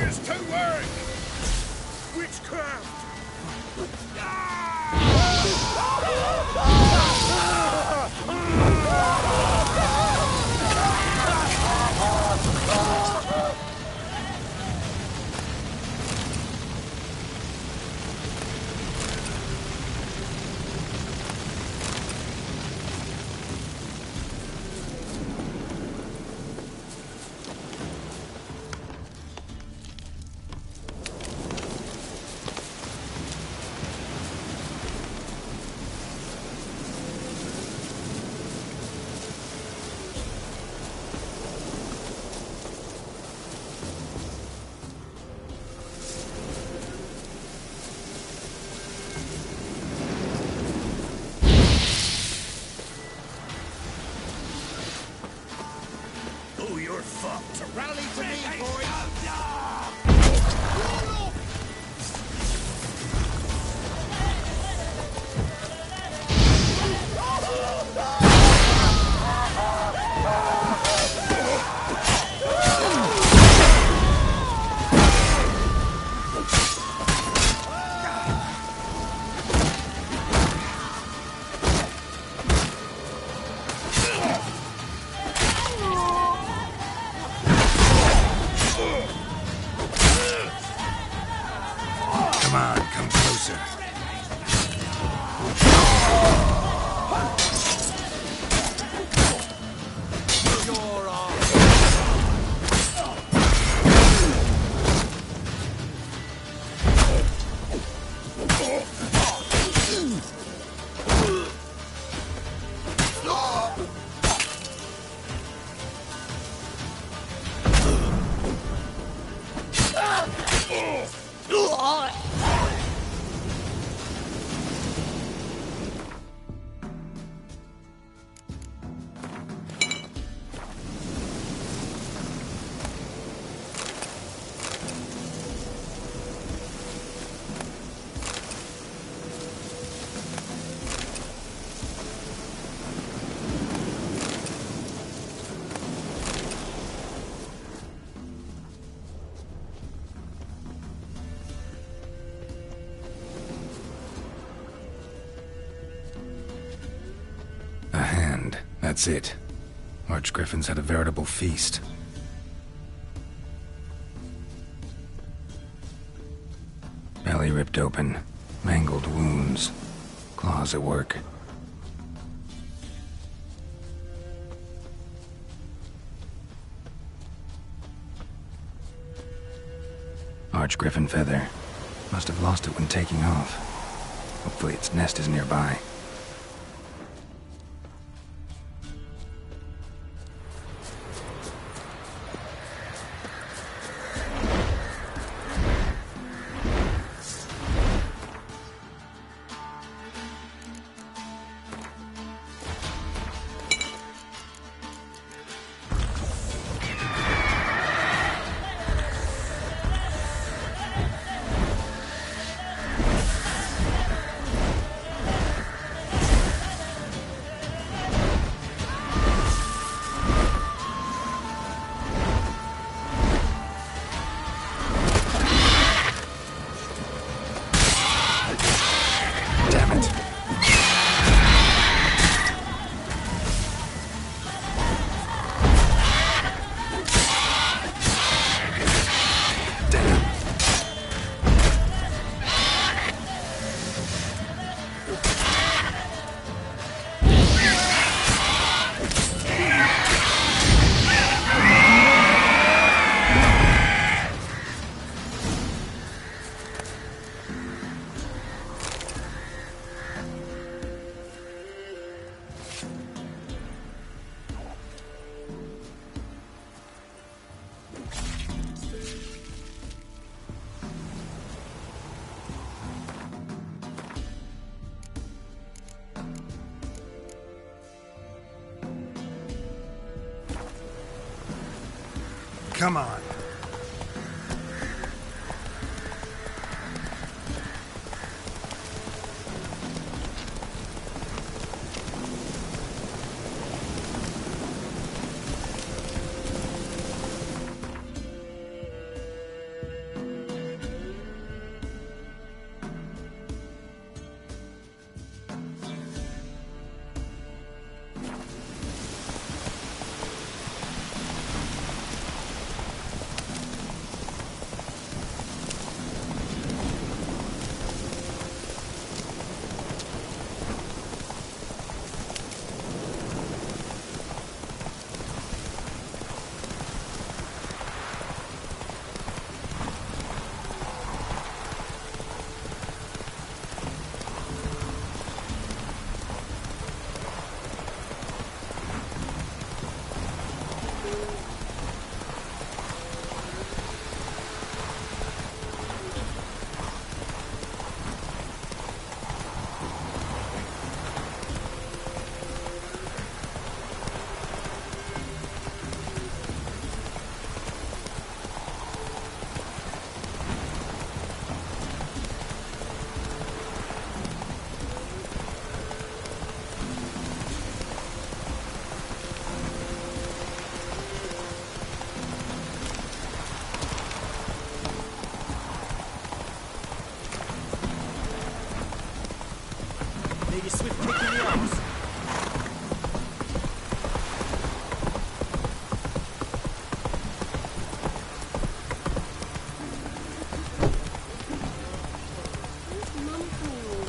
It's too worried! Witchcraft! Rally to me, boys! Come on, come closer. A hand. That's it. Archgriffins had a veritable feast. Belly ripped open. Mangled wounds. Claws at work. Archgriffin feather. Must have lost it when taking off. Hopefully its nest is nearby. Come on. swift kick in the arse.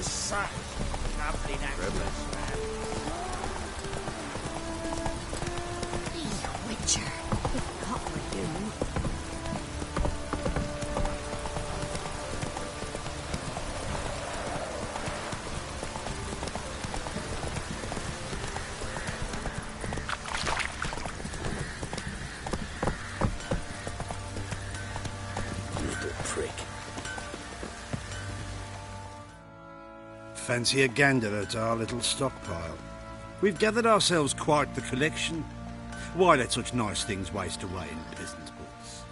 Such lovely necklace, man. Witcher. We've got for you. Little prick. Fancy a gander at our little stockpile. We've gathered ourselves quite the collection. Why let such nice things waste away in peasants' books?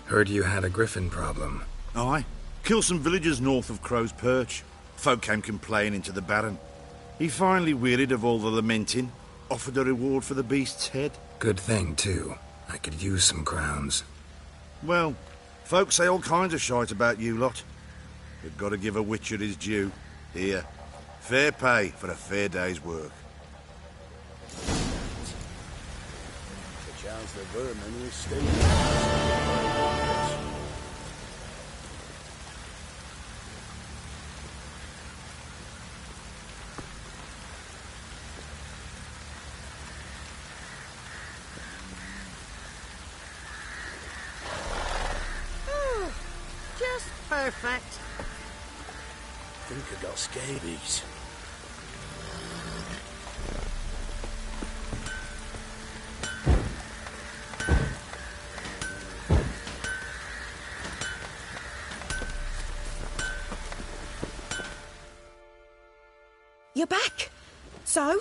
Heard you had a griffin problem. Aye. Kill some villagers north of Crow's Perch. Folk came complaining to the Baron. He finally wearied of all the lamenting, offered a reward for the beast's head. Good thing, too. I could use some crowns. Well, folk say all kinds of shite about you lot. You've got to give a witcher his due. Here, fair pay for a fair day's work. Perchance the vermin will stay. Just perfect. Think I got scabies. You're back. So,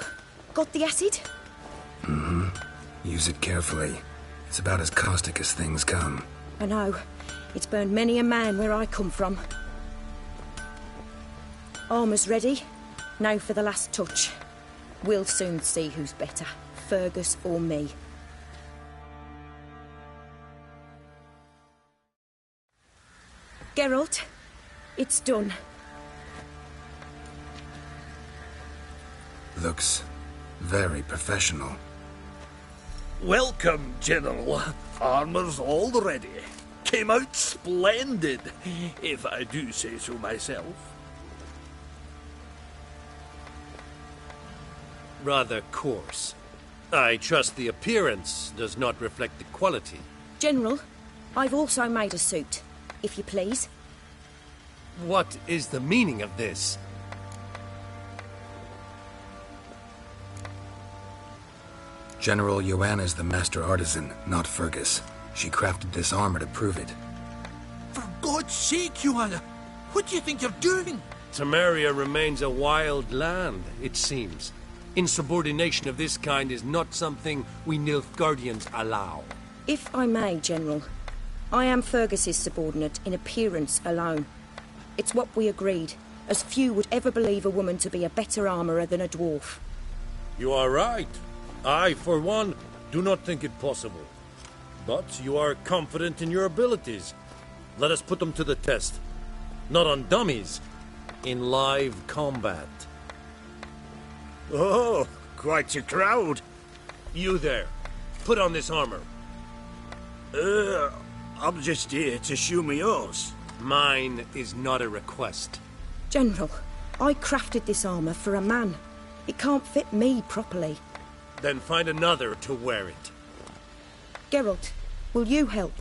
got the acid? Use it carefully. It's about as caustic as things come. I know. It's burned many a man where I come from. Armour's ready. Now for the last touch. We'll soon see who's better, Fergus or me. Geralt, it's done. Looks very professional. Welcome, General. Armor's all ready. Came out splendid, if I do say so myself. Rather coarse. I trust the appearance does not reflect the quality. General, I've also made a suit, if you please. What is the meaning of this? General Joanna's the master artisan, not Fergus. She crafted this armor to prove it. For God's sake, Joanna, what do you think you're doing? Temeria remains a wild land, it seems. Insubordination of this kind is not something we Nilfgaardians allow. If I may, General, I am Fergus's subordinate in appearance alone. It's what we agreed, as few would ever believe a woman to be a better armourer than a dwarf. You are right. I, for one, do not think it possible. But you are confident in your abilities. Let us put them to the test. Not on dummies, in live combat. Oh, quite a crowd. You there, put on this armor. I'm just here to show me yours. Mine is not a request. General, I crafted this armour for a man. It can't fit me properly. Then find another to wear it. Geralt, will you help?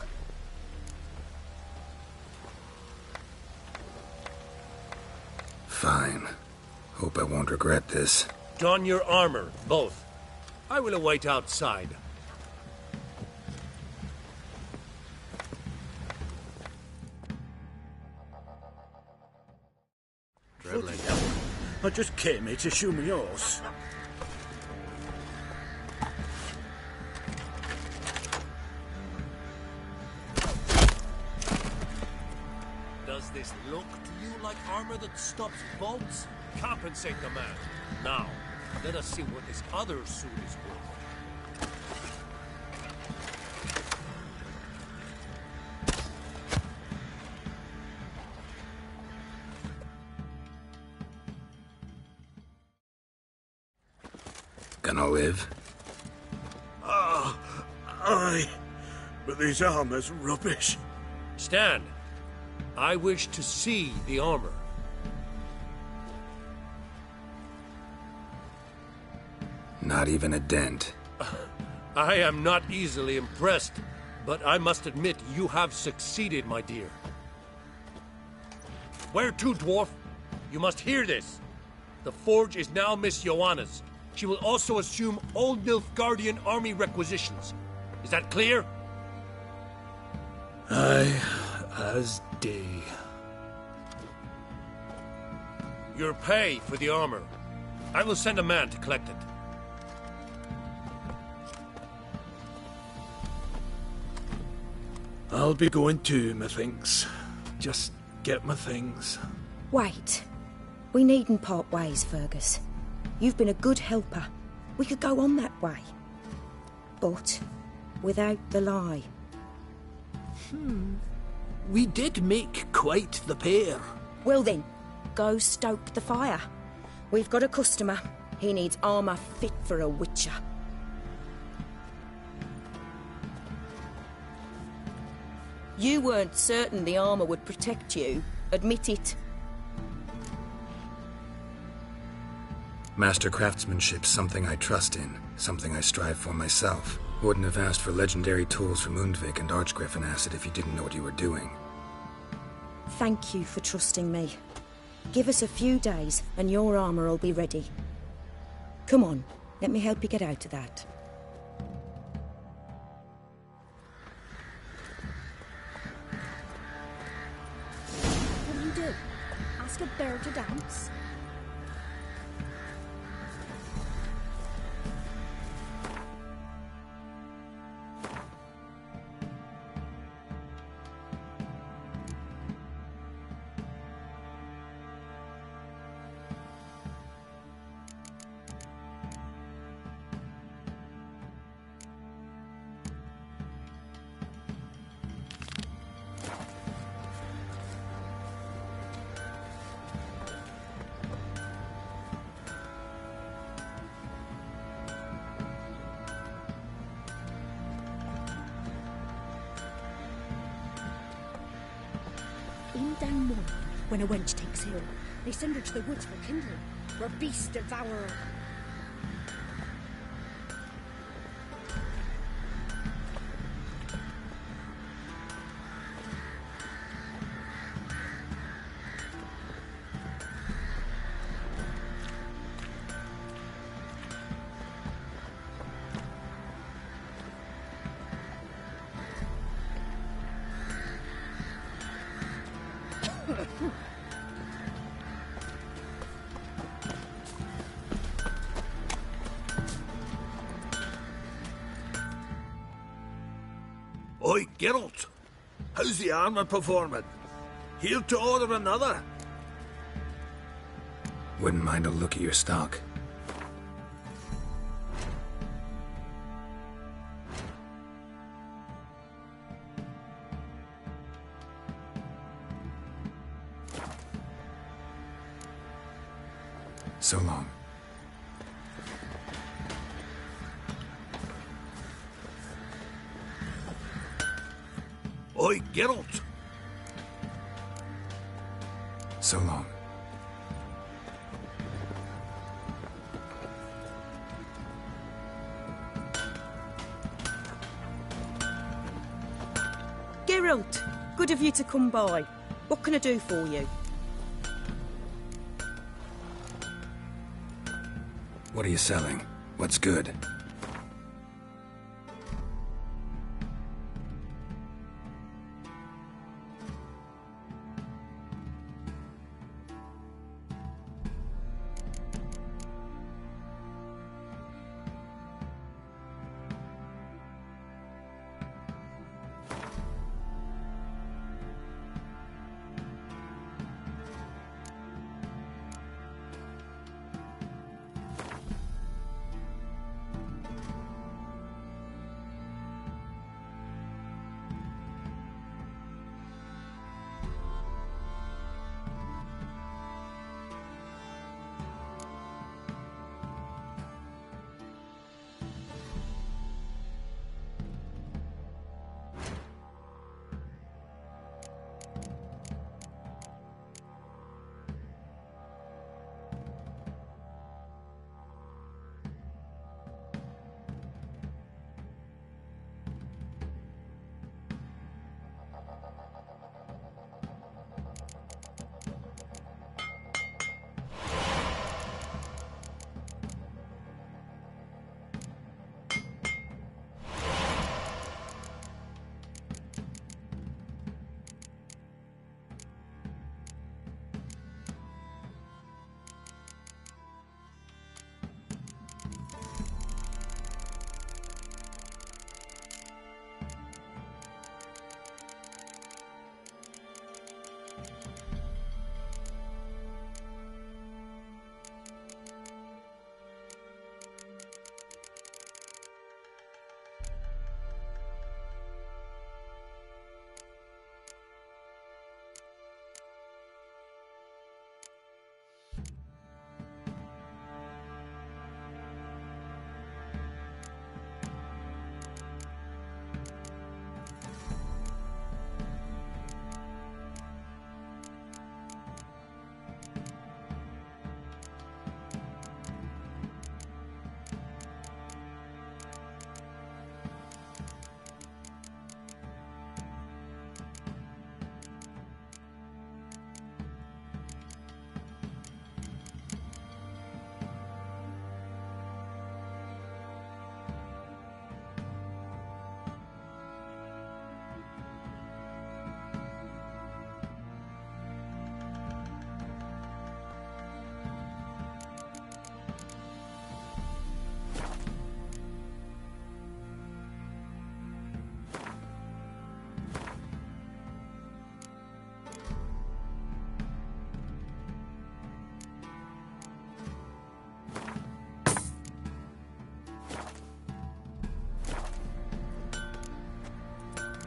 Fine. Hope I won't regret this. Don your armor, both. I will await outside. I just came here to show me yours. Does this look to you like armor that stops bolts? Compensate the man. Now, let us see what this other suit is worth. Gonna live? Aye, but this armor's rubbish. Stand. I wish to see the armor. Not even a dent. I am not easily impressed, but I must admit you have succeeded, my dear. Where to, dwarf? You must hear this. The forge is now Miss Joanna's. She will also assume all Nilfgaardian army requisitions. Is that clear? Aye, as day. Your pay for the armor. I will send a man to collect it. I'll be going too, methinks. Just get my things. Wait. We needn't part ways, Fergus. You've been a good helper. We could go on that way. But without the lie. We did make quite the pair. Well then, go stoke the fire. We've got a customer. He needs armour fit for a witcher. You weren't certain the armour would protect you. Admit it. Master craftsmanship's something I trust in, something I strive for myself. Wouldn't have asked for legendary tools from Undvik and Archgriffin Acid if you didn't know what you were doing. Thank you for trusting me. Give us a few days and your armour will be ready. Come on, let me help you get out of that. What do you do? Ask a bear to dance? In down north, when a wench takes ill, they send her to the woods for kindling, where beasts devour her. Oi, Geralt. How's the armour performing? Here to order another? Wouldn't mind a look at your stock. So long. Oi, Geralt. So long. Geralt, good of you to come by. What can I do for you? What are you selling? What's good?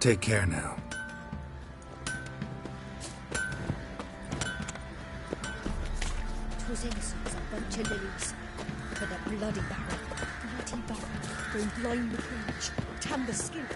Take care now. Twas innocents, a bunch of lilies. For the bloody Baron. Bloody Baron. Going blind with rage. Tan the skin.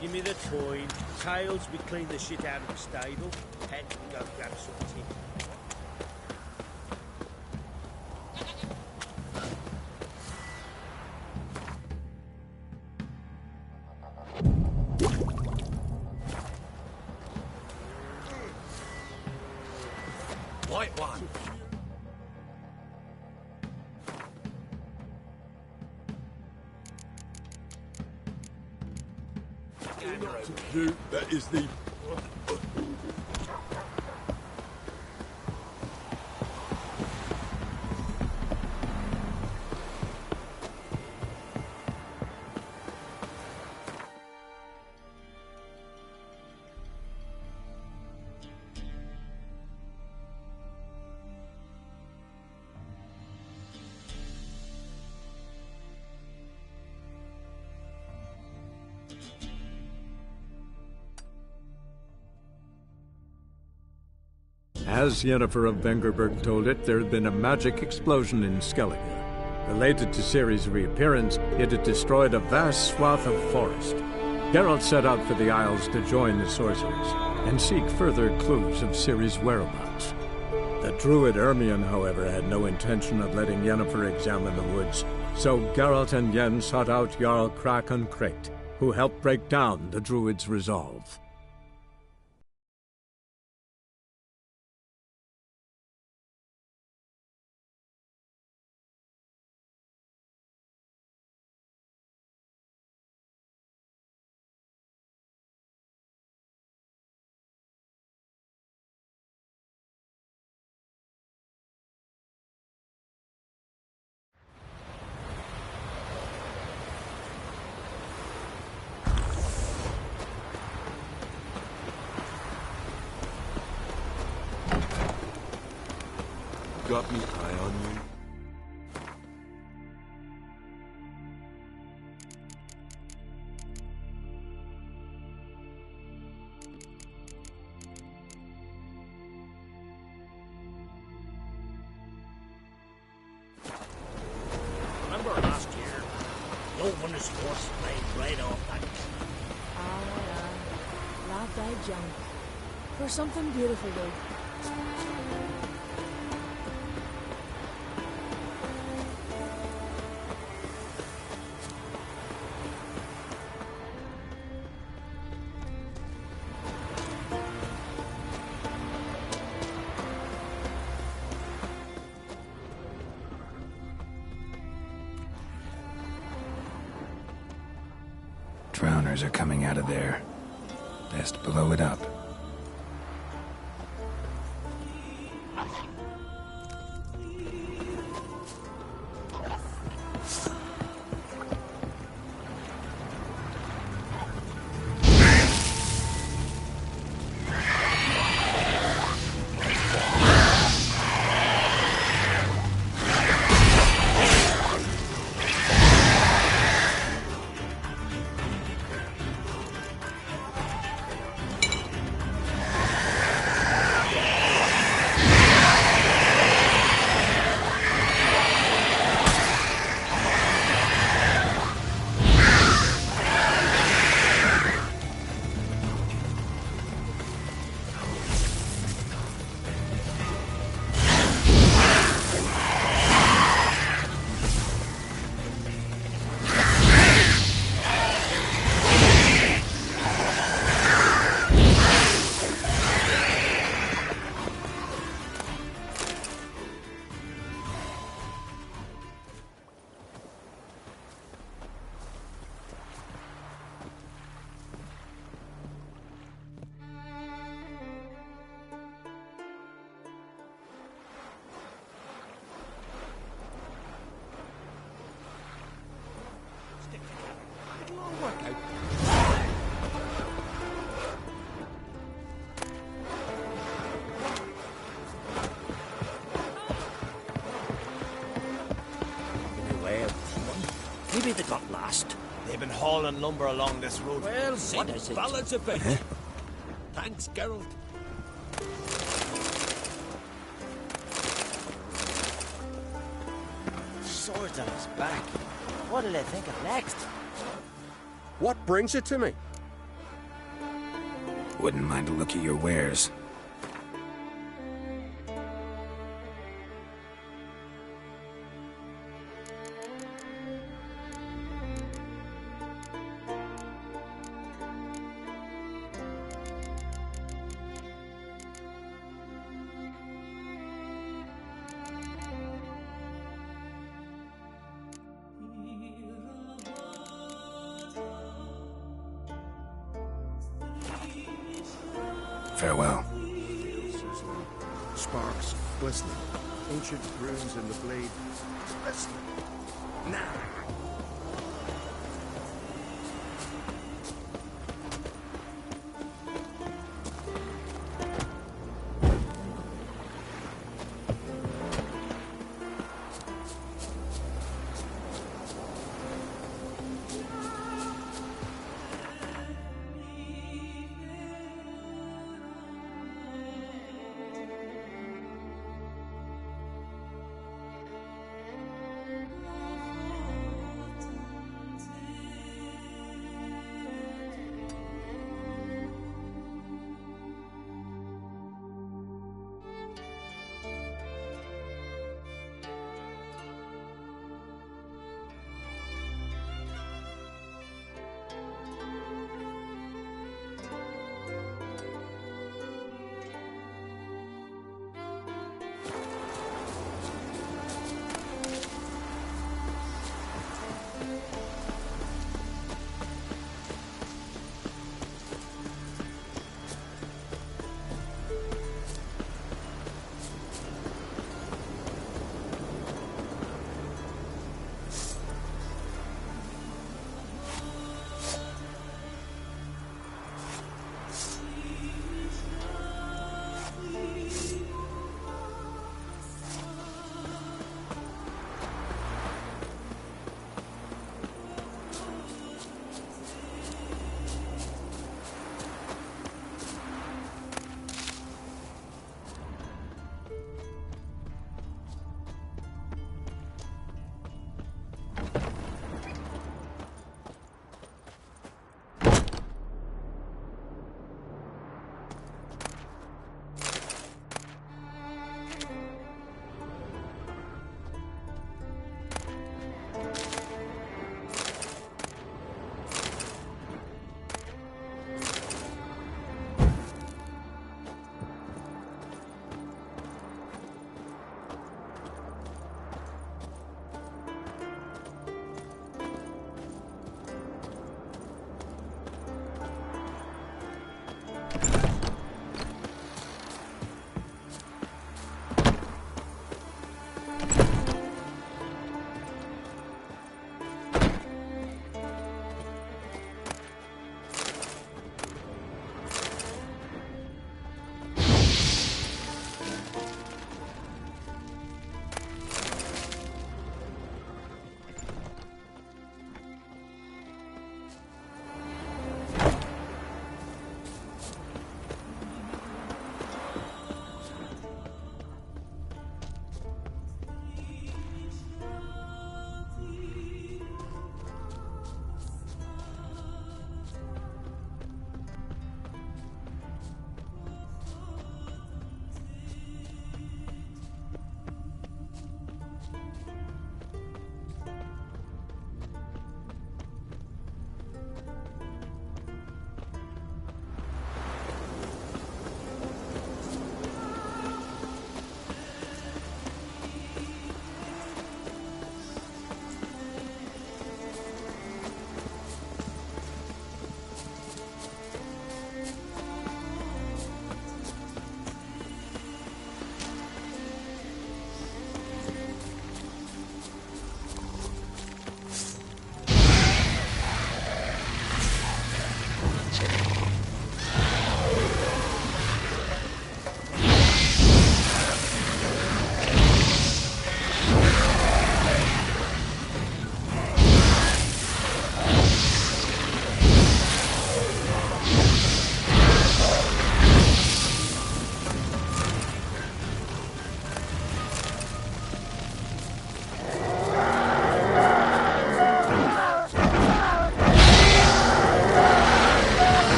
Give me the coin. Tails, we clean the shit out of the stable. Head, we go grab some tea. White one. That is the... As Yennefer of Vengerberg told it, there had been a magic explosion in Skellige. Related to Ciri's reappearance, it had destroyed a vast swath of forest. Geralt set out for the Isles to join the sorcerers and seek further clues of Ciri's whereabouts. The druid Ermion, however, had no intention of letting Yennefer examine the woods, so Geralt and Yen sought out Jarl Krakon Krayt, who helped break down the druid's resolve. Got me eye on you? Remember last year? The old one is horse laid right off that. Lad died young. For something beautiful, though. Drowners are coming out of there. Best blow it up. Maybe they got lost. They've been hauling lumber along this road. Well, what is it? Balance of it. Thanks, Geralt. Swords on his back. What did I think of next? What brings it to me? Wouldn't mind a look at your wares. Farewell. Sparks glistening. Ancient runes in the blade. Glistening. Now.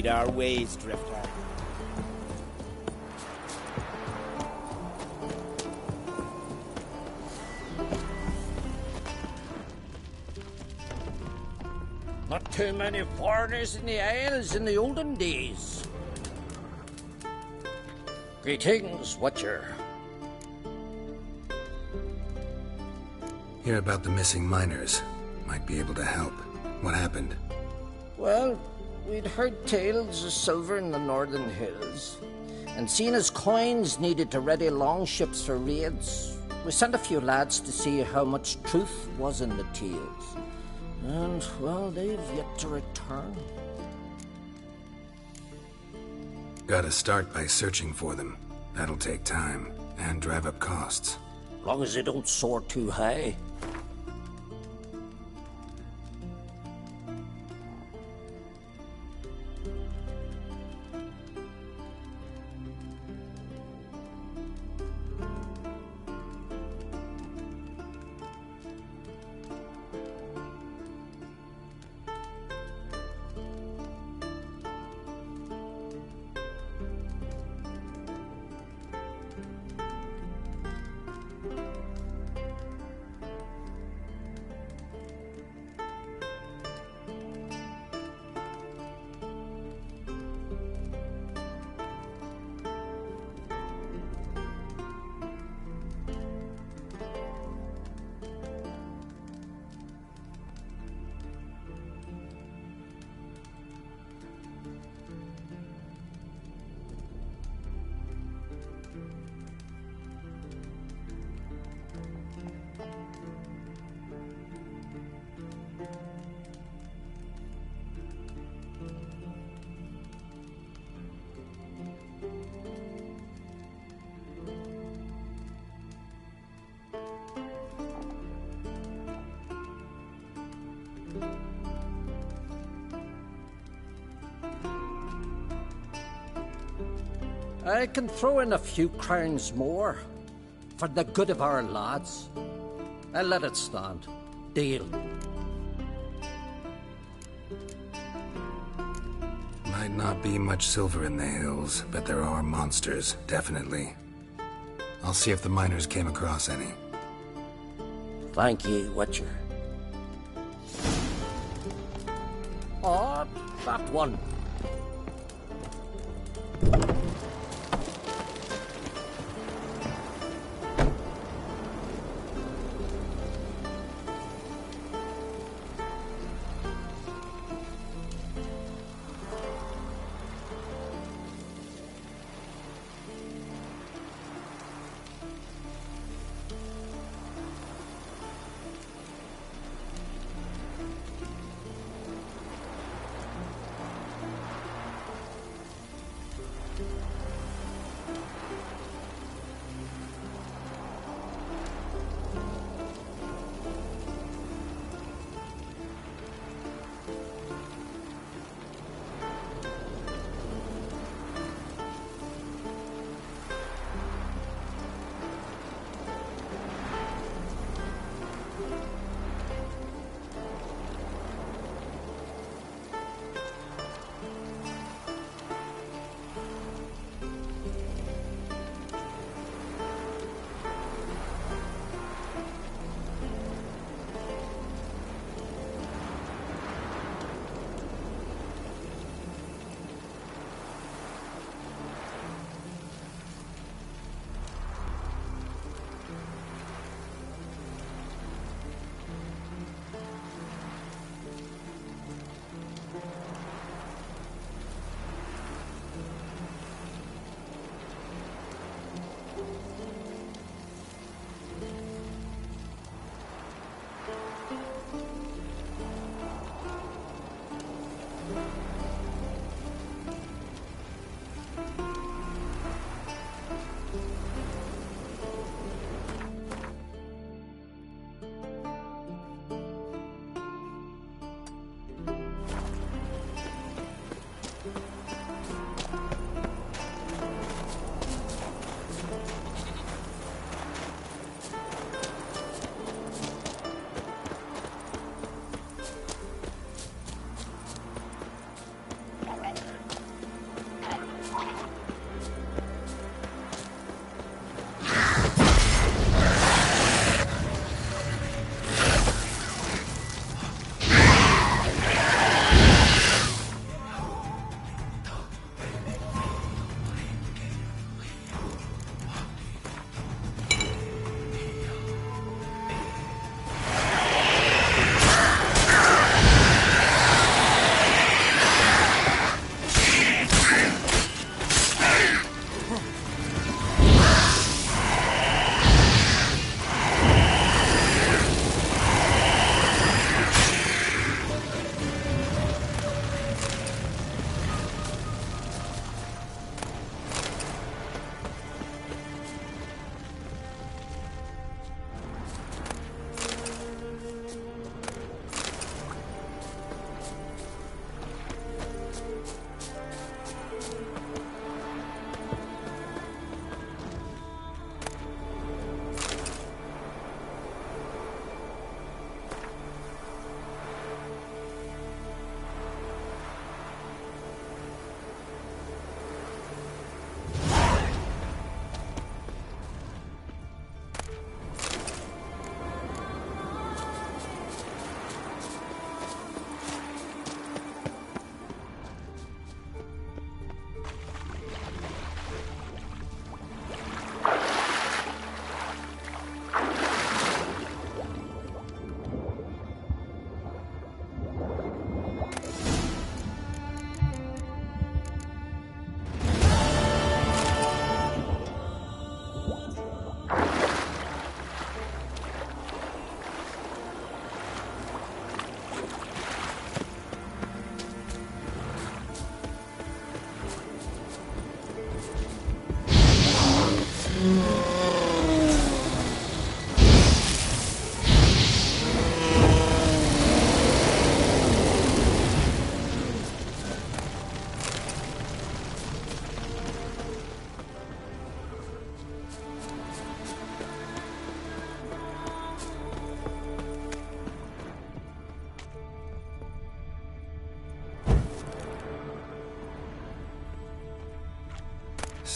Abide our ways, Drifter. Not too many foreigners in the Isles in the olden days. Greetings, Watcher. Hear about the missing miners. Might be able to help. What happened? Well, we'd heard tales of silver in the northern hills, and seeing as coins needed to ready longships for raids, we sent a few lads to see how much truth was in the tales. And, well, they've yet to return. Gotta start by searching for them. That'll take time, and drive up costs. Long as they don't soar too high. I can throw in a few crowns more for the good of our lads. I'll let it stand. Deal. Might not be much silver in the hills, but there are monsters, definitely. I'll see if the miners came across any. Thank you, Watcher. Oh, that one.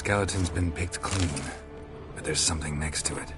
skeleton's been picked clean, but there's something next to it.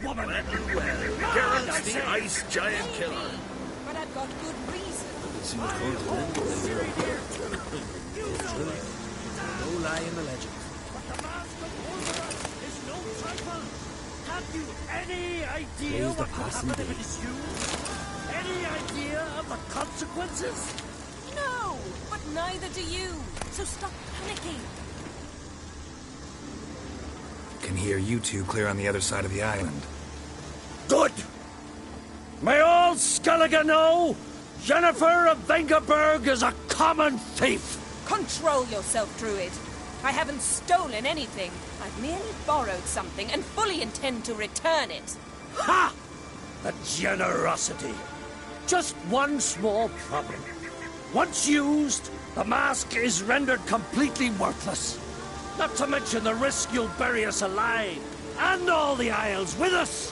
Woman everywhere. Geralt's the ice giant killer. But I've got good reason. No lie in the legend. But the mask of Orberus is no trifle. Have you any idea what will happen if it is used? Any idea of the consequences? No, but neither do you. So stop panicking. Can hear you two clear on the other side of the island. Good! May all Skellige know, Jennifer of Vengerberg is a common thief! Control yourself, Druid. I haven't stolen anything. I've merely borrowed something and fully intend to return it. Ha! The generosity. Just one small problem. Once used, the mask is rendered completely worthless. Not to mention the risk you'll bury us alive, and all the Isles with us!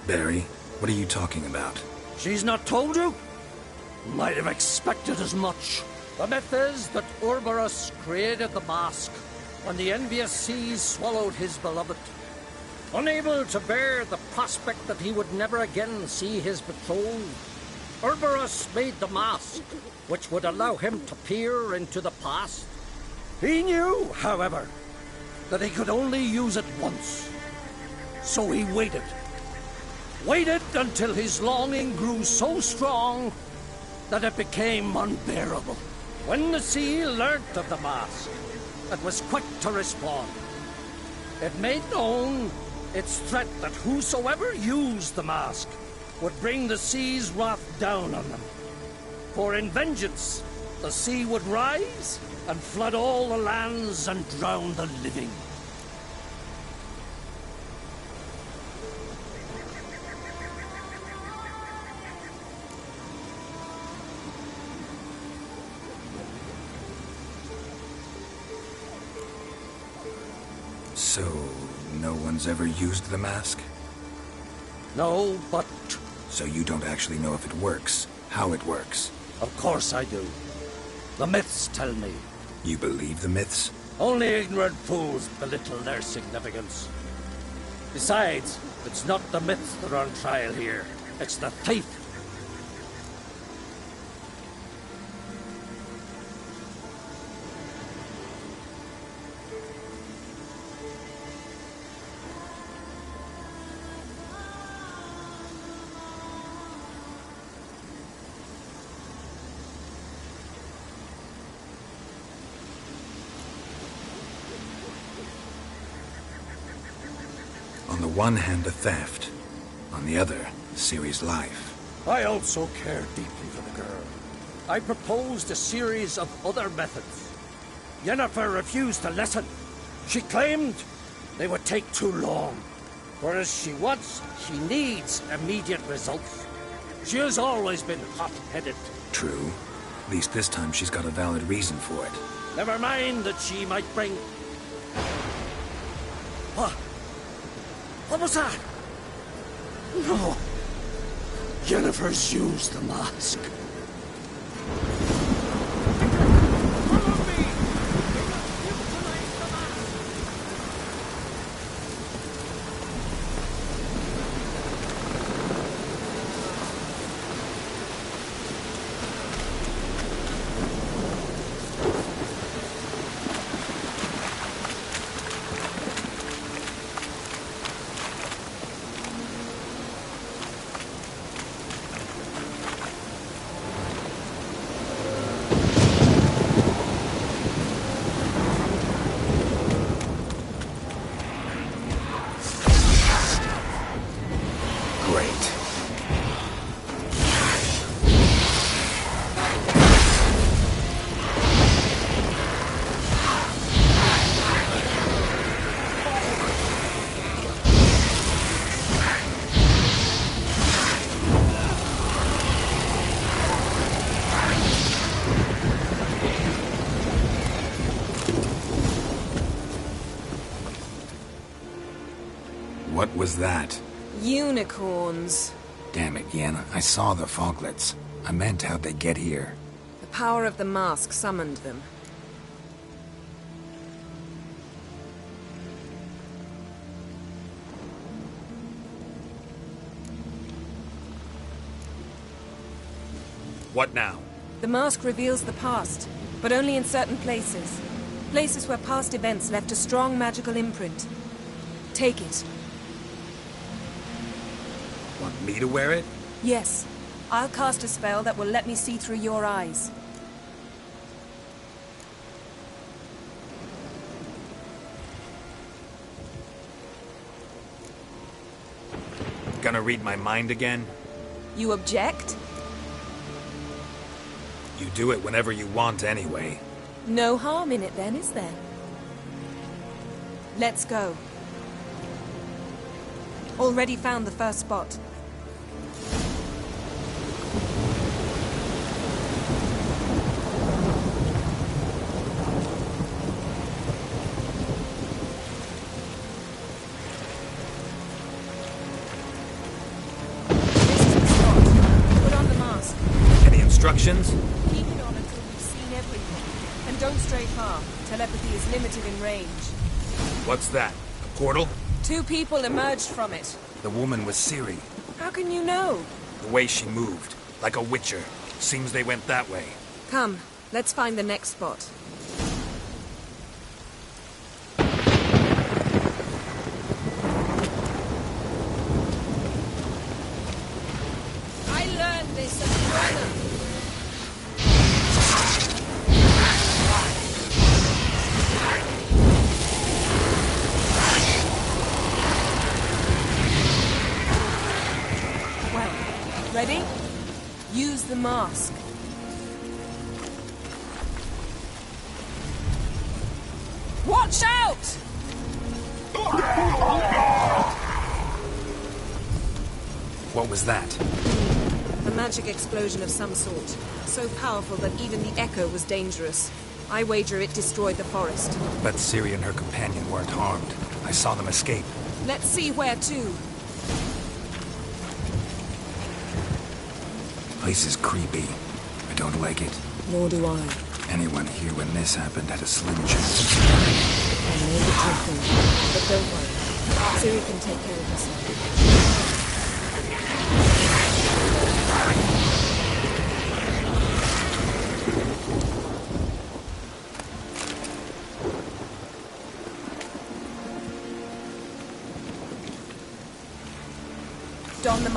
Barry, what are you talking about? She's not told you? Might have expected as much. The myth is that Orberus created the mask when the envious seas swallowed his beloved. Unable to bear the prospect that he would never again see his betrothed, Orberus made the mask, which would allow him to peer into the past. He knew, however, that he could only use it once. So he waited. waited until his longing grew so strong that it became unbearable. When the sea learnt of the mask, it was quick to respond. It made known its threat that whosoever used the mask would bring the sea's wrath down on them. For in vengeance, the sea would rise and flood all the lands and drown the living. So, no one's ever used the mask? No, but... So you don't actually know if it works, how it works? Of course I do. The myths tell me. You believe the myths? Only ignorant fools belittle their significance. Besides, it's not the myths that are on trial here. It's the thief. On the one hand, a theft. On the other, Ciri's life. I also care deeply for the girl. I proposed a series of other methods. Yennefer refused to listen. She claimed they would take too long. Whereas she needs immediate results. She has always been hot-headed. True. At least this time she's got a valid reason for it. Never mind that she might bring... What was that? No. Yennefer's used the mask. What was that? Unicorns. Damn it, Yen. I saw the foglets. I meant how'd they get here? The power of the mask summoned them. What now? The mask reveals the past, but only in certain places. Places where past events left a strong magical imprint. Take it. Want me to wear it? Yes. I'll cast a spell that will let me see through your eyes. Gonna read my mind again? You object? You do it whenever you want anyway. No harm in it then, is there? Let's go. Already found the first spot. Instructions? Keep it on until you've seen everything. And don't stray far. Telepathy is limited in range. What's that? A portal? 2 people emerged from it. The woman was Ciri. How can you know? The way she moved. Like a witcher. Seems they went that way. Come, let's find the next spot. mask. Watch out! What was that? A magic explosion of some sort. So powerful that even the echo was dangerous. I wager it destroyed the forest. But Ciri and her companion weren't harmed. I saw them escape. Let's see where to. Place is creepy. I don't like it. Nor do I. Anyone here when this happened had a slim chance. I may be drifting, but don't worry. Ciri can take care of herself. Don the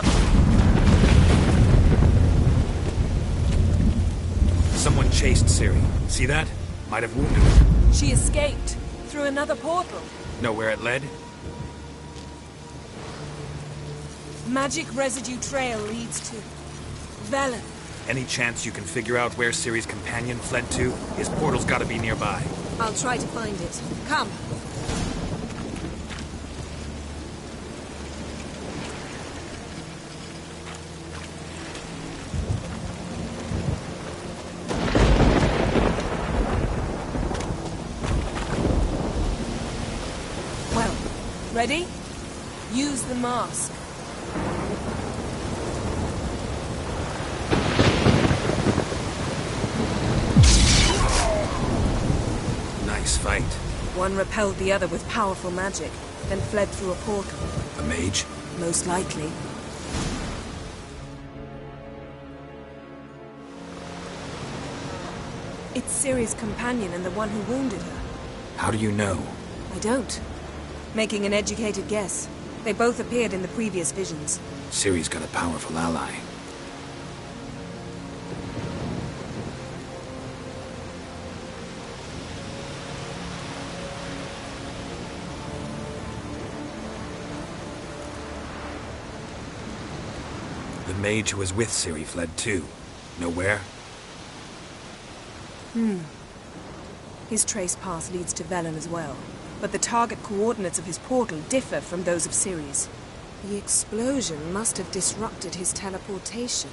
Someone chased Ciri. See that? Might have wounded her. She escaped through another portal. Know where it led? Magic residue trail leads to Velen. Any chance you can figure out where Ciri's companion fled to? His portal's gotta be nearby. I'll try to find it. Come. Well, ready? Use the mask. Nice fight. One repelled the other with powerful magic, then fled through a portal. A mage? Most likely. It's Ciri's companion and the one who wounded her. How do you know? I don't. Making an educated guess. They both appeared in the previous visions. Ciri's got a powerful ally. The mage who was with Ciri fled too. Know where? His trace path leads to Velen as well. But the target coordinates of his portal differ from those of Ciri's. The explosion must have disrupted his teleportation.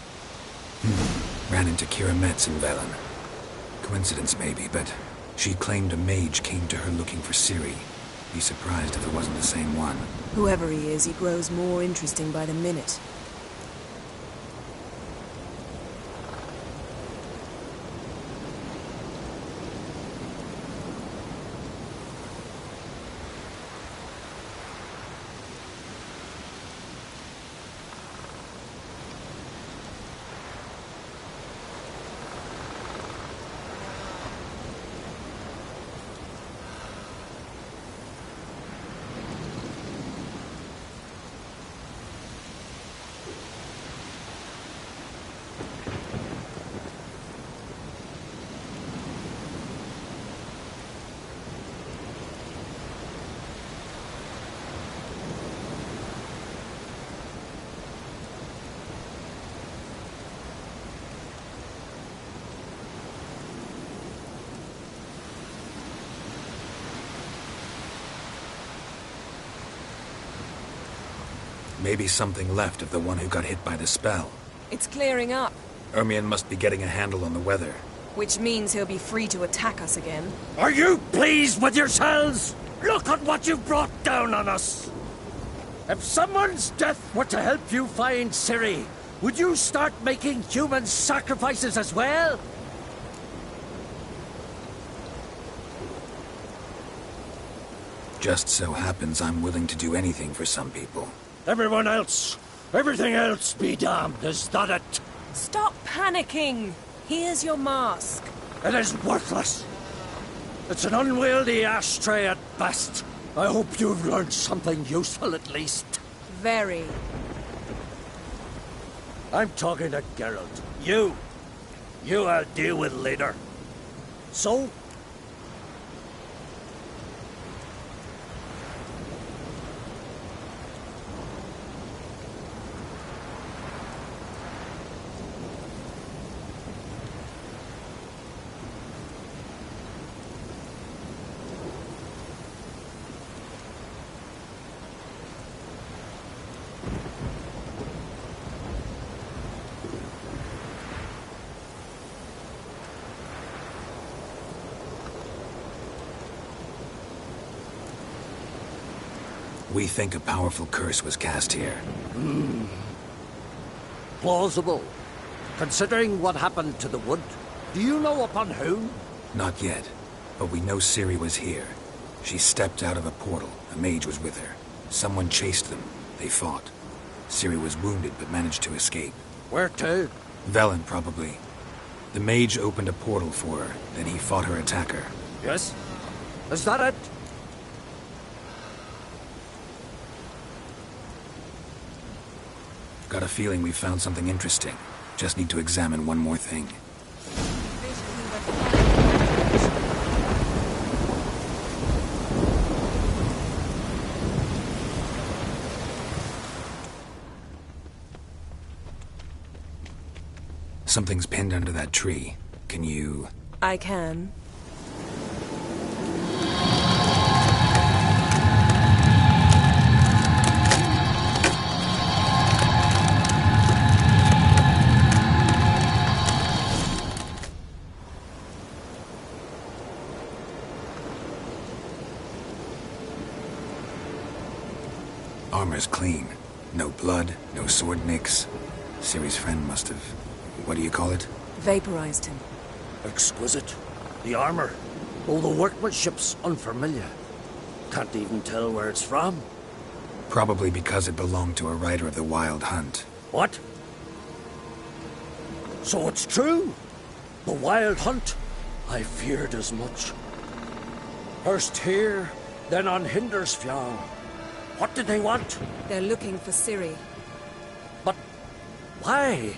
Ran into Kira Metz in Velen. Coincidence maybe, but she claimed a mage came to her looking for Ciri. Be surprised if it wasn't the same one. Whoever he is, he grows more interesting by the minute. Maybe something left of the one who got hit by the spell. It's clearing up, Ermion must be getting a handle on the weather. which means he'll be free to attack us again. Are you pleased with yourselves? Look at what you've brought down on us! If someone's death were to help you find Ciri, would you start making human sacrifices as well? Just so happens I'm willing to do anything for some people. Everyone else, everything else be damned, is that it? Stop panicking! Here's your mask. It is worthless. It's an unwieldy ashtray at best. I hope you've learned something useful at least. Very. I'm talking to Geralt. You I'll deal with later. So? We think a powerful curse was cast here. Plausible. Considering what happened to the wood, do you know upon whom? Not yet, but we know Ciri was here. She stepped out of a portal. A mage was with her. Someone chased them. They fought. Ciri was wounded but managed to escape. Where to? Velen, probably. The mage opened a portal for her, then he fought her attacker. Yes? Is that it? Got a feeling we found something interesting. Just need to examine one more thing. Something's pinned under that tree. Can you... I can. Armor's clean. No blood, no sword nicks. Ciri's friend must have... what do you call it? Vaporized him. Exquisite. The armor. Oh, the workmanship's unfamiliar. Can't even tell where it's from. Probably because it belonged to a rider of the Wild Hunt. What? So it's true? The Wild Hunt? I feared as much. First here, then on Hindersfjall. What did they want? They're looking for Ciri. But why?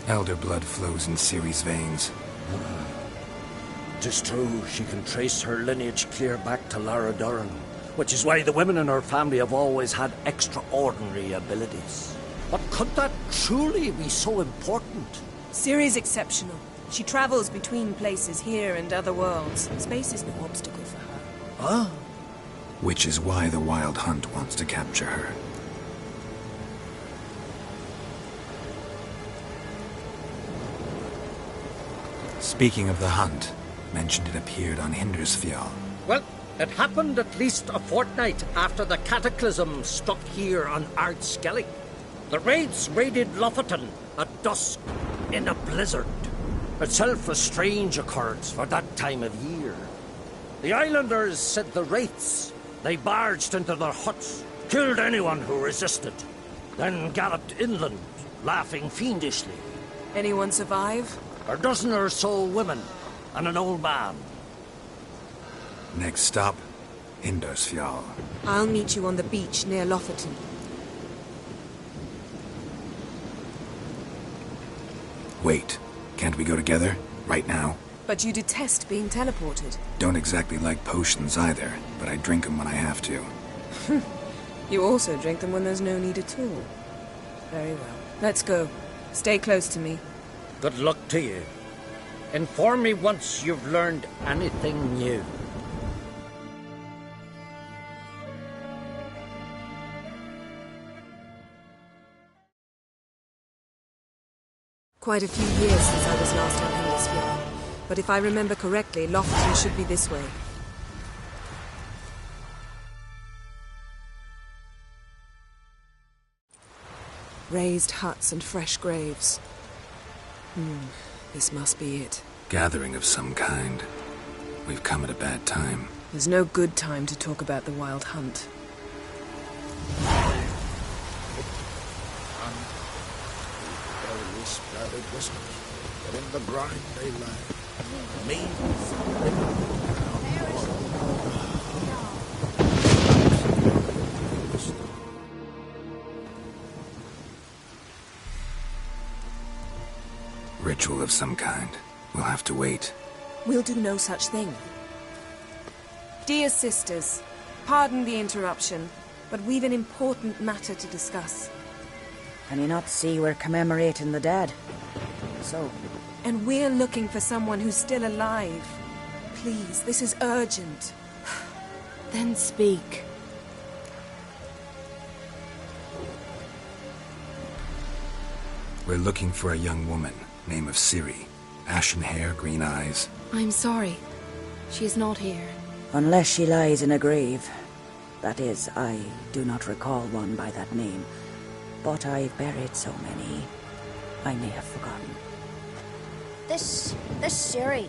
Elder blood flows in Ciri's veins. Tis true, she can trace her lineage clear back to Lara Duran, which is why the women in her family have always had extraordinary abilities. But could that truly be so important? Ciri's exceptional. She travels between places here and other worlds. Space is no obstacle for her. Huh? Which is why the Wild Hunt wants to capture her. Speaking of the hunt, mentioned it appeared on Hindersfjall. Well, it happened at least a fortnight after the cataclysm struck here on Ardskellig. The raids raided Lofoten at dusk in a blizzard. Itself a strange occurrence for that time of year. The islanders said the wraiths. They barged into their huts, killed anyone who resisted, then galloped inland, laughing fiendishly. Anyone survive? A dozen or so women, and an old man. Next stop, Hindersfjall. I'll meet you on the beach near Lofoten. Wait, can't we go together? Right now? But you detest being teleported. Don't exactly like potions either, but I drink them when I have to. You also drink them when there's no need at all. Very well. Let's go. Stay close to me. Good luck to you. Inform me once you've learned anything new. Quite a few years since I was last on Hindersfjall. But if I remember correctly, Lofoten should be this way. Raised huts and fresh graves. This must be it. Gathering of some kind. We've come at a bad time. There's no good time to talk about the Wild Hunt. But in the grind they lie. Me. Ritual of some kind. We'll have to wait. We'll do no such thing. Dear sisters, pardon the interruption, but we've an important matter to discuss. Can you not see we're commemorating the dead? So? And we're looking for someone who's still alive. Please, this is urgent. Then speak. We're looking for a young woman, name of Ciri. Ashen hair, green eyes. I'm sorry. She is not here. Unless she lies in a grave. That is, I do not recall one by that name. But I've buried so many, I may have forgotten. This Ciri,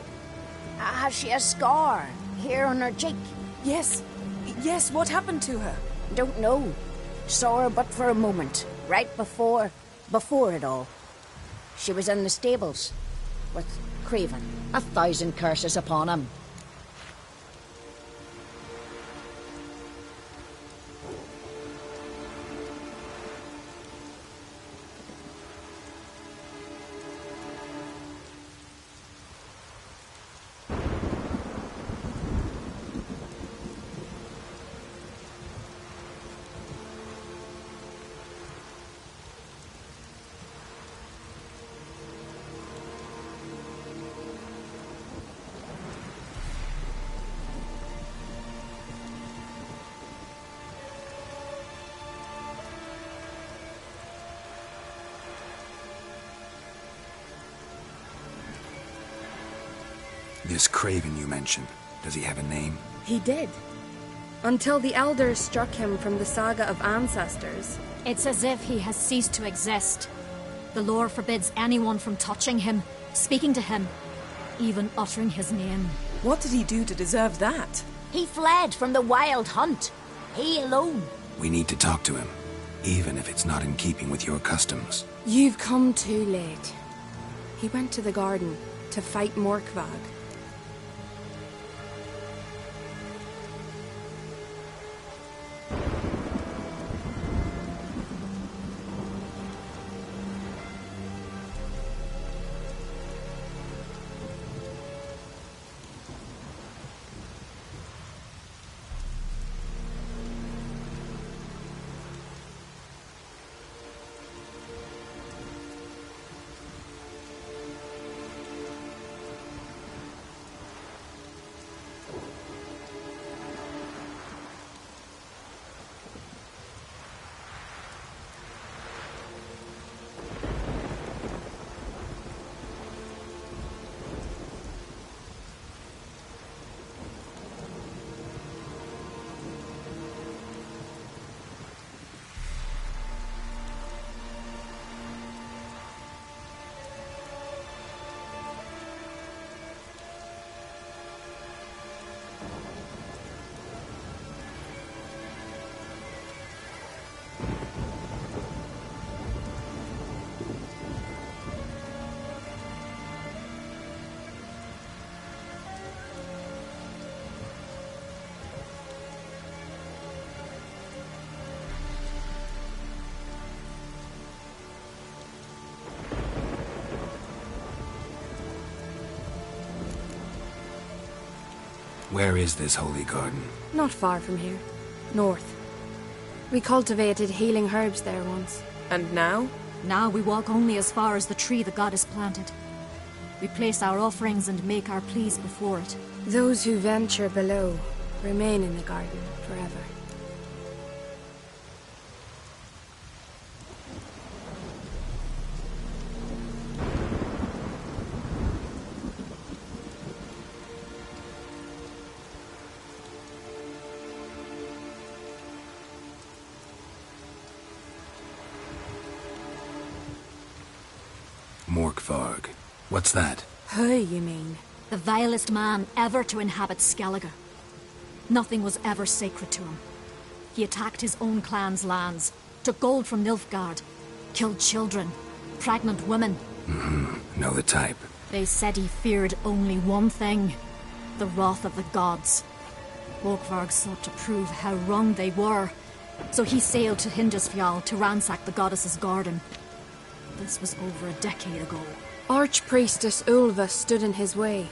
has she a scar here on her cheek? Yes, what happened to her? Don't know. Saw her but for a moment, right before it all. She was in the stables with Craven. 1,000 curses upon him. This Craven you mentioned, does he have a name? He did. Until the Elders struck him from the Saga of Ancestors. It's as if he has ceased to exist. The lore forbids anyone from touching him, speaking to him, even uttering his name. What did he do to deserve that? He fled from the Wild Hunt. He alone. We need to talk to him, even if it's not in keeping with your customs. You've come too late. He went to the garden to fight Morkvag. Where is this holy garden? Not far from here. North. We cultivated healing herbs there once. And now? Now we walk only as far as the tree the goddess planted. We place our offerings and make our pleas before it. Those who venture below remain in the garden forever. Morkvarg. What's that? Who, you mean? The vilest man ever to inhabit Skellige. Nothing was ever sacred to him. He attacked his own clan's lands, took gold from Nilfgaard, killed children, pregnant women. Know the type. They said he feared only one thing, the wrath of the gods. Morkvarg sought to prove how wrong they were, so he sailed to Hindisfjall to ransack the goddess's garden. This was over a decade ago. Archpriestess Ulva stood in his way.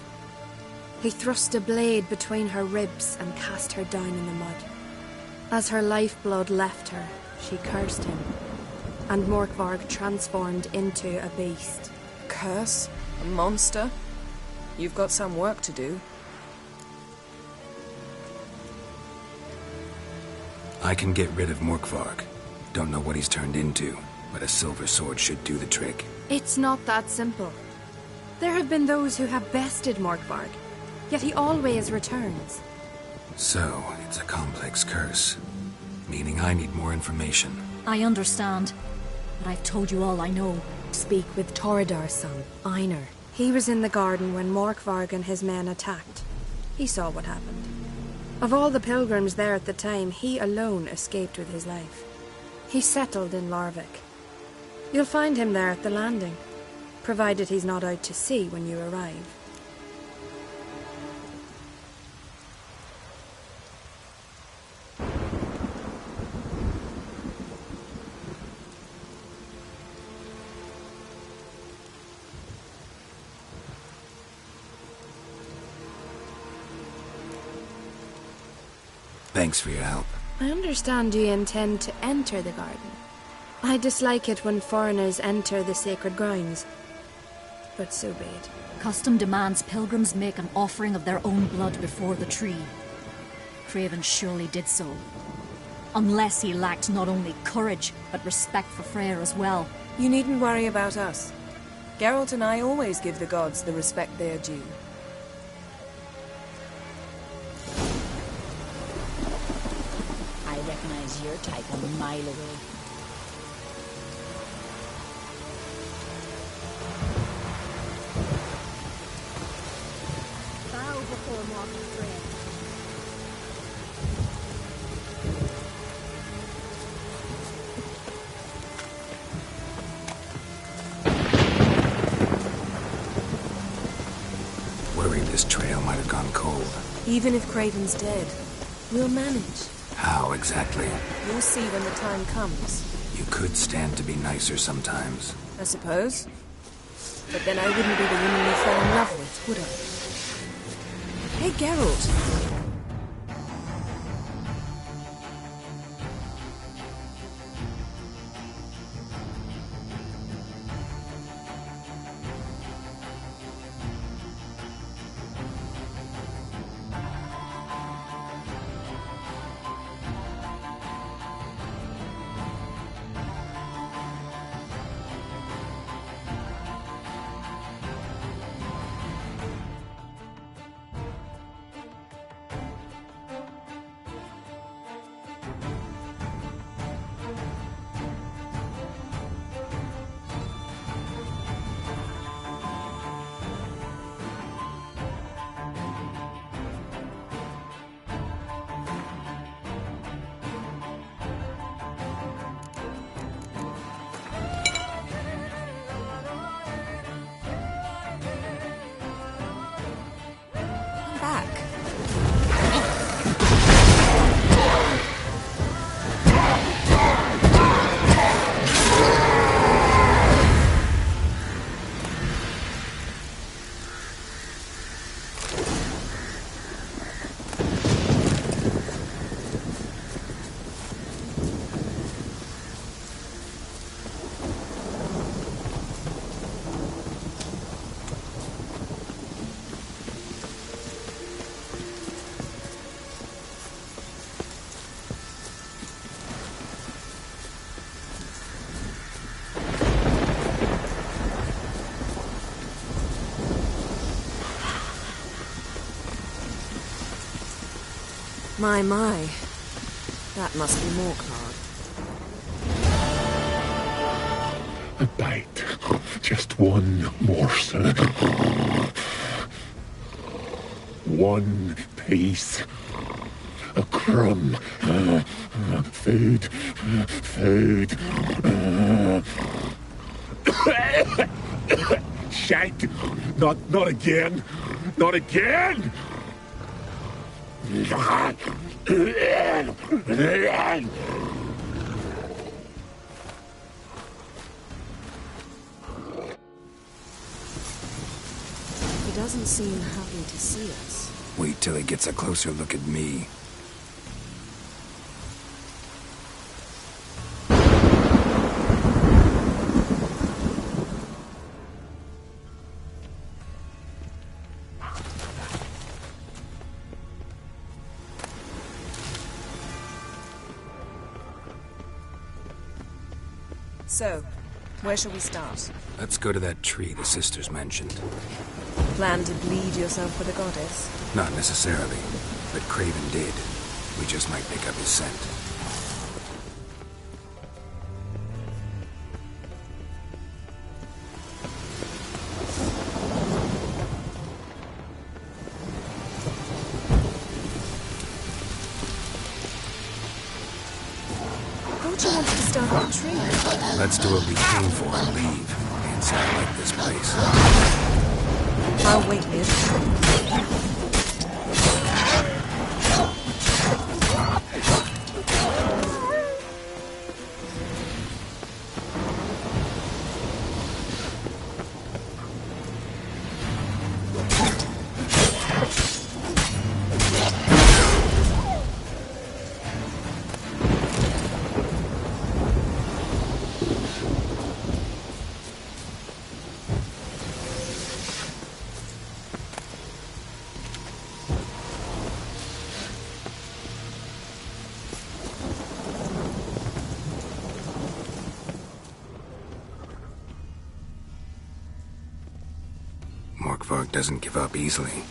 He thrust a blade between her ribs and cast her down in the mud. As her lifeblood left her, she cursed him, and Morkvarg transformed into a beast. A curse? A monster? You've got some work to do. I can get rid of Morkvarg. Don't know what he's turned into, but a silver sword should do the trick. It's not that simple. There have been those who have bested Morkvarg. Yet he always returns. So, it's a complex curse. Meaning I need more information. I understand, but I've told you all I know. Speak with Torridar's son, Einar. He was in the garden when Morkvarg and his men attacked. He saw what happened. Of all the pilgrims there at the time, he alone escaped with his life. He settled in Larvik. You'll find him there at the landing, provided he's not out to sea when you arrive. Thanks for your help. I understand you intend to enter the garden. I dislike it when foreigners enter the sacred grounds, but so be it. Custom demands pilgrims make an offering of their own blood before the tree. Craven surely did so. Unless he lacked not only courage, but respect for Freyr as well. You needn't worry about us. Geralt and I always give the gods the respect they are due. I recognize your type a mile away. Bow before mortal Freyr. Worried this trail might have gone cold. Even if Craven's dead, we'll manage. How exactly? You'll see when the time comes. You could stand to be nicer sometimes. I suppose. But then I wouldn't be the woman you fell in love with, would I? Hey, Geralt. My. That must be Morkvarg. A bite. Just one morsel. One piece. A crumb. Food. Shite. Not again. Not again! He doesn't seem happy to see us. Wait till he gets a closer look at me. So, where shall we start? Let's go to that tree the sisters mentioned. Plan to bleed yourself for the goddess? Not necessarily, but Craven did. We just might pick up his scent. Don't you want to start a tree? Let's do what we came for and leave. Can't say I like this place. I'll wait near the tree. Morkvarg doesn't give up easily.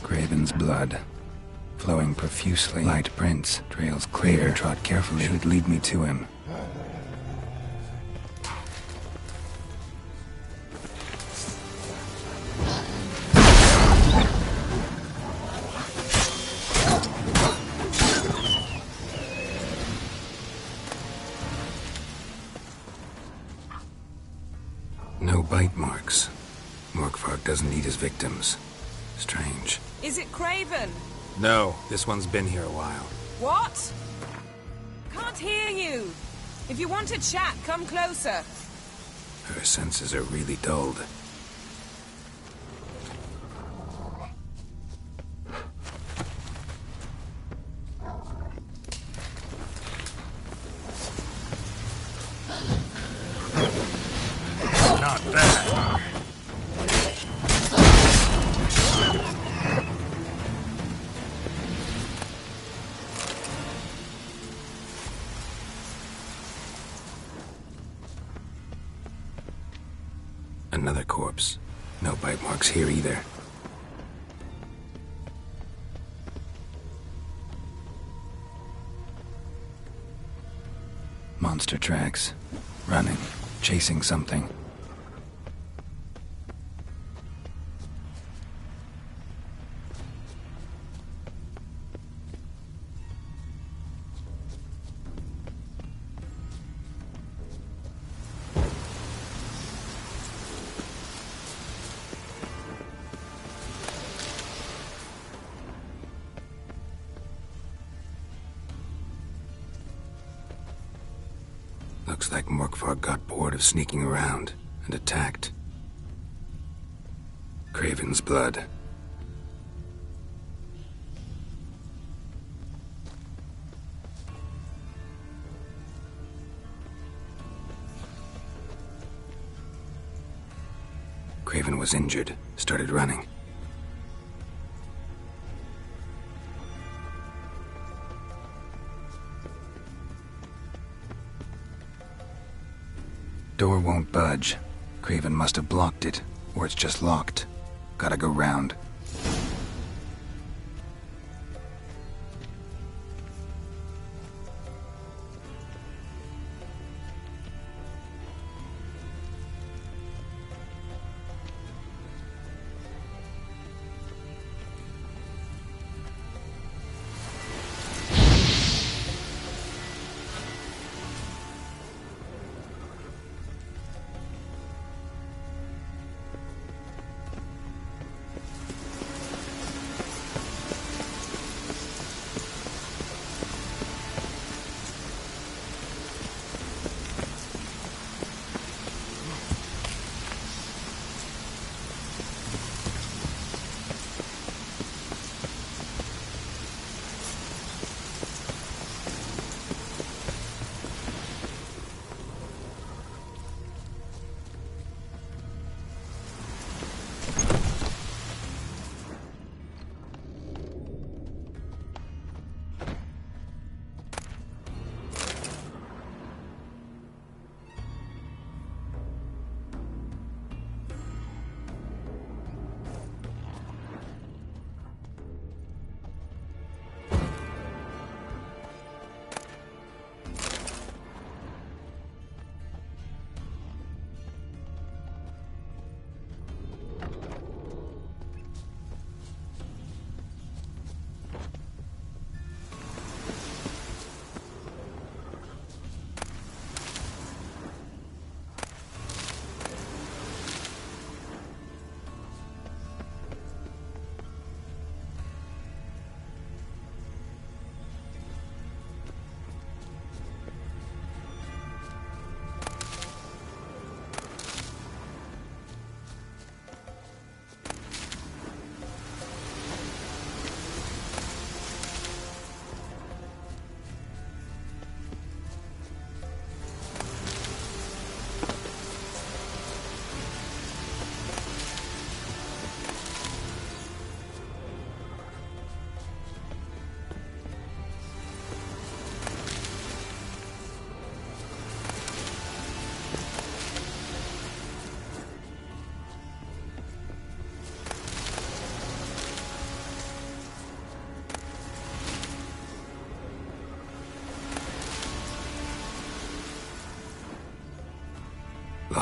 Craven's blood, flowing profusely. Light prints, trails clear. Trod carefully. Should lead me to him. No bite marks. Morkvarg doesn't eat his victims. Strange. Is it Craven? No, this one's been here a while. What? Can't hear you. If you want to chat, come closer. Her senses are really dulled. Not bad. Another corpse. No bite marks here either. Monster tracks. Running. Chasing something. Looks like Morkvarg got bored of sneaking around and attacked. Craven's blood. Craven was injured, started running. Door won't budge. Craven must have blocked it, or it's just locked. Gotta go round.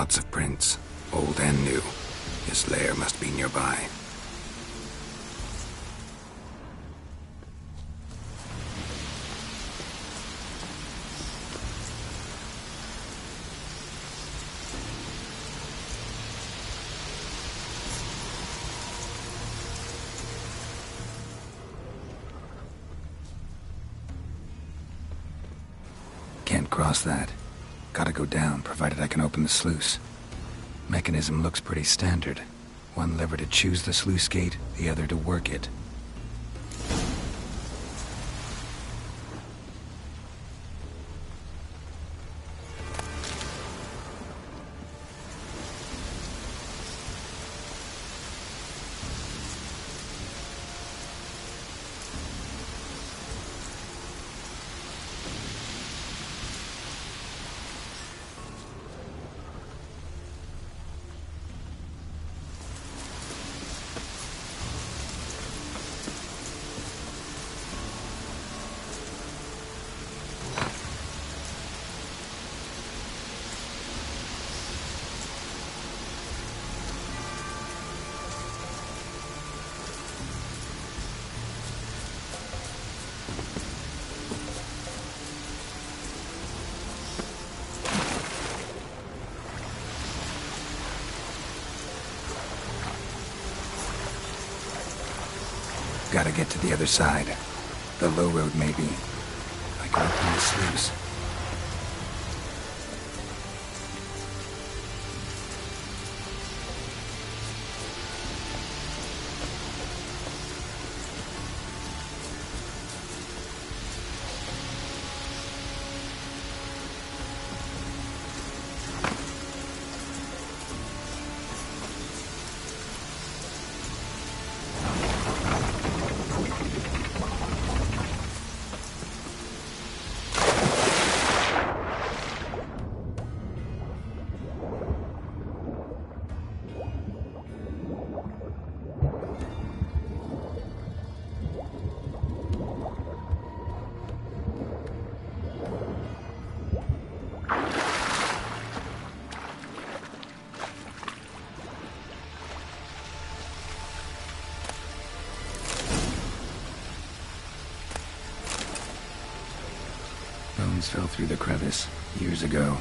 Lots of prints, old and new. His lair must be nearby. Can't cross that. Gotta go down, provided I can open the sluice. Mechanism looks pretty standard. One lever to choose the sluice gate, the other to work it. Gotta get to the other side. The low road, maybe. I can open the sluice. Bones fell through the crevice years ago.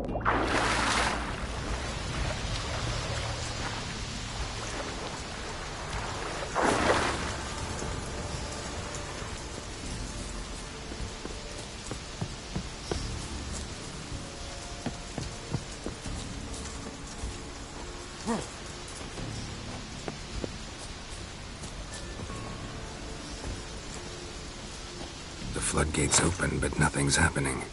The floodgates open, but nothing's happening.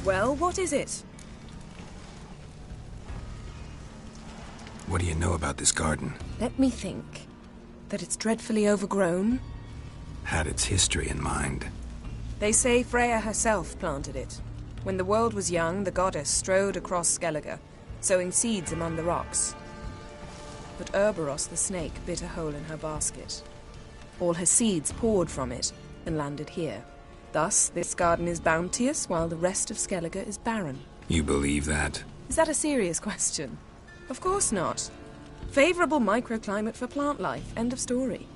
Well, what is it? What do you know about this garden? Let me think. That it's dreadfully overgrown. Had its history in mind. They say Freya herself planted it. When the world was young, the goddess strode across Skellige, sowing seeds among the rocks. But Urboros the snake bit a hole in her basket. All her seeds poured from it and landed here. Thus, this garden is bounteous, while the rest of Skellige is barren. You believe that? Is that a serious question? Of course not. Favorable microclimate for plant life. End of story.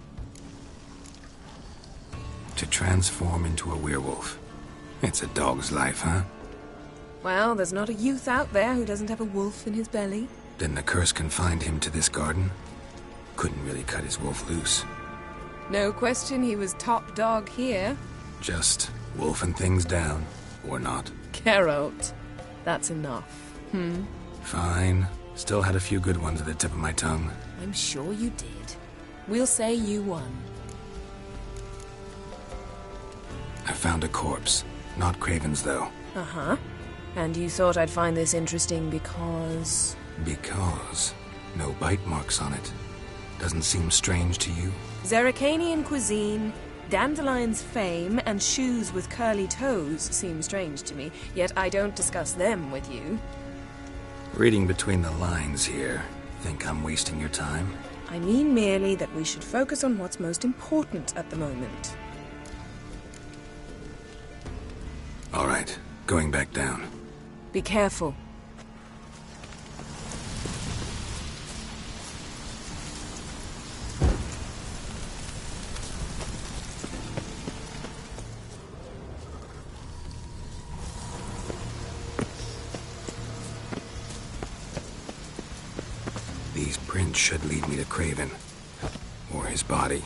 To transform into a werewolf. It's a dog's life, huh? Well, there's not a youth out there who doesn't have a wolf in his belly. Then the curse confined him to this garden? Couldn't really cut his wolf loose. No question he was top dog here. Just wolfing things down, or not. Geralt, that's enough. Fine. Still had a few good ones at the tip of my tongue. I'm sure you did. We'll say you won. I found a corpse. Not Craven's, though. Uh-huh. And you thought I'd find this interesting because... Because no bite marks on it. Doesn't seem strange to you? Zerrikanian cuisine, Dandelion's fame, and shoes with curly toes seem strange to me, yet I don't discuss them with you. Reading between the lines here. Think I'm wasting your time? I mean merely that we should focus on what's most important at the moment. All right, going back down. Be careful. These prints should lead me to Craven. Or his body.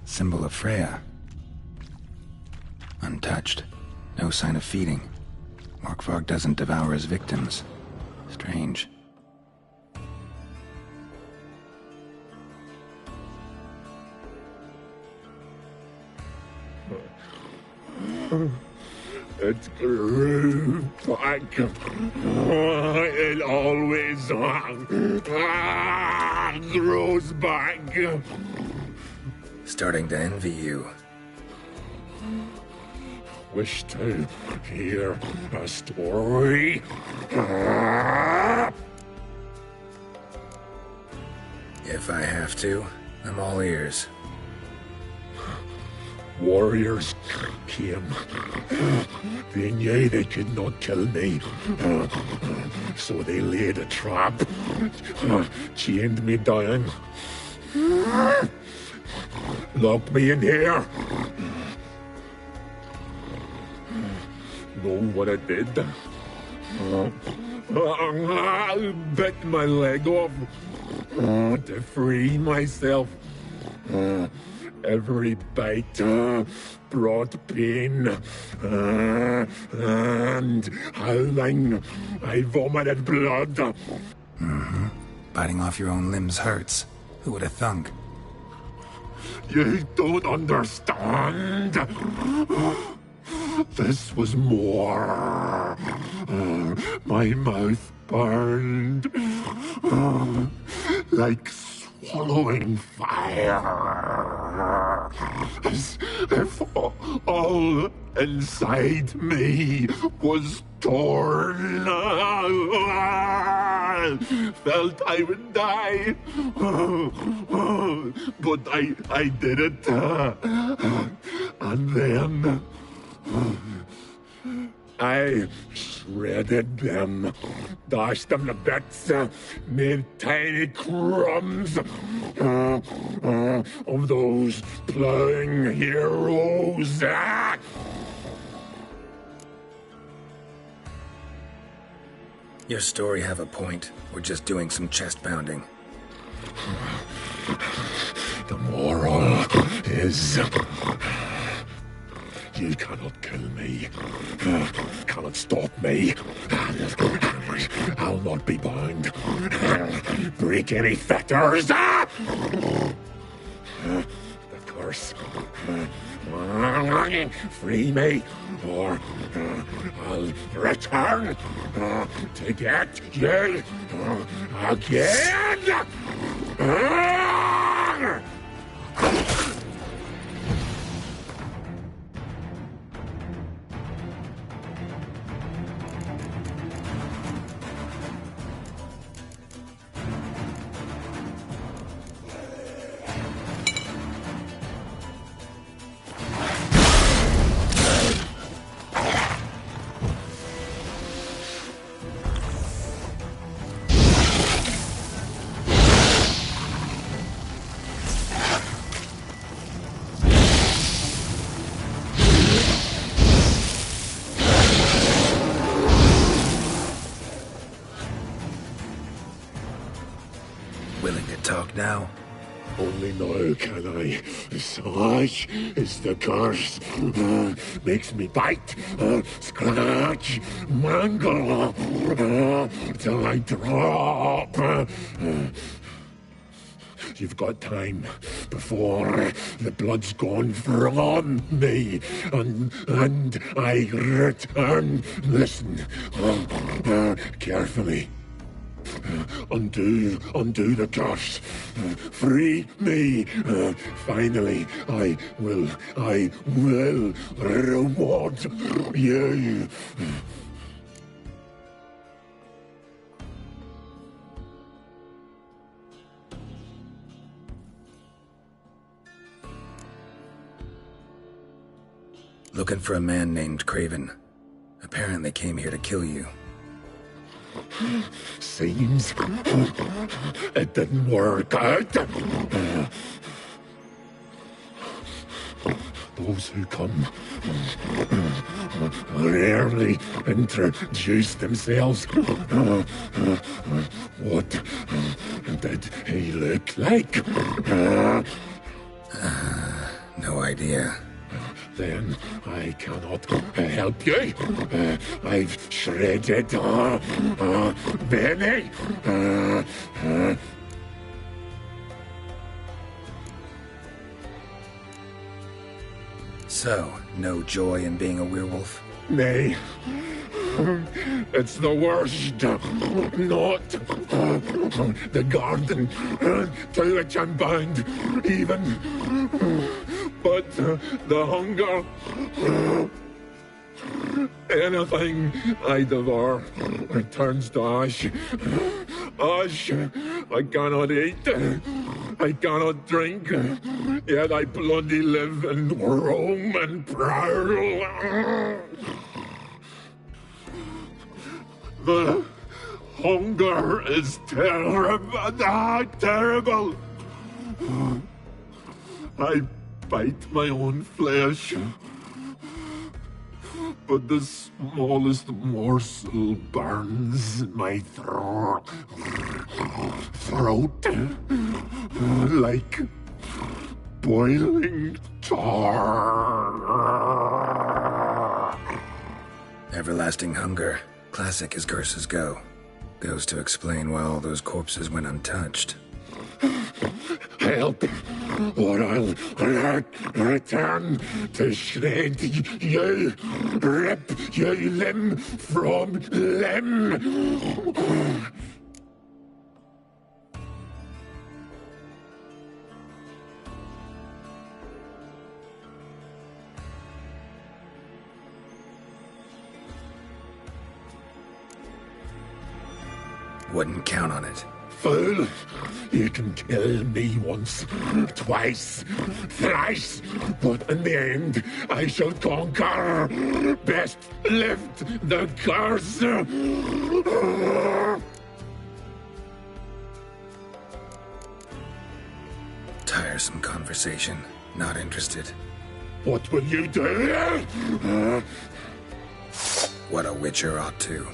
Symbol of Freya. Untouched. No sign of feeding. Morkvarg doesn't devour his victims. Strange. It grew back. It always grows back. Starting to envy you. Wish to hear a story? If I have to, I'm all ears. Warriors came. They knew they could not kill me. So they laid a trap. Chained me down. Locked me in here. Know what I did? I bit my leg off to free myself. Every bite brought pain and howling. I vomited blood. Mm-hmm. Biting off your own limbs hurts. Who would have thunk? You don't understand. This was more. My mouth burned like swallowing fire. As if all inside me was torn. Felt I would die. But I did it. And then I shredded them, dashed them to bits, made tiny crumbs of those plowing heroes. Your story have a point. We're just doing some chest pounding. The moral is... You cannot kill me. Cannot stop me. I'll not be bound. Break any fetters. The curse. Free me, or I'll return to get you again. talk now? Only now can I. Such is the curse. Makes me bite, scratch, mangle, till I drop. You've got time before the blood's gone from me, and I return. Listen, carefully. Undo the curse. Free me. Finally, I will reward you. Looking for a man named Craven. Apparently came here to kill you. Seems it didn't work out. Those who come rarely introduce themselves. What did he look like? No idea. Then I cannot help you. I've shredded many. So, no joy in being a werewolf? Nay. It's the worst. Not the garden to which I'm bound, even. But the hunger. Anything I devour returns to ash. Ash. I cannot eat. I cannot drink. Yet I bloody live and roam and prowl. The hunger is terrible. I bite my own flesh, but the smallest morsel burns in my throat like boiling tar. Everlasting hunger. Classic as curses go. Goes to explain why all those corpses went untouched. Help, or I'll return to shred you, rip you limb from limb. Wouldn't count on it. Fool! You can kill me once, twice, thrice, but in the end, I shall conquer. Best lift the curse. Tiresome conversation. Not interested. What will you do? What a witcher ought to.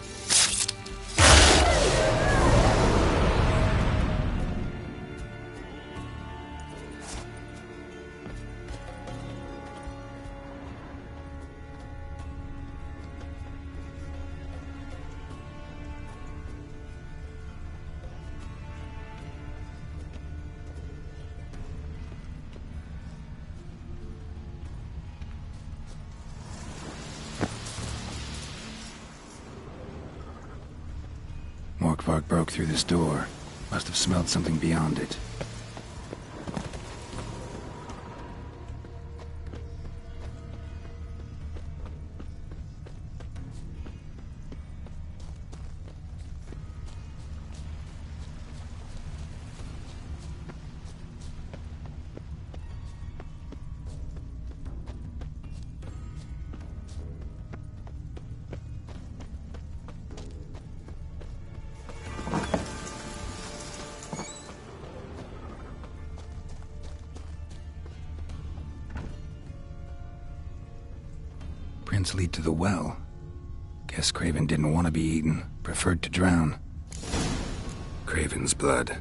Morkvark broke through this door. Must have smelled something beyond it. Prints lead to the well. Guess Craven didn't want to be eaten. Preferred to drown. Craven's blood.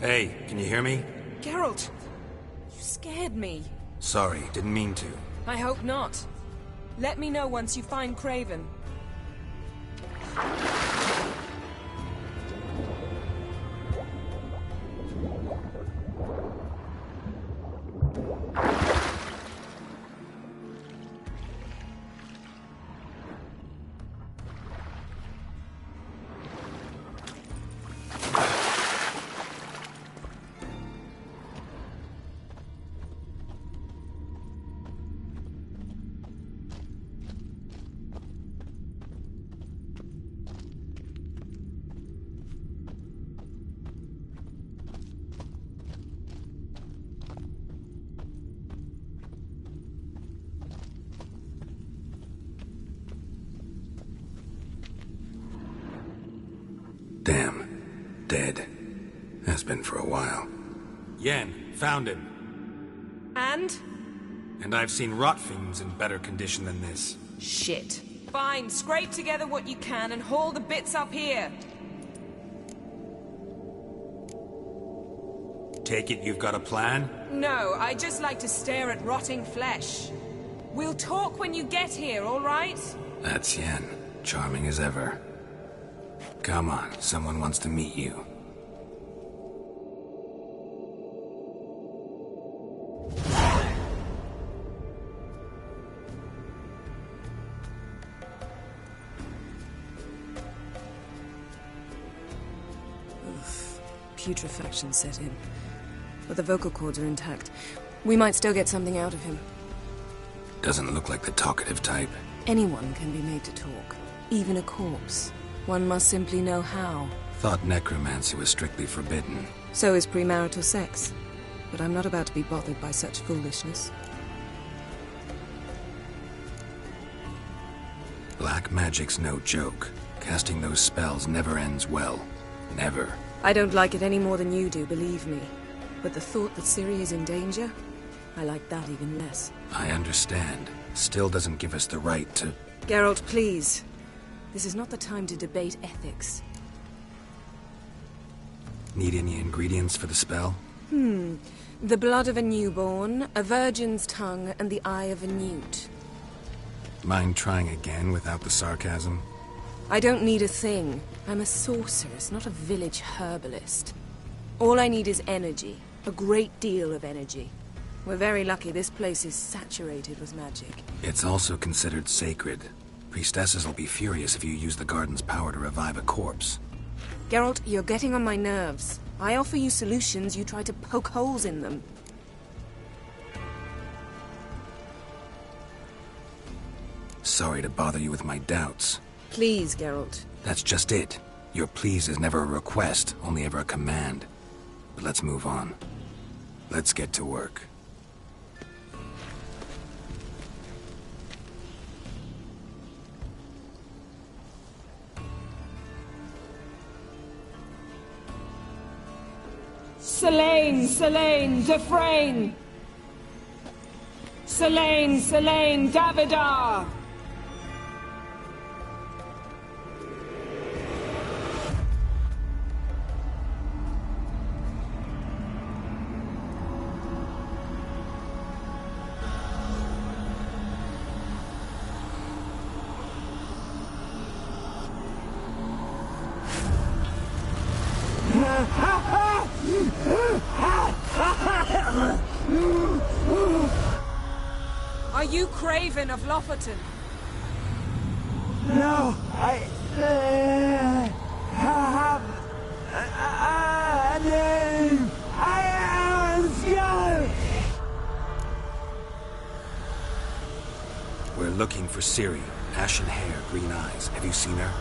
Hey, can you hear me? Geralt, you scared me. Sorry, didn't mean to. I hope not. Let me know once you find Craven. Damn. Dead. Has been for a while. Yen, found him. And? And I've seen rot fiends in better condition than this. Shit. Fine, scrape together what you can and haul the bits up here. Take it you've got a plan? No, I just like to stare at rotting flesh. We'll talk when you get here, all right? That's Yen. Charming as ever. Come on, someone wants to meet you. Putrefaction set in. But the vocal cords are intact. We might still get something out of him. Doesn't look like the talkative type. Anyone can be made to talk. Even a corpse. One must simply know how. Thought necromancy was strictly forbidden. So is premarital sex. But I'm not about to be bothered by such foolishness. Black magic's no joke. Casting those spells never ends well. Never. I don't like it any more than you do, believe me. But the thought that Ciri is in danger, I like that even less. I understand. Still doesn't give us the right to... Geralt, please. This is not the time to debate ethics. Need any ingredients for the spell? The blood of a newborn, a virgin's tongue, and the eye of a newt. Mind trying again without the sarcasm? I don't need a thing. I'm a sorceress, not a village herbalist. All I need is energy. A great deal of energy. We're very lucky this place is saturated with magic. It's also considered sacred. Priestesses will be furious if you use the garden's power to revive a corpse. Geralt, you're getting on my nerves. I offer you solutions, you try to poke holes in them. Sorry to bother you with my doubts. Please, Geralt. That's just it. Your please is never a request, only ever a command. But let's move on. Let's get to work. Selene, Selene, Dufresne! Selene, Selene, Davidar! Are you Craven of Lofoten? No, I have a name. I am Skjall. We're looking for Ciri. Ashen hair, green eyes. Have you seen her?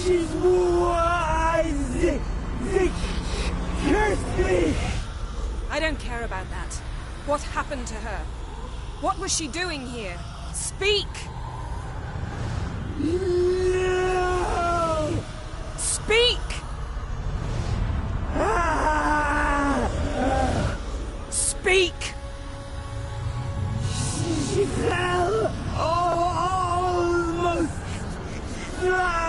She's wise. They cursed me. I don't care about that. What happened to her? What was she doing here? Speak! No! Speak! Speak! She fell almost drowned.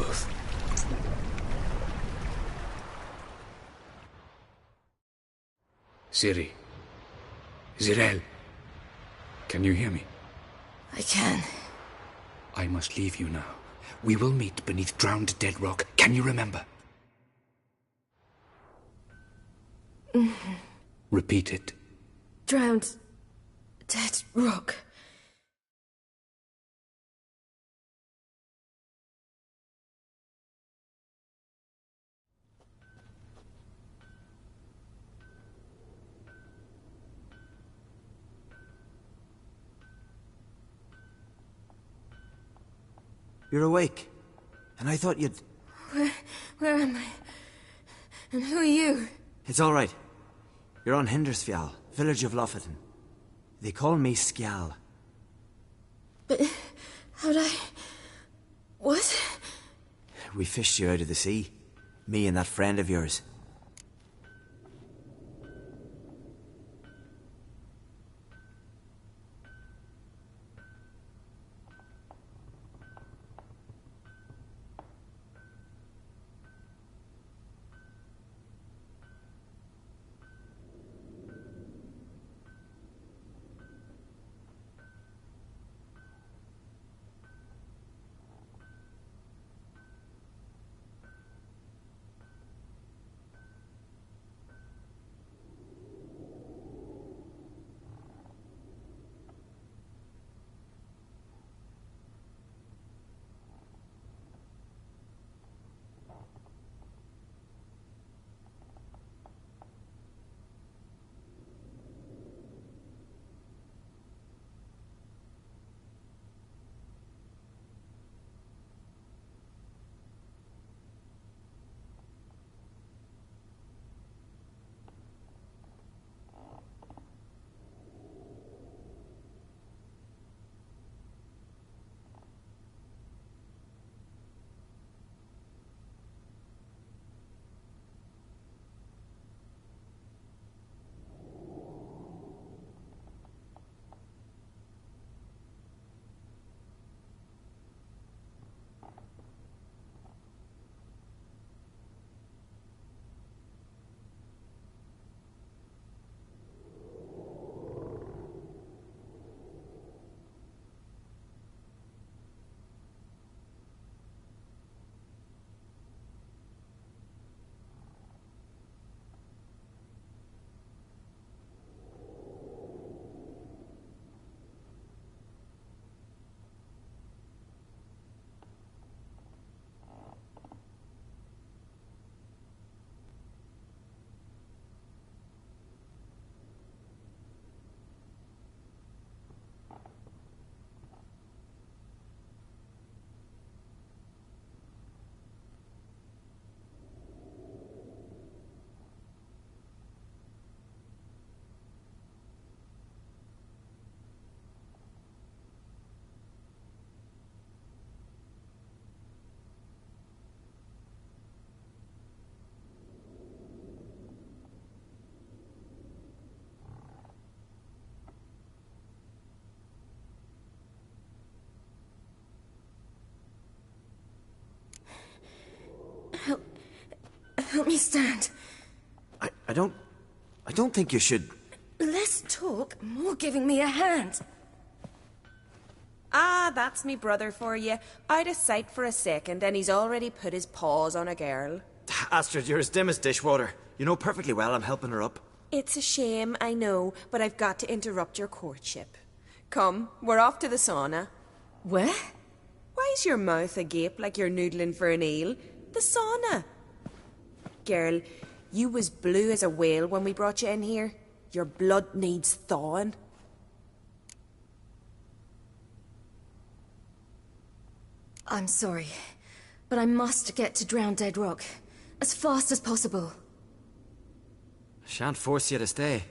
both. Ciri. Zirael. Can you hear me? I can. I must leave you now. We will meet beneath drowned dead rock. Can you remember? Repeat it. Drowned. Dead rock. You're awake. And I thought you'd... Where am I? And who are you? It's all right. You're on Hindersfjall, village of Lofoten. They call me Skjal. But how'd I... What? We fished you out of the sea. Me and that friend of yours. Help me stand. I don't think you should... Less talk, more giving me a hand. Ah, that's me brother for you. I'd a sight for a second, and he's already put his paws on a girl. Astrid, you're as dim as dishwater. You know perfectly well I'm helping her up. It's a shame, I know, but I've got to interrupt your courtship. Come, we're off to the sauna. Where? Why's your mouth agape like you're noodling for an eel? The sauna. Girl, you was blue as a whale when we brought you in here. Your blood needs thawing. I'm sorry, but I must get to Drowned Dead Rock as fast as possible. Shan't force you to stay,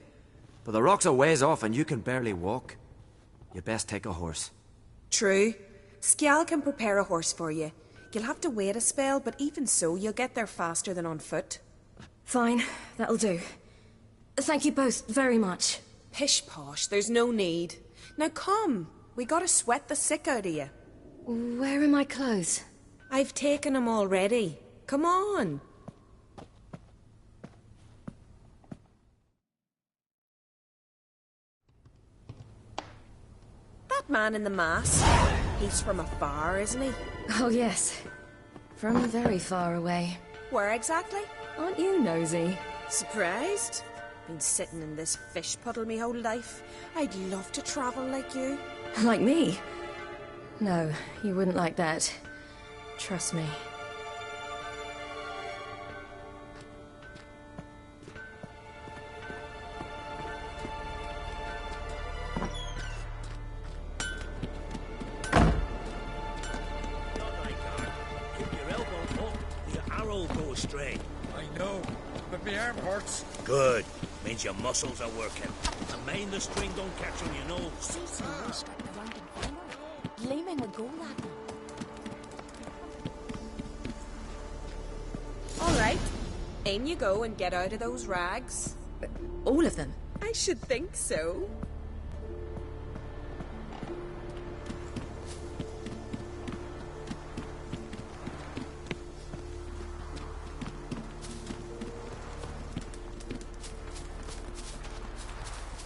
but the rock's a ways off and you can barely walk. You best take a horse. True. Skjal can prepare a horse for you. You'll have to wait a spell, but even so, you'll get there faster than on foot. Fine, that'll do. Thank you both very much. Pish-posh, there's no need. Now come, we gotta sweat the sick out of you. Where are my clothes? I've taken him already. Come on. That man in the mask, he's from afar, isn't he? Oh, yes. From very far away. Where exactly? Aren't you nosy? Surprised? Been sitting in this fish puddle me whole life. I'd love to travel like you. Like me? No, you wouldn't like that. Trust me. I know, but my arm hurts. Good. Means your muscles are working. And mind the string don't catch on your nose. See some risk at the round and finger. Gleaming a goal at them. All right. In you go and get out of those rags. All of them? I should think so.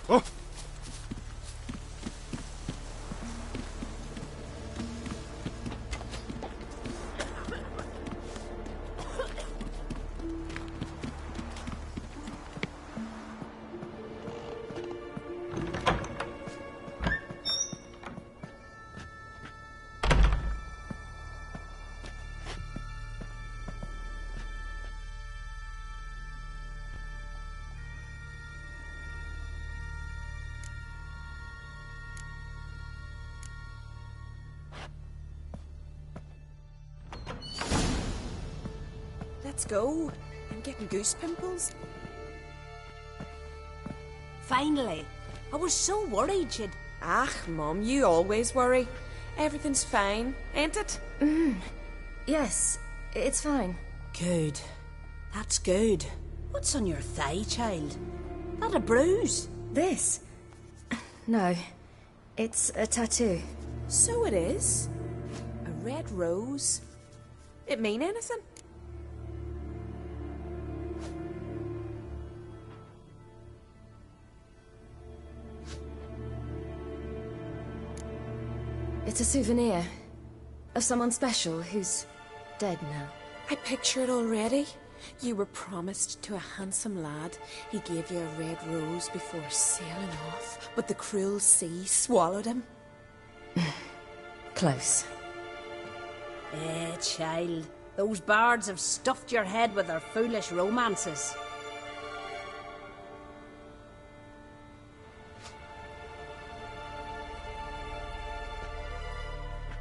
Oh! Let's go. I'm getting goose pimples. Finally. I was so worried you'd... Ah, Mum, you always worry. Everything's fine, ain't it? Yes, it's fine. Good. That's good. What's on your thigh, child? That a bruise? This? No. It's a tattoo. So it is. A red rose. It mean anything? It's a souvenir of someone special who's dead now. I picture it already. You were promised to a handsome lad. He gave you a red rose before sailing off, but the cruel sea swallowed him. Close. Child. Those bards have stuffed your head with their foolish romances.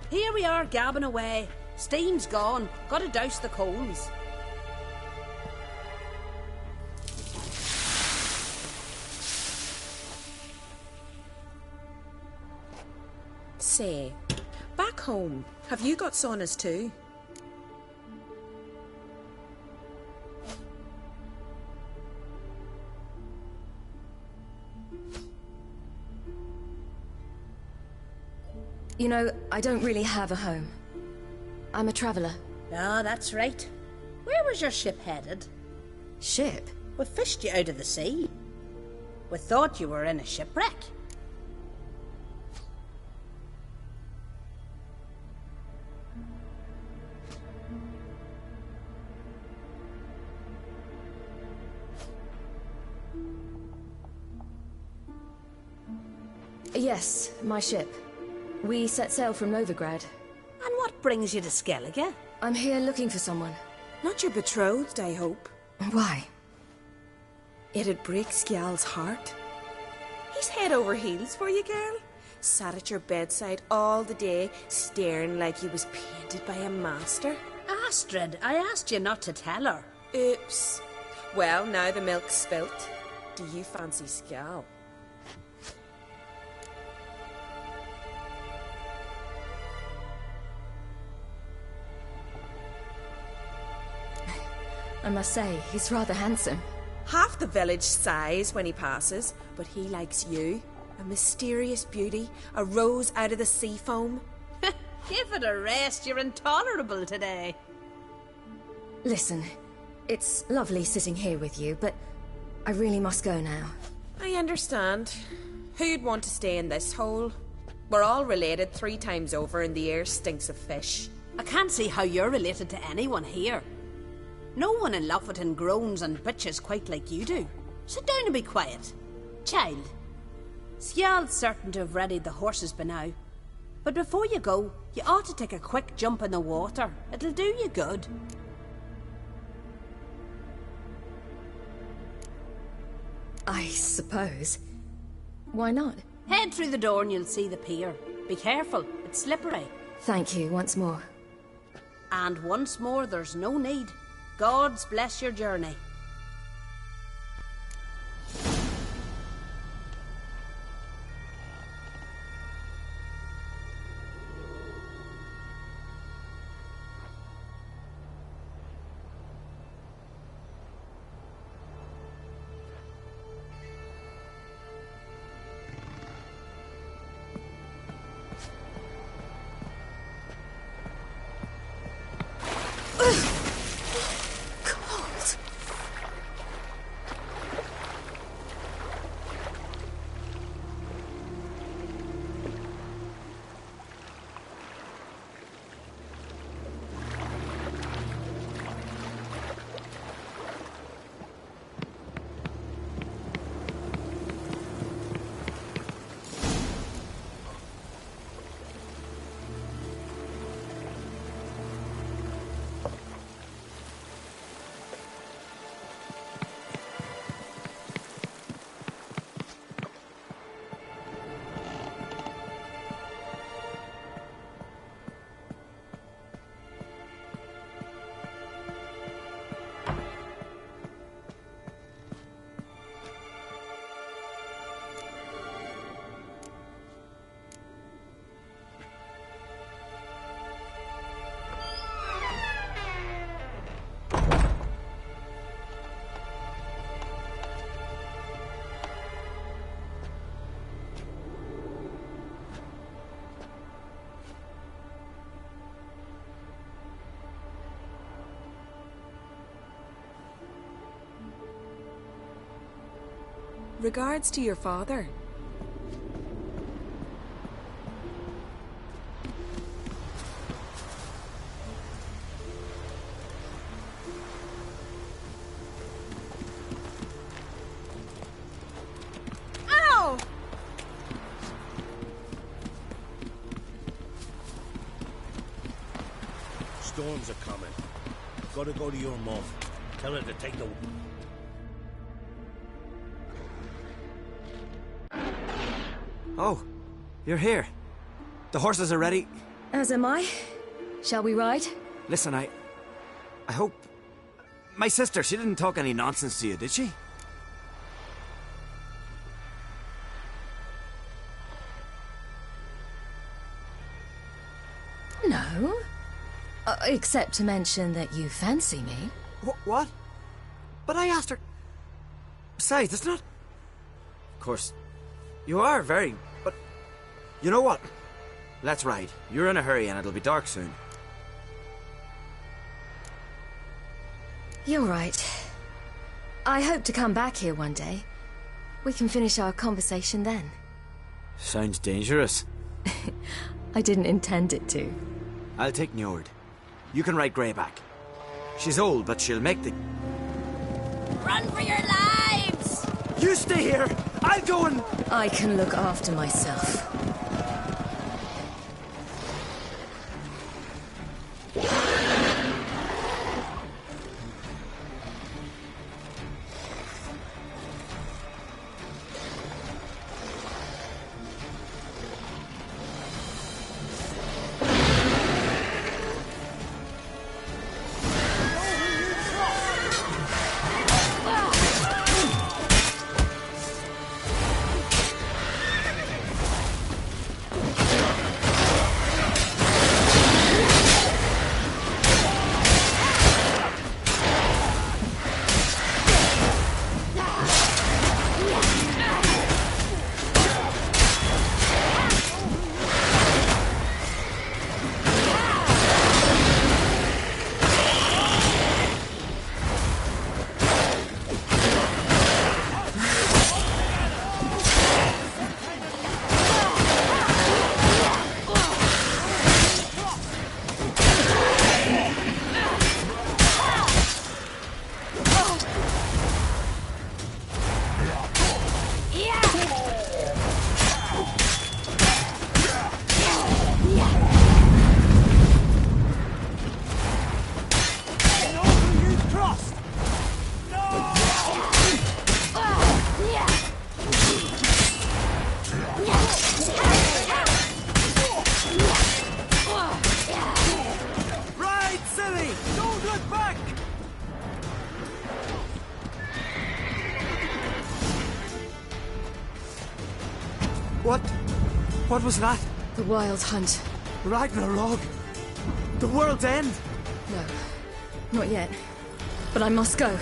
Here we are, gabbing away. Steam's gone. Gotta douse the coals. Say, back home, have you got saunas too? You know, I don't really have a home. I'm a traveller. Ah, that's right. Where was your ship headed? Ship? We fished you out of the sea. We thought you were in a shipwreck. Yes, my ship. We set sail from Novigrad. And what brings you to Skellige? I'm here looking for someone. Not your betrothed, I hope. Why? It'd break Skjal's heart. He's head over heels for you, girl. Sat at your bedside all the day, staring like he was painted by a master. Astrid, I asked you not to tell her. Oops. Well, now the milk's spilt. Do you fancy Skjal? I must say, he's rather handsome. Half the village sighs when he passes, but he likes you. A mysterious beauty, a rose out of the sea foam. Give it a rest, you're intolerable today. Listen, it's lovely sitting here with you, but I really must go now. I understand. Who'd want to stay in this hole? We're all related 3 times over and the air stinks of fish. I can't see how you're related to anyone here. No one in Lofoten groans and bitches quite like you do. Sit down and be quiet. Child, Sjal's certain to have readied the horses by now. But before you go, you ought to take a quick jump in the water. It'll do you good. I suppose. Why not? Head through the door and you'll see the pier. Be careful, it's slippery. Thank you once more. And once more, there's no need. Gods bless your journey. Regards to your father. Ow! Storms are coming. Gotta go to your mom. Tell her to take the... Oh, you're here. The horses are ready. As am I. Shall we ride? Listen, I hope... My sister, she didn't talk any nonsense to you, did she? No. Except to mention that you fancy me. What? But I asked her... Besides, it's not... Of course, you are very... But... You know what? Let's ride. You're in a hurry and it'll be dark soon. You're right. I hope to come back here one day. We can finish our conversation then. Sounds dangerous. I didn't intend it to. I'll take Njord. You can ride Greyback. She's old, but she'll make the... Run for your lives! You stay here! I'll go and... I can look after myself. What was that? The Wild Hunt. Ragnarok? The world's end? No, not yet. But I must go.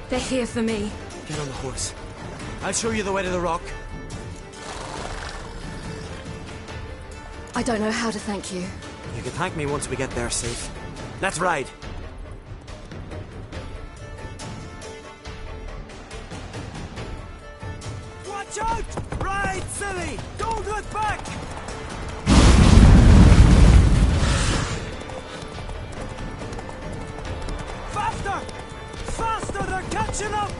They're here for me. Get on the horse. I'll show you the way to the rock. I don't know how to thank you. You can thank me once we get there, Sif. Let's ride. Watch out! Ride, silly! Don't look back! Faster! Faster! They're catching up!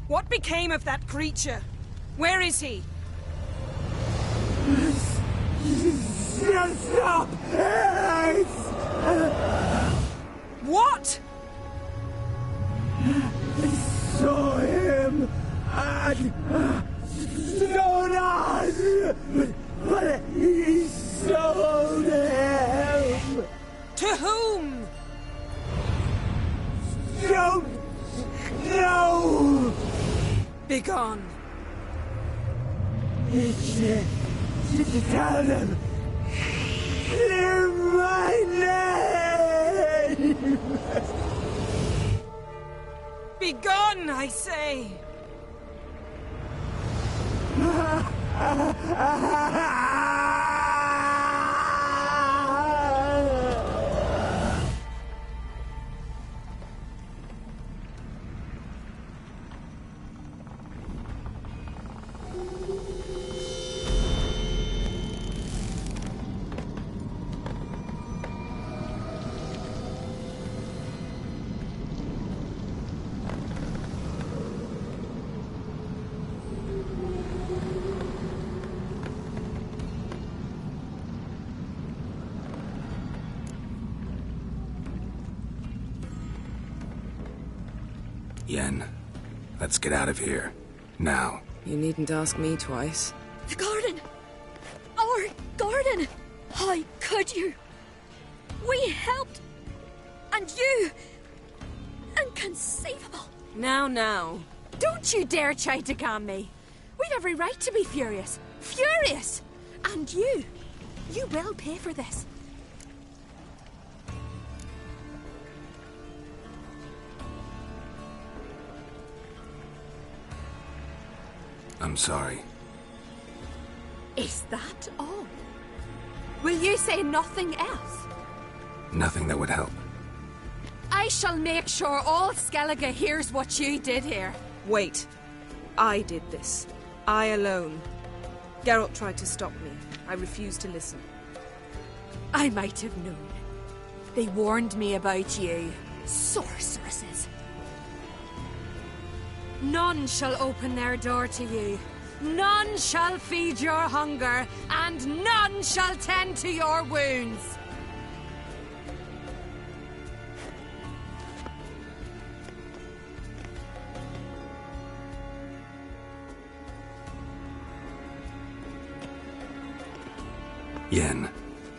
What became of that creature? Where is he? Stop! What? I saw him at Stonas, but he sold him. To whom? Don't know. Begone. Tell them. Clear my name. Begone, I say. Yen, let's get out of here. Now. You needn't ask me twice. The garden! Our garden! How could you? We helped! And you! Inconceivable! Now. Don't you dare try to calm me. We've every right to be furious. Furious! And you will pay for this. I'm sorry. Is that all? Will you say nothing else? Nothing that would help. I shall make sure all Skellige hears what you did here. Wait. I did this. I alone. Geralt tried to stop me. I refused to listen. I might have known. They warned me about you. Sorceresses. None shall open their door to you. None shall feed your hunger, and none shall tend to your wounds. Yen,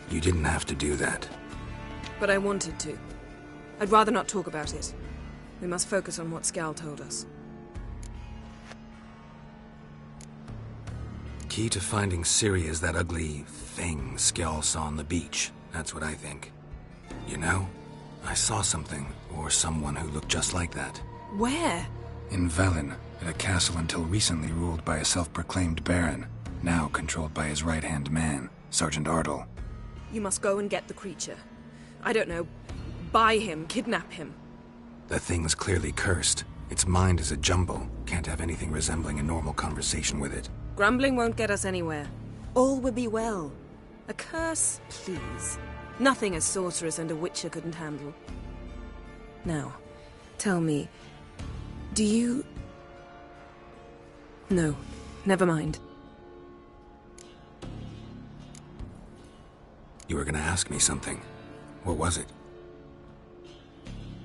you didn't have to do that. But I wanted to. I'd rather not talk about it. We must focus on what Scal told us. Key to finding Ciri is that ugly thing Skjall saw on the beach. That's what I think. You know, I saw something, or someone who looked just like that. Where? In Velen, at a castle until recently ruled by a self-proclaimed baron, now controlled by his right-hand man, Sergeant Ardle. You must go and get the creature. I don't know, buy him, kidnap him. The thing's clearly cursed. Its mind is a jumble. Can't have anything resembling a normal conversation with it. Grumbling won't get us anywhere. All will be well. A curse, please. Nothing a sorceress and a witcher couldn't handle. Now, tell me, do you... No, never mind. You were gonna ask me something. What was it?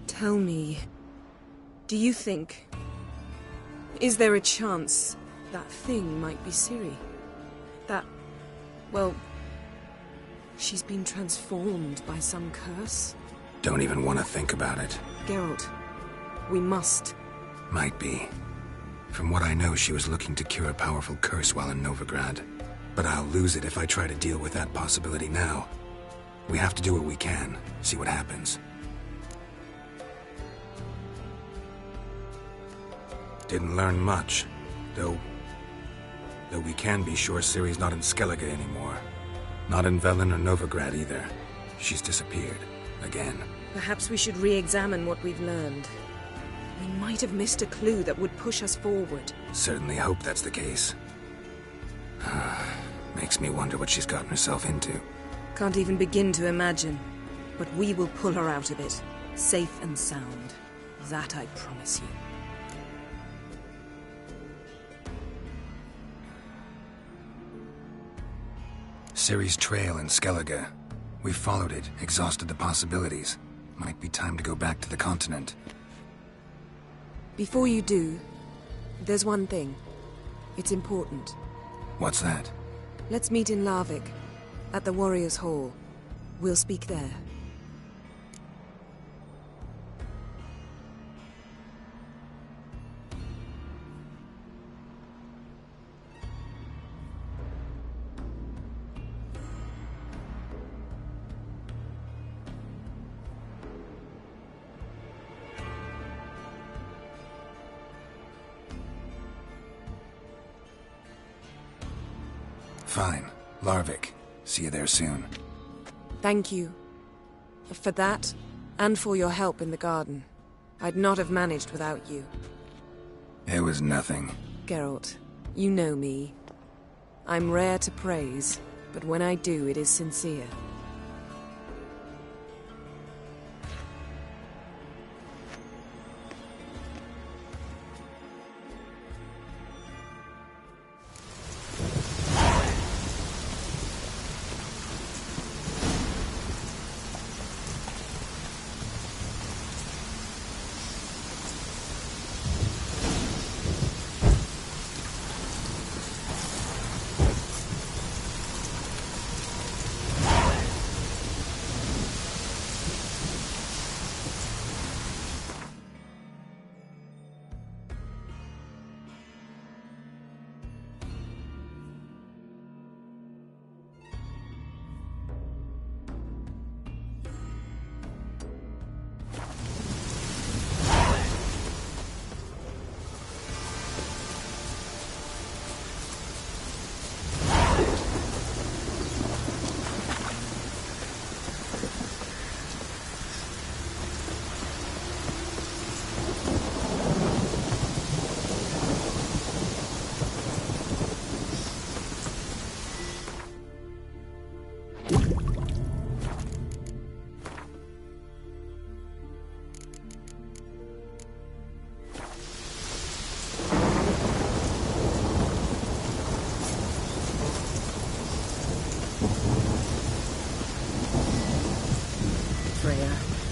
Tell me, do you think... Is there a chance that thing might be Ciri? That... well... she's been transformed by some curse? Don't even want to think about it. Geralt, we must. Might be. From what I know, she was looking to cure a powerful curse while in Novigrad. But I'll lose it if I try to deal with that possibility now. We have to do what we can, see what happens. Didn't learn much, though we can be sure Ciri's not in Skellige anymore. Not in Velen or Novigrad either. She's disappeared. Again. Perhaps we should re-examine what we've learned. We might have missed a clue that would push us forward. Certainly hope that's the case. Makes me wonder what she's gotten herself into. Can't even begin to imagine. But we will pull her out of it. Safe and sound. That I promise you. Ciri's trail in Skellige. We followed it, exhausted the possibilities. Might be time to go back to the continent. Before you do, there's one thing. It's important. What's that? Let's meet in Larvik, at the Warriors' Hall. We'll speak there. Fine. Larvik. See you there soon. Thank you. For that, and for your help in the garden. I'd not have managed without you. It was nothing. Geralt, you know me. I'm rare to praise, but when I do, it is sincere.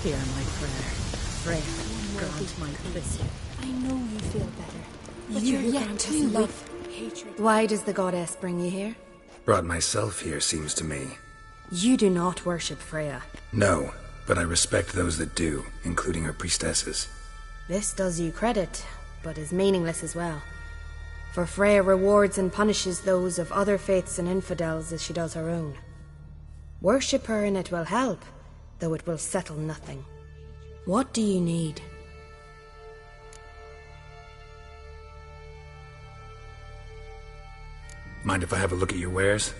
Hear my prayer. Freya, grant my bliss. I know you feel better, but You you're yet grant us too love. weak. Why does the goddess bring you here? Brought myself here, seems to me. You do not worship Freya. No, but I respect those that do, including her priestesses. This does you credit, but is meaningless as well. For Freya rewards and punishes those of other faiths and infidels as she does her own. Worship her and it will help, though it will settle nothing. What do you need? Mind if I have a look at your wares?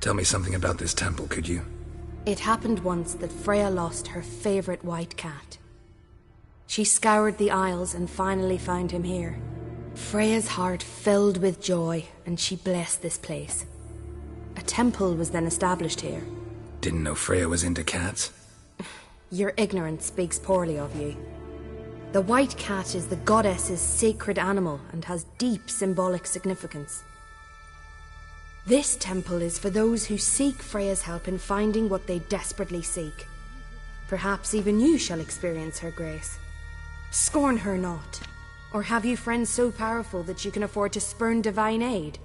Tell me something about this temple, could you? It happened once that Freya lost her favorite white cat. She scoured the Isles and finally found him here. Freya's heart filled with joy, and she blessed this place. A temple was then established here. Didn't know Freya was into cats. Your ignorance speaks poorly of you. The white cat is the goddess's sacred animal and has deep symbolic significance. This temple is for those who seek Freya's help in finding what they desperately seek. Perhaps even you shall experience her grace. Scorn her not. Or have you friends so powerful that you can afford to spurn divine aid?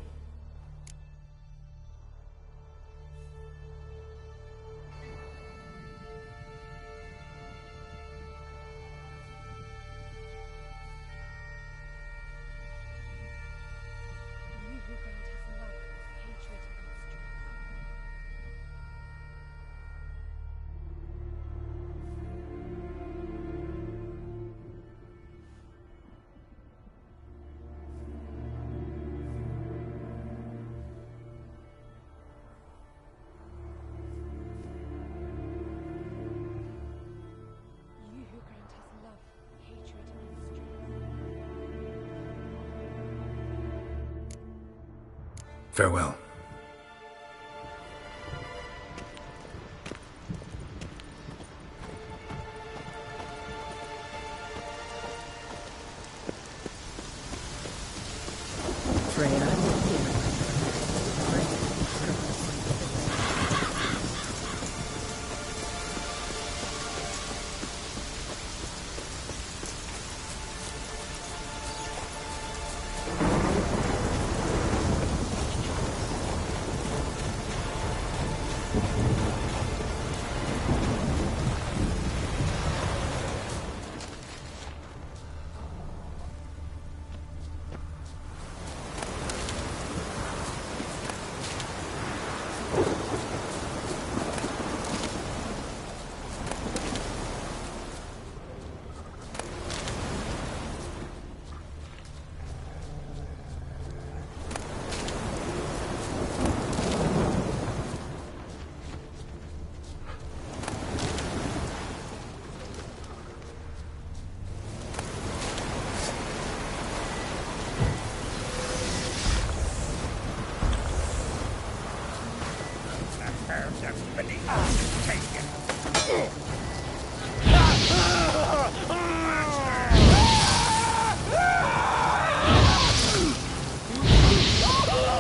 Farewell.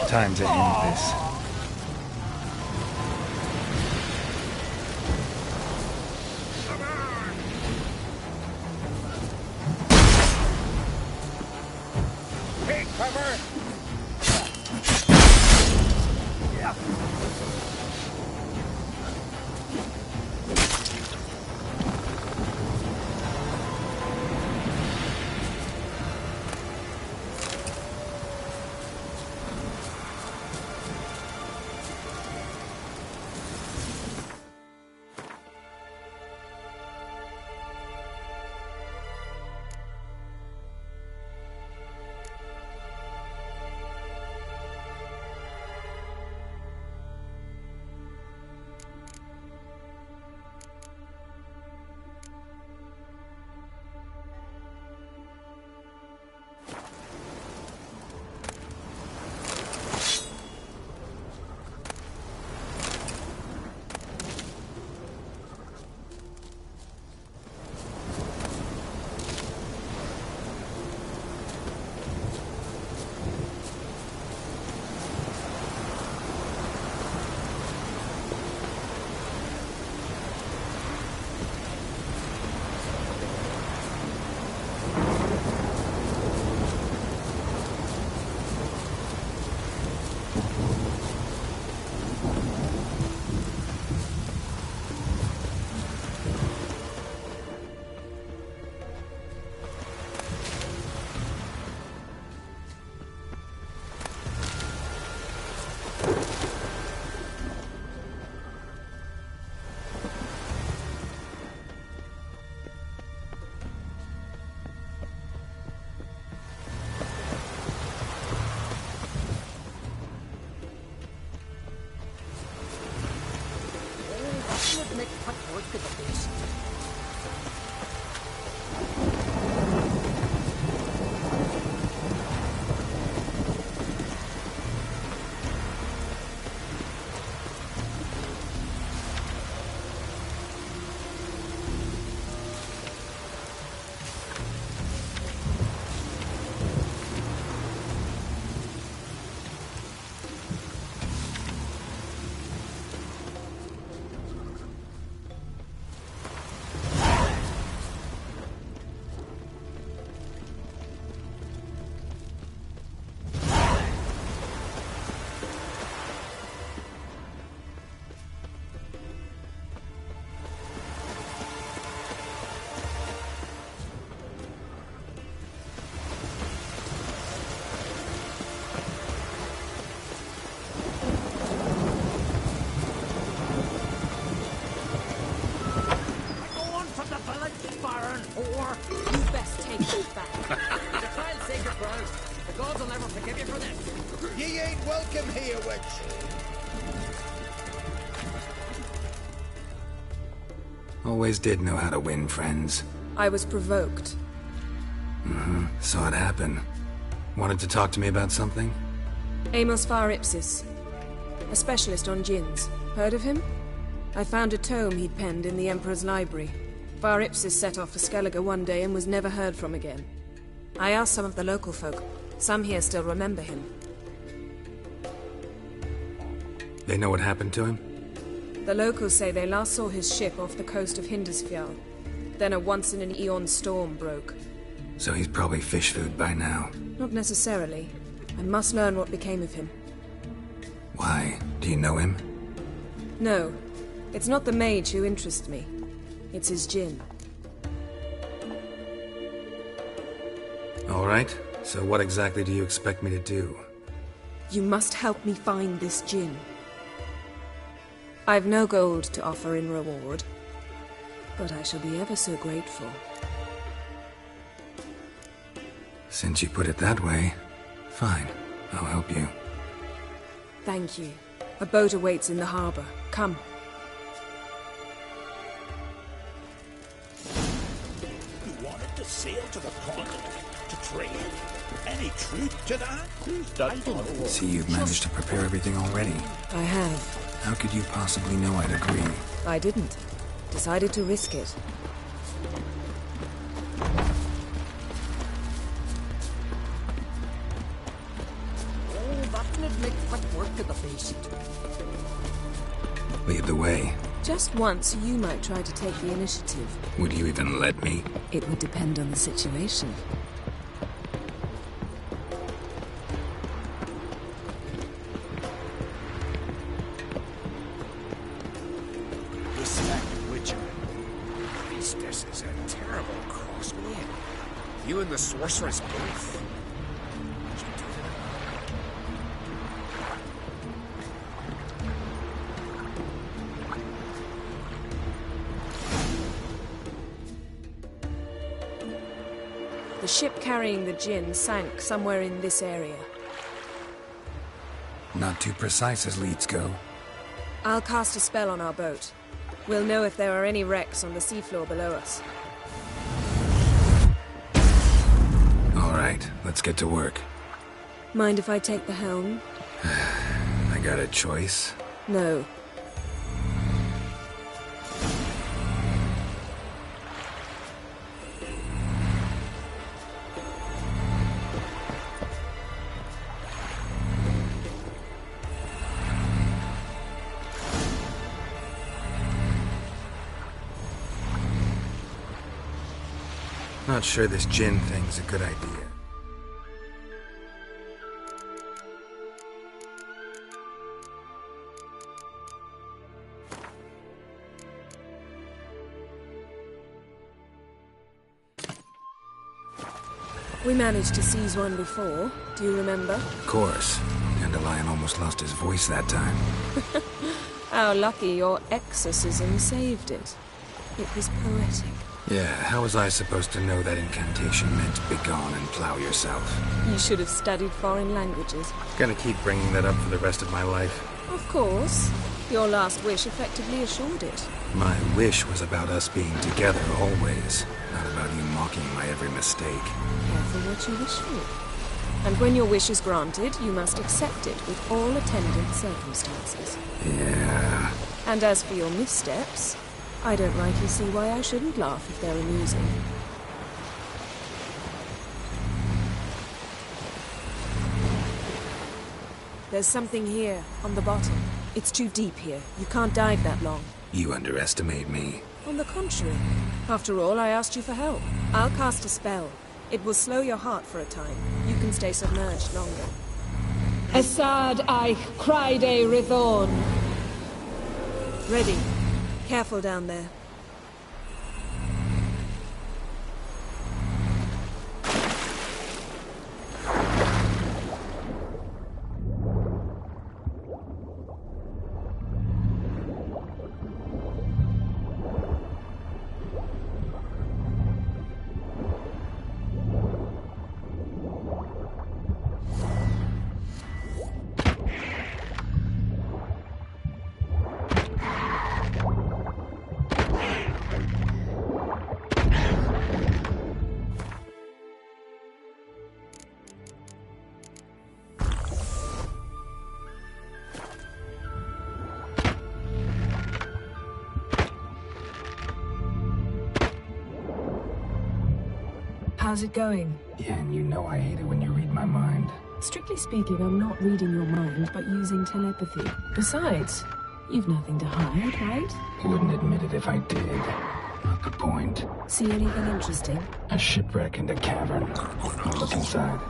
Time to end this. Take cover! Always did know how to win friends. I was provoked. Saw it happen. Wanted to talk to me about something? Amos Far Ipsis. A specialist on djinns. Heard of him? I found a tome he'd penned in the Emperor's library. Far Ipsis set off for Skellige one day and was never heard from again. I asked some of the local folk. Some here still remember him. They know what happened to him? The locals say they last saw his ship off the coast of Hindisfjall. Then a once-in-an-eon storm broke. So he's probably fish food by now. Not necessarily. I must learn what became of him. Why? Do you know him? No, it's not the mage who interests me. It's his djinn. All right, so what exactly do you expect me to do? You must help me find this djinn. I've no gold to offer in reward, but I shall be ever so grateful. Since you put it that way, fine, I'll help you. Thank you. A boat awaits in the harbor. Come. You wanted to sail to the continent to trade? Any truth to that? I don't know. See, you've managed to prepare everything already. I have. How could you possibly know I'd agree? I didn't. Decided to risk it. That'll make quick work of the beast. Lead the way. Just once, you might try to take the initiative. Would you even let me? It would depend on the situation. Respect, Witcher. Priestess is a terrible crossman. You and the sorceress both. The ship carrying the djinn sank somewhere in this area. Not too precise as leads go. I'll cast a spell on our boat. We'll know if there are any wrecks on the seafloor below us. All right, let's get to work. Mind if I take the helm? I got a choice? No. Not sure this djinn thing's a good idea. We managed to seize one before. Do you remember? Of course. Dandelion almost lost his voice that time. How lucky your exorcism saved it. It was poetic. Yeah, how was I supposed to know that incantation meant begone and plow yourself? You should have studied foreign languages. Gonna keep bringing that up for the rest of my life. Of course. Your last wish effectively assured it. My wish was about us being together always, not about you mocking my every mistake. Careful what you wish for. And when your wish is granted, you must accept it with all attendant circumstances. Yeah. And as for your missteps, I don't rightly see why I shouldn't laugh if they're amusing. There's something here, on the bottom. It's too deep here. You can't dive that long. You underestimate me. On the contrary. After all, I asked you for help. I'll cast a spell. It will slow your heart for a time. You can stay submerged longer. Assad Eich Cryde Rithorn. Ready. Careful down there. How's it going? Yeah, and you know I hate it when you read my mind. Strictly speaking, I'm not reading your mind, but using telepathy. Besides, you've nothing to hide, right? Wouldn't admit it if I did. Not the point. See anything interesting? A shipwreck and a cavern. I'll look inside.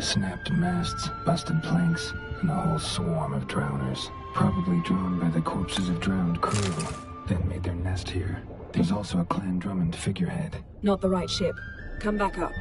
Snapped masts, busted planks, and a whole swarm of drowners. Probably drawn by the corpses of drowned crew, then made their nest here. There's also a Clan Drummond figurehead. Not the right ship. Come back up.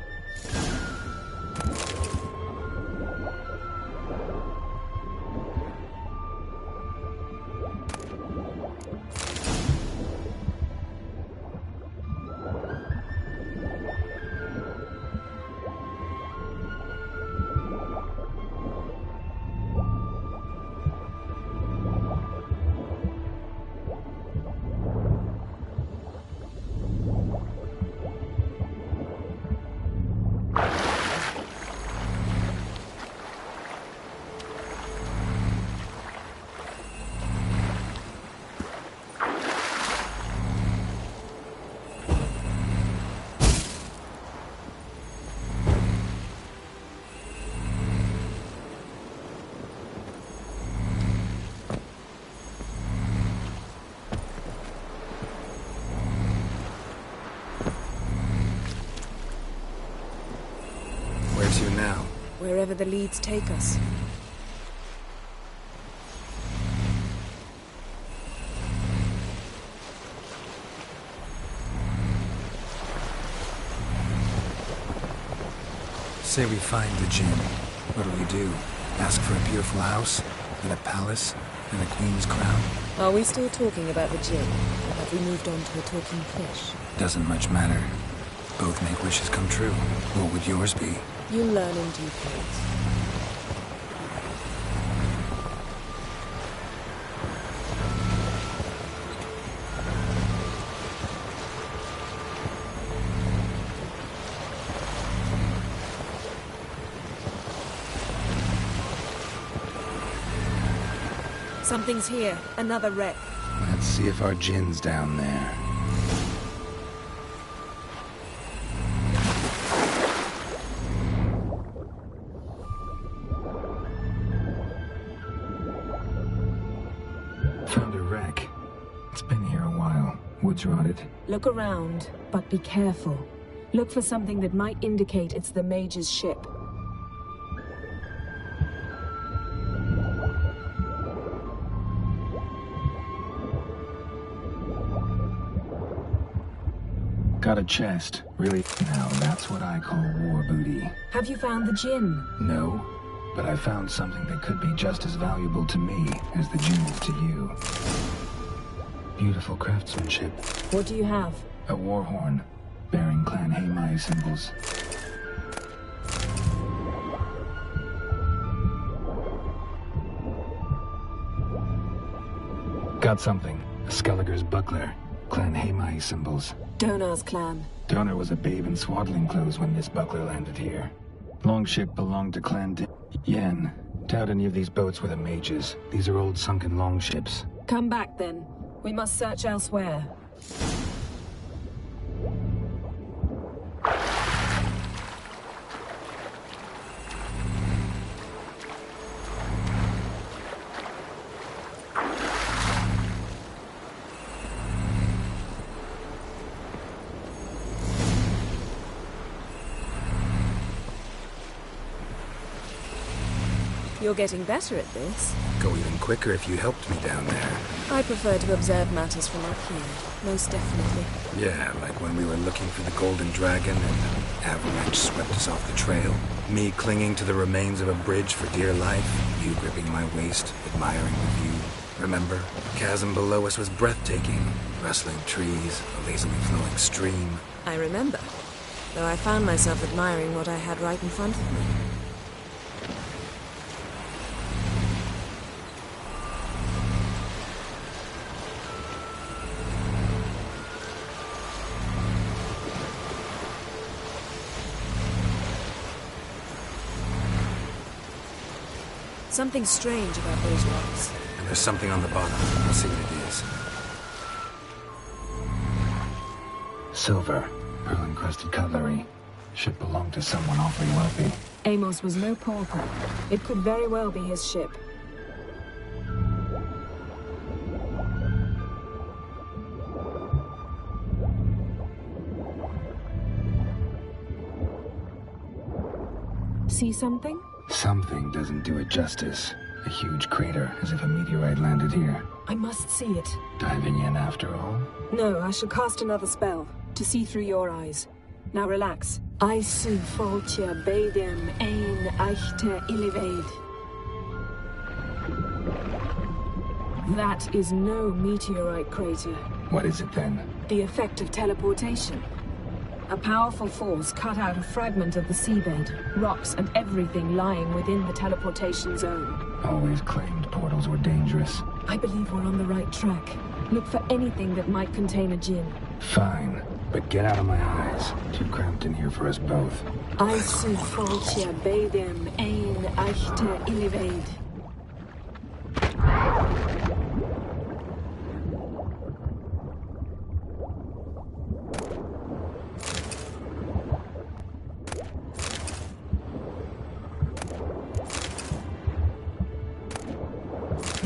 Where to now? Wherever the leads take us. Say we find the Jinn. What'll we do? Ask for a beautiful house? And a palace? And a queen's crown? Are we still talking about the Jinn? Or have we moved on to a talking fish? Doesn't much matter. Both make wishes come true. What would yours be? You'll learn in due course. Something's here. Another wreck. Let's see if our Jinn's down there. Found a wreck. It's been here a while. Wood's rotted. Look around, but be careful. Look for something that might indicate it's the Mage's ship. Got a chest. Really? Now that's what I call war booty. Have you found the Jinn? No, but I found something that could be just as valuable to me as the Jinn is to you. Beautiful craftsmanship. What do you have? A war horn, bearing Clan Haemai symbols. Got something. A Skelliger's buckler. Clan Haemai symbols. Donar's clan. Donar was a babe in swaddling clothes when this buckler landed here. Longship belonged to Clan Yen. Doubt any of these boats were the mages. These are old sunken longships. Come back then. We must search elsewhere. You're getting better at this. Go even quicker if you helped me down there. I prefer to observe matters from up here, most definitely. Yeah, like when we were looking for the Golden Dragon and the avalanche swept us off the trail. Me clinging to the remains of a bridge for dear life. You gripping my waist, admiring the view. Remember? The chasm below us was breathtaking. Rustling trees, a lazily flowing stream. I remember, though I found myself admiring what I had right in front of me. Something strange about those rocks. And there's something on the bottom. I'll see what it is. Silver, pearl-encrusted cutlery. Should belong to someone awfully wealthy. Amos was no pauper. It could very well be his ship. See something? Something doesn't do it justice. A huge crater, as if a meteorite landed here. I must see it. Diving in after all? No, I shall cast another spell, to see through your eyes. Now relax. I su foltja beidem ein eichte illivaid. That is no meteorite crater. What is it then? The effect of teleportation. A powerful force cut out a fragment of the seabed, rocks and everything lying within the teleportation zone. Always claimed portals were dangerous. I believe we're on the right track. Look for anything that might contain a djinn. Fine, but get out of my eyes. Too cramped in here for us both. I su foltja beidem ein eichte illivaid.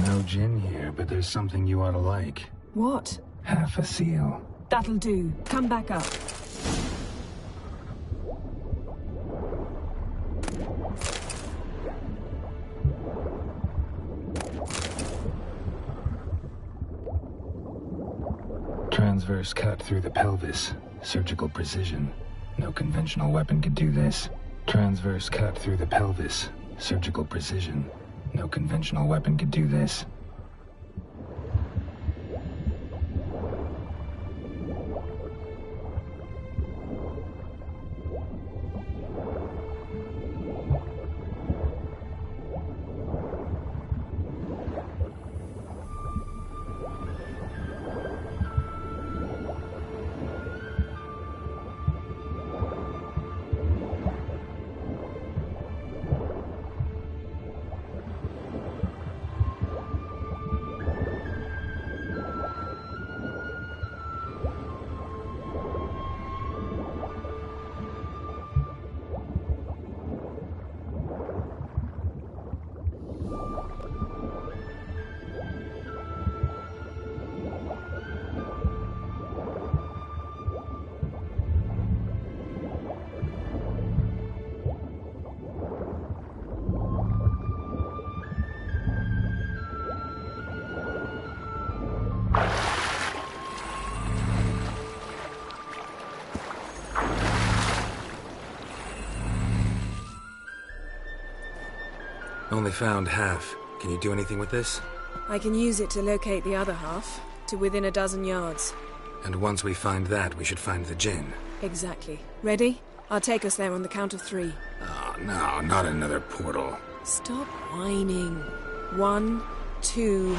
No djinn here, but there's something you ought to like. What? Half a seal. That'll do. Come back up. Transverse cut through the pelvis. Surgical precision. No conventional weapon could do this. Transverse cut through the pelvis. Surgical precision. No conventional weapon could do this. Only found half. Can you do anything with this? I can use it to locate the other half, to within a dozen yards. And once we find that, we should find the djinn. Exactly. Ready? I'll take us there on the count of 3. Oh, no, not another portal. Stop whining. 1, 2...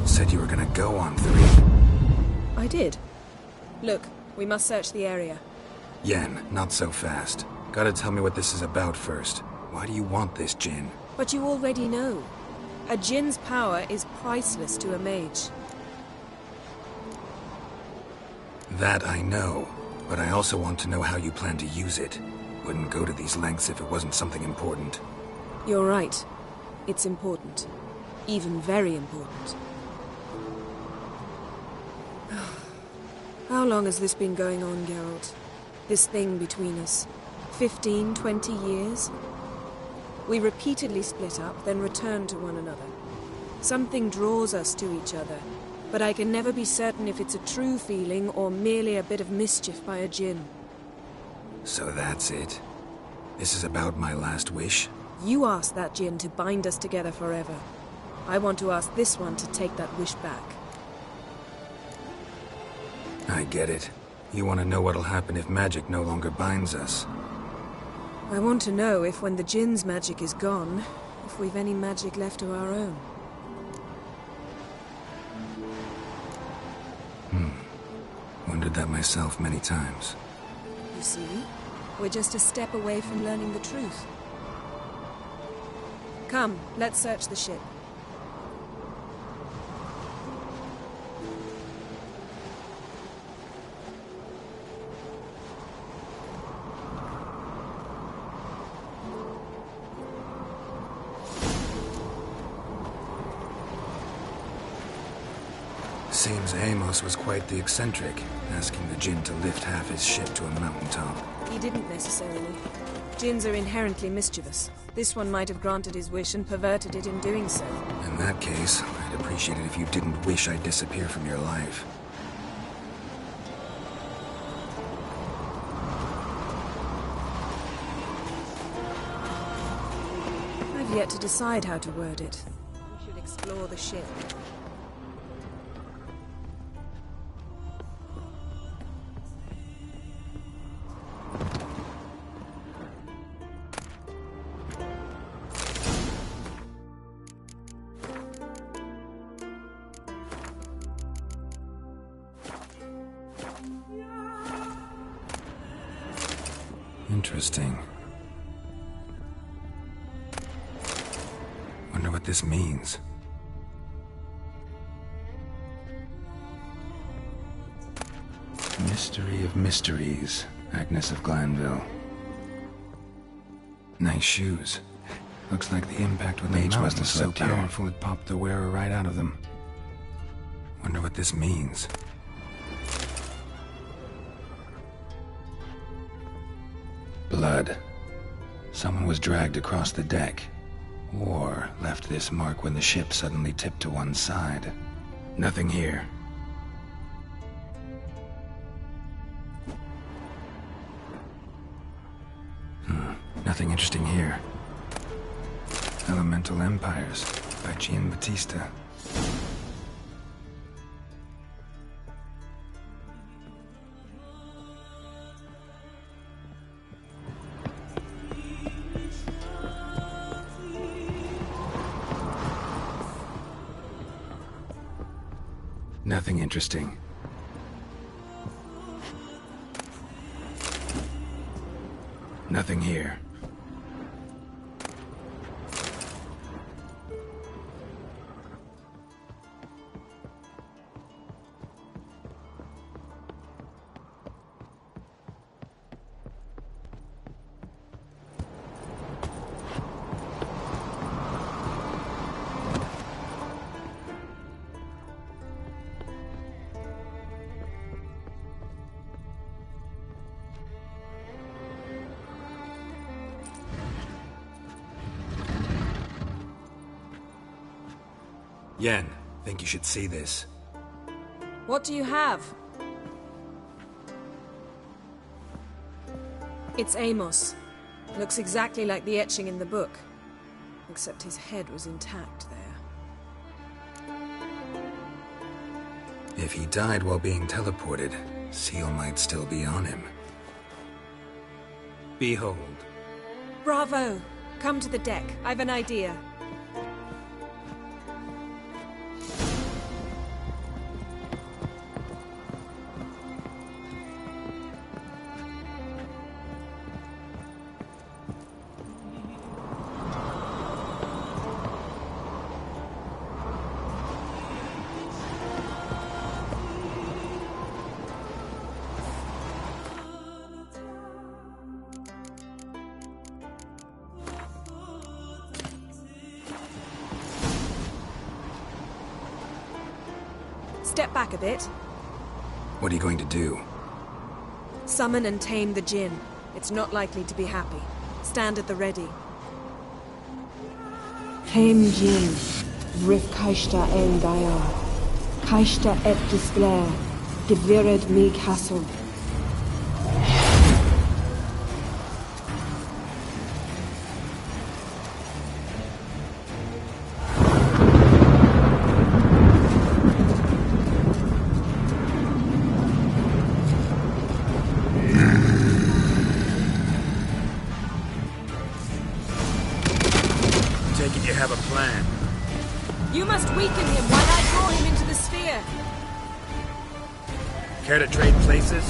Said you were gonna go on 3. I did. Look, we must search the area. Yen, not so fast. Gotta tell me what this is about first. Why do you want this djinn? But you already know. A djinn's power is priceless to a mage. That I know, but I also want to know how you plan to use it. Wouldn't go to these lengths if it wasn't something important. You're right. It's important. Even very important. How long has this been going on, Geralt? This thing between us? 15, 20 years? We repeatedly split up, then returned to one another. Something draws us to each other, but I can never be certain if it's a true feeling or merely a bit of mischief by a djinn. So that's it? This is about my last wish? You asked that djinn to bind us together forever. I want to ask this one to take that wish back. I get it. You want to know what'll happen if magic no longer binds us. I want to know if when the djinn's magic is gone, if we've any magic left of our own. Wondered that myself many times. You see, we're just a step away from learning the truth. Come, let's search the ship. Seems Amos was quite the eccentric, asking the Jinn to lift half his ship to a mountaintop. He didn't necessarily. Jinns are inherently mischievous. This one might have granted his wish and perverted it in doing so. In that case, I'd appreciate it if you didn't wish I'd disappear from your life. I've yet to decide how to word it. We should explore the ship. Interesting. Wonder what this means. Mystery of mysteries, Agnes of Glanville. Nice shoes. Looks like the impact with the mountain was so powerful it popped the wearer right out of them. Wonder what this means. Blood. Someone was dragged across the deck, or left this mark when the ship suddenly tipped to one side. Nothing here. Nothing interesting here. Elemental Empires by Giambattista. Nothing interesting. Nothing here. Yen, think you should see this. What do you have? It's Amos. Looks exactly like the etching in the book. Except his head was intact there. If he died while being teleported, Seal might still be on him. Behold. Bravo! Come to the deck. I've an idea. Step back a bit. What are you going to do? Summon and tame the Jinn. It's not likely to be happy. Stand at the ready. Tame Jinn, Rif Kaishta El Dayar, Kaishta et Displair, Devired Mig Hassel. You have a plan. You must weaken him while I draw him into the sphere. Care to trade places?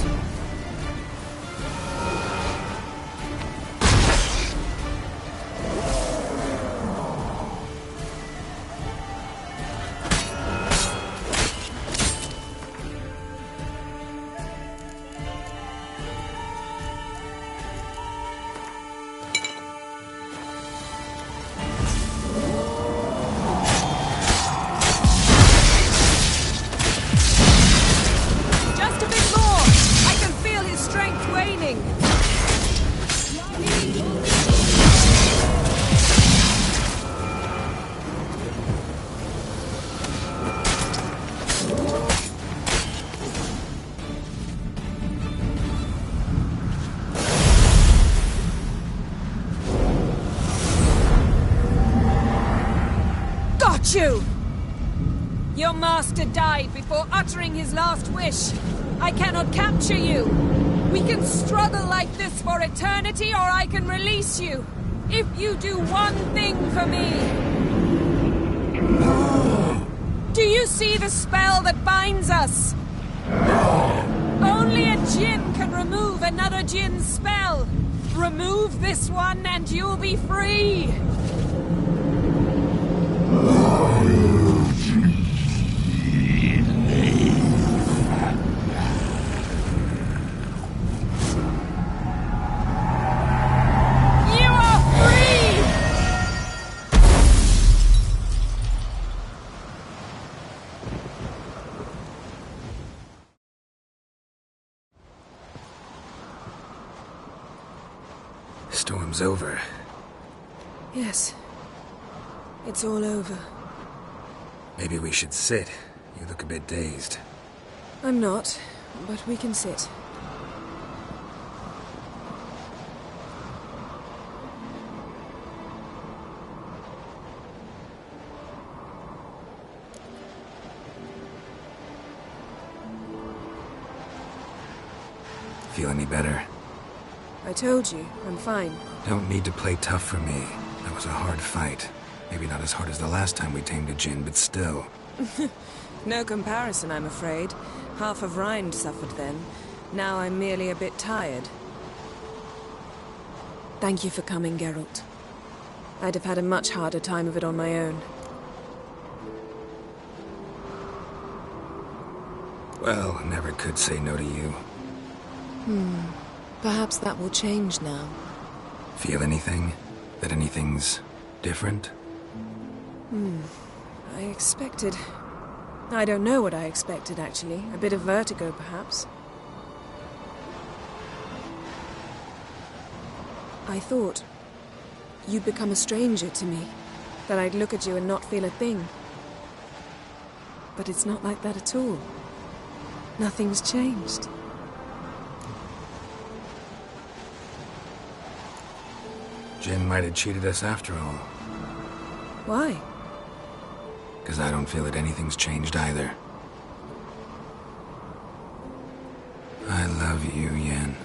hate you! Your master died before uttering his last wish. I cannot capture you. We can struggle like this for eternity, or I can release you. If you do one thing for me. Do you see the spell that binds us? Only a djinn can remove another djinn's spell. Remove this one and you'll be free. Storm's over. Yes. It's all over. Maybe we should sit. You look a bit dazed. I'm not, but we can sit. Feel any better? I told you, I'm fine. Don't need to play tough for me. That was a hard fight. Maybe not as hard as the last time we tamed a djinn, but still. No comparison, I'm afraid. Half of Rind suffered then. Now I'm merely a bit tired. Thank you for coming, Geralt. I'd have had a much harder time of it on my own. Well, never could say no to you. Perhaps that will change now. Feel anything? That anything's different? I expected... I don't know what I expected, actually. A bit of vertigo, perhaps. I thought you'd become a stranger to me. That I'd look at you and not feel a thing. But it's not like that at all. Nothing's changed. Jinn might have cheated us after all. Why? Because I don't feel that anything's changed either. I love you, Yen.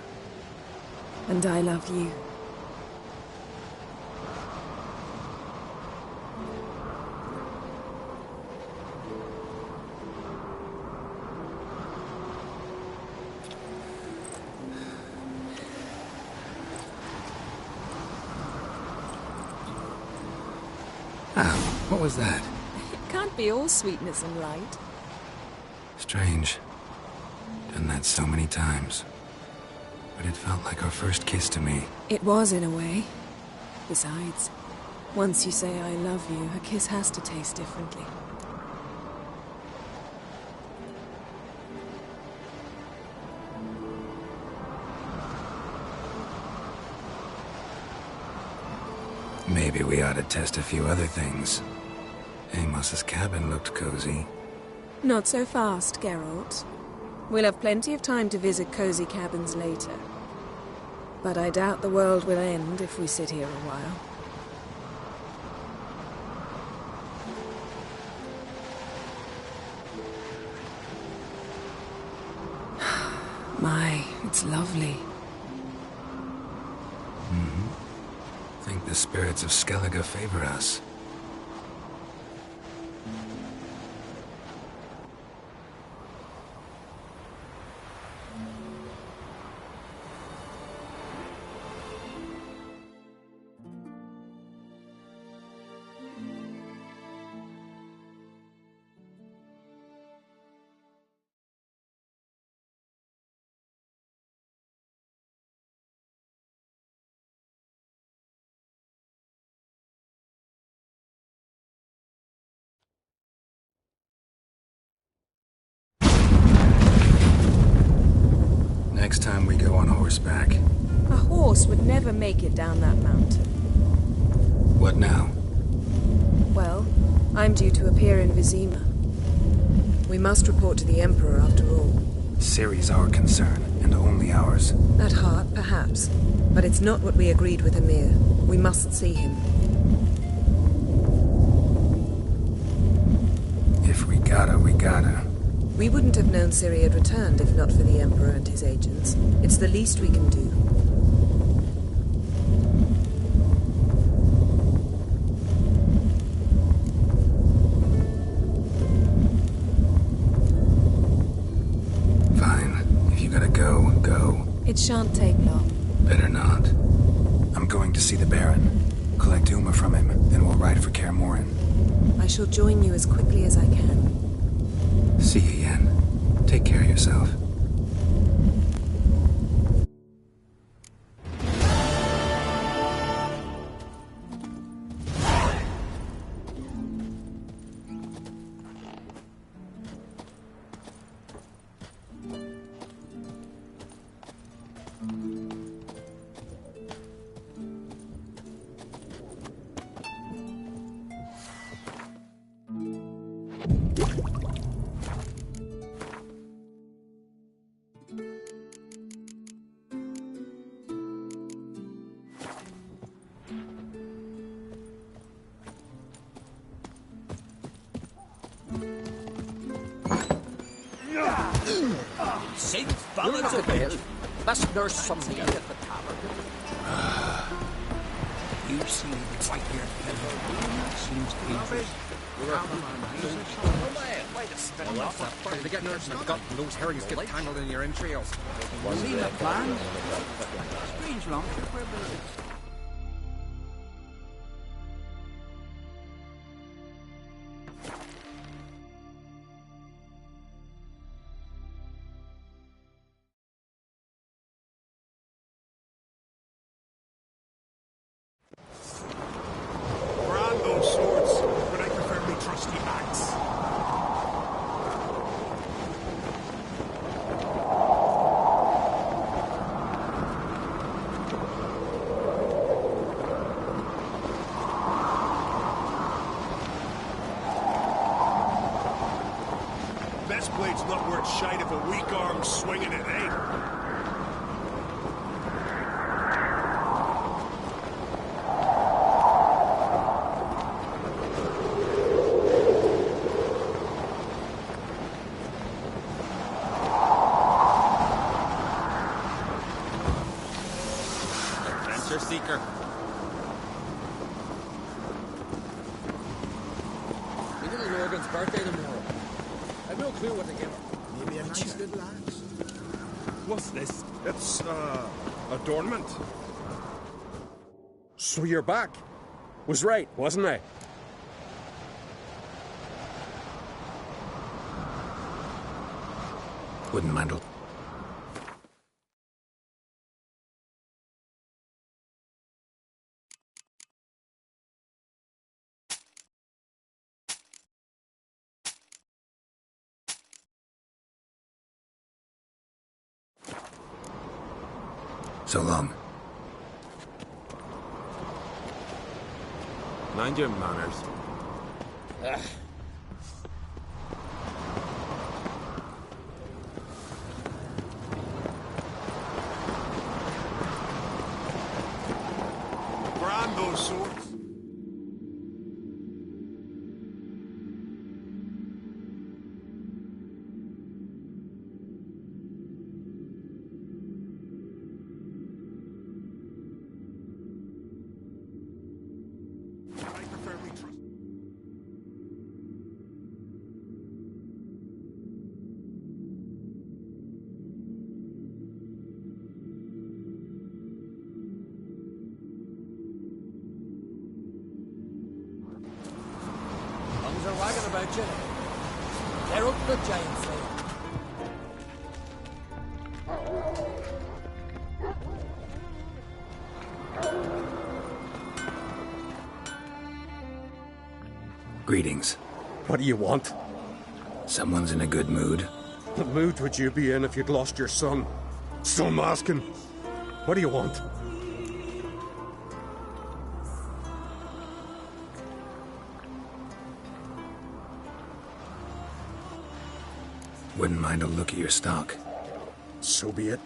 And I love you. What was that? It can't be all sweetness and light. Strange. Done that so many times. But it felt like our first kiss to me. It was, in a way. Besides, once you say I love you, a kiss has to taste differently. Maybe we ought to test a few other things. Amos's cabin looked cozy. Not so fast, Geralt. We'll have plenty of time to visit cozy cabins later. But I doubt the world will end if we sit here a while. My, it's lovely. Think the spirits of Skellige favor us. Next time we go on horseback. A horse would never make it down that mountain. What now? Well, I'm due to appear in Vizima. We must report to the Emperor after all. Ciri's our concern, and only ours. At heart, perhaps. But it's not what we agreed with Emir. We must see him. We gotta. We wouldn't have known Ciri had returned if not for the Emperor and his agents. It's the least we can do. Fine. If you gotta go, go. It shan't take long. Better not. I'm going to see the Baron. Collect Uma from him, then we'll ride for Kaer Morhen. I shall join you as quickly as I can. See you, Yen. Take care of yourself. Saint Valentine! Let's nurse some meat at the tavern. You see the white-haired fellow. Seems dangerous. Wait a spin off. They get nerves in the gut and those herrings get tangled in your entrails. See the plan? Strange long trip we're building. Best blade's not worth shite if a weak arm's swinging it, eh? Adventure seeker. My little Logan's birthday tomorrow. I've no clue what to give her. Maybe a nice little axe. What's this? It's, adornment. So you're back. Was right, wasn't I? Wouldn't mind a... So long. Mind your manners. Ugh. Brand those swords. Tongues are wagging about you. They're up the giant slayer. Greetings. What do you want? Someone's in a good mood. What mood would you be in if you'd lost your son? So I'm asking. What do you want? Wouldn't mind a look at your stock. So be it.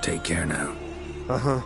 Take care now. Uh-huh.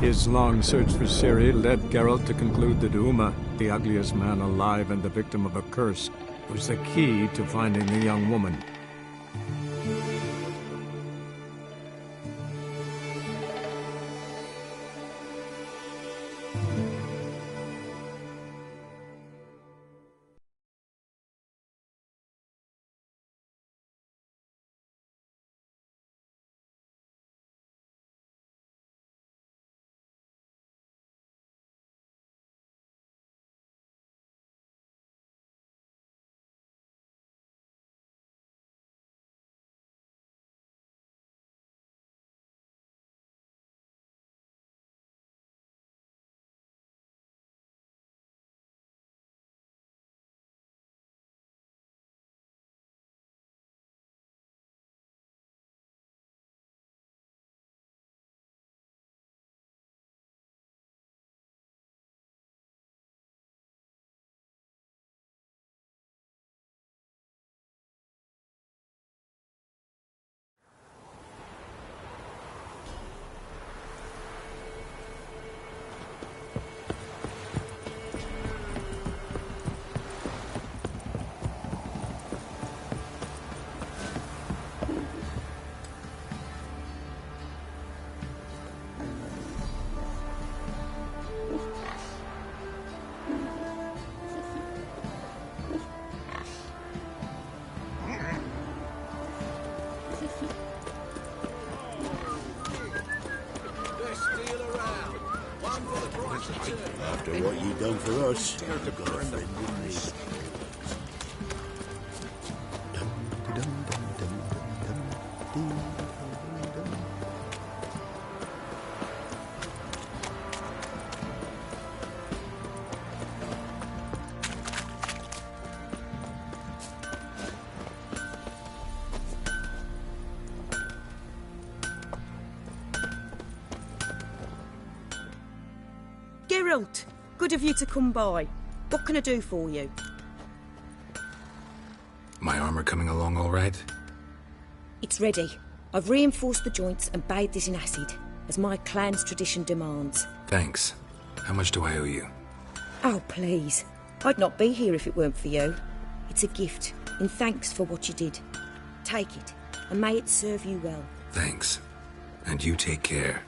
His long search for Ciri led Geralt to conclude that Uma, the ugliest man alive and the victim of a curse, was the key to finding the young woman. After what you done for us, you've got a friend in me. Geralt, good of you to come by. What can I do for you? My armor coming along all right? It's ready. I've reinforced the joints and bathed it in acid, as my clan's tradition demands. Thanks. How much do I owe you? Oh, please. I'd not be here if it weren't for you. It's a gift, in thanks for what you did. Take it, and may it serve you well. Thanks. And you take care.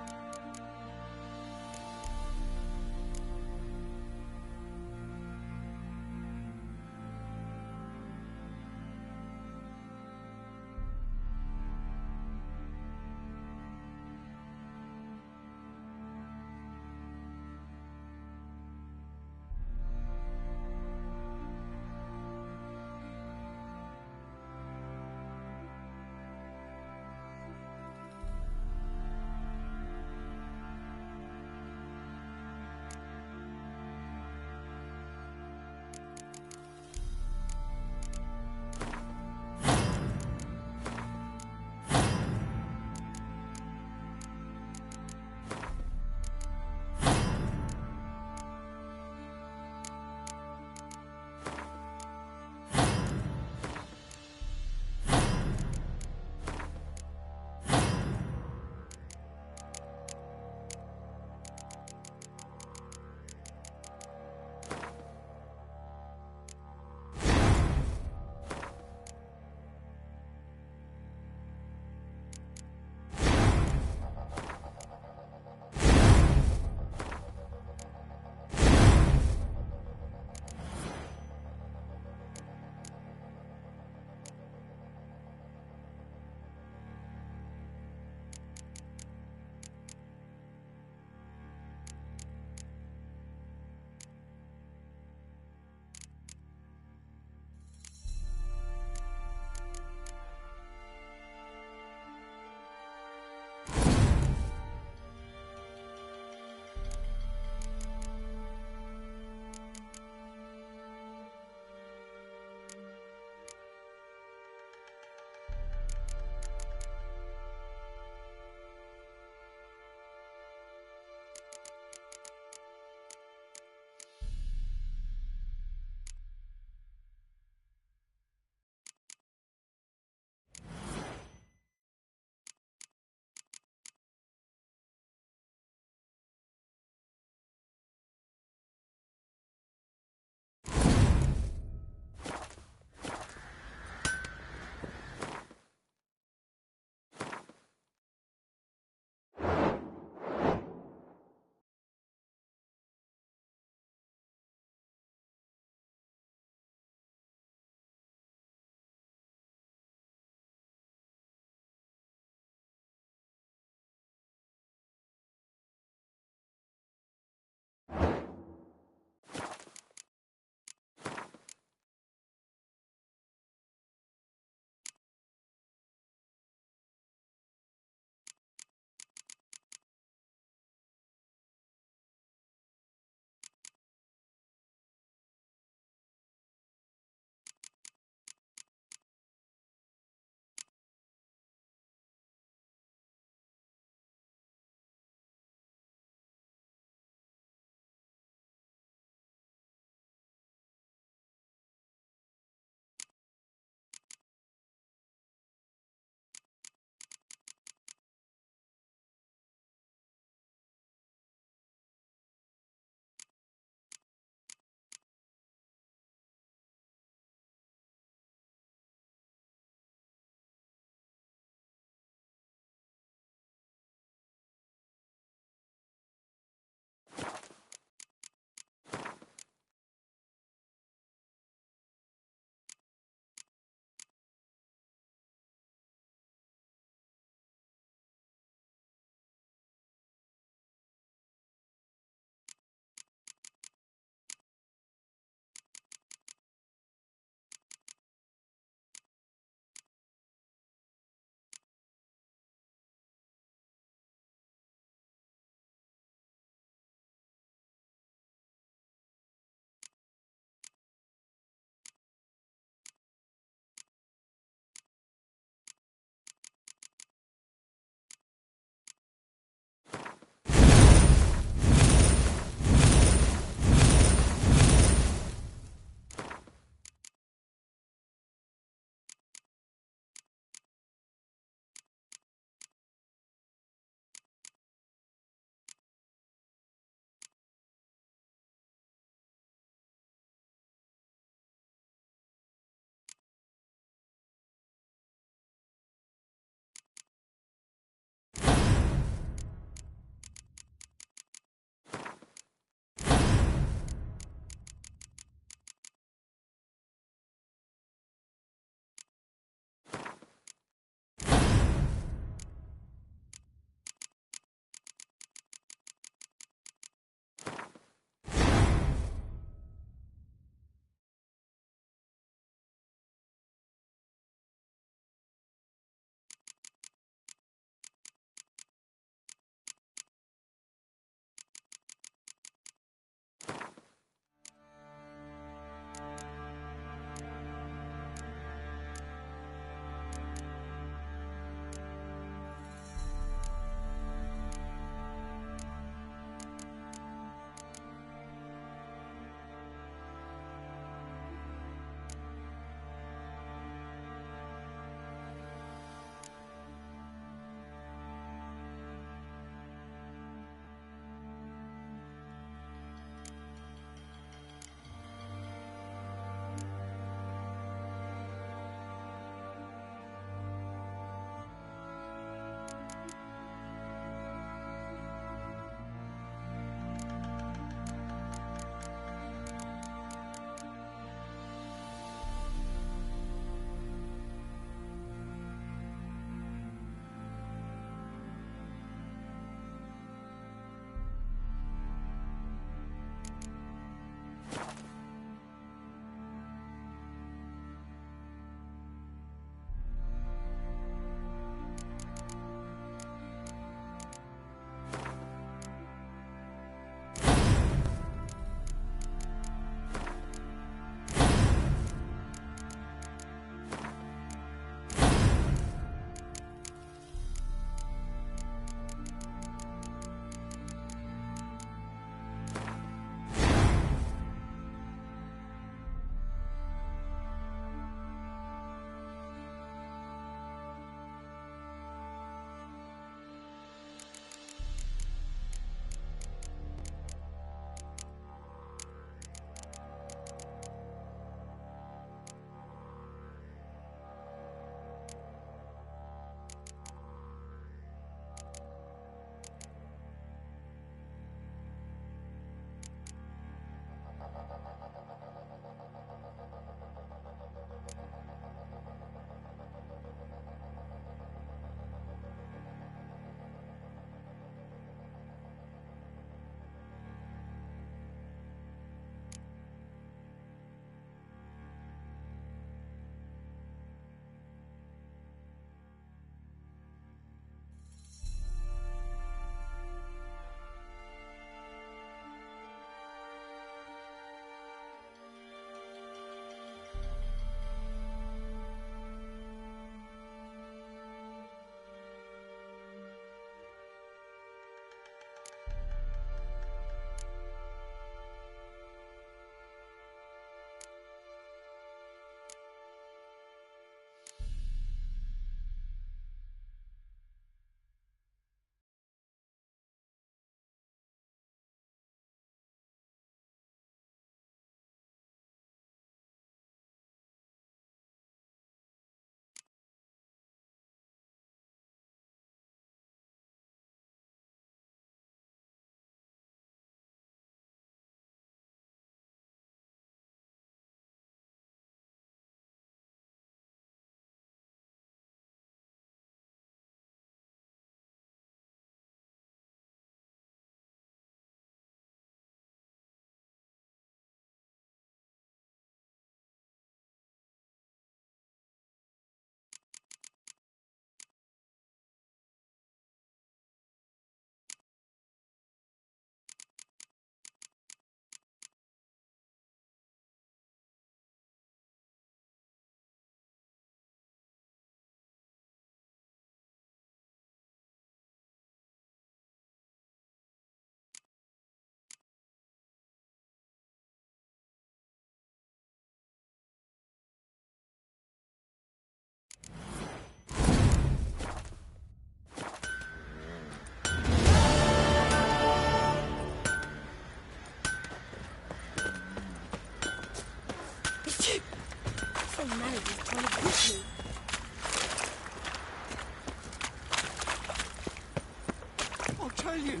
tell you.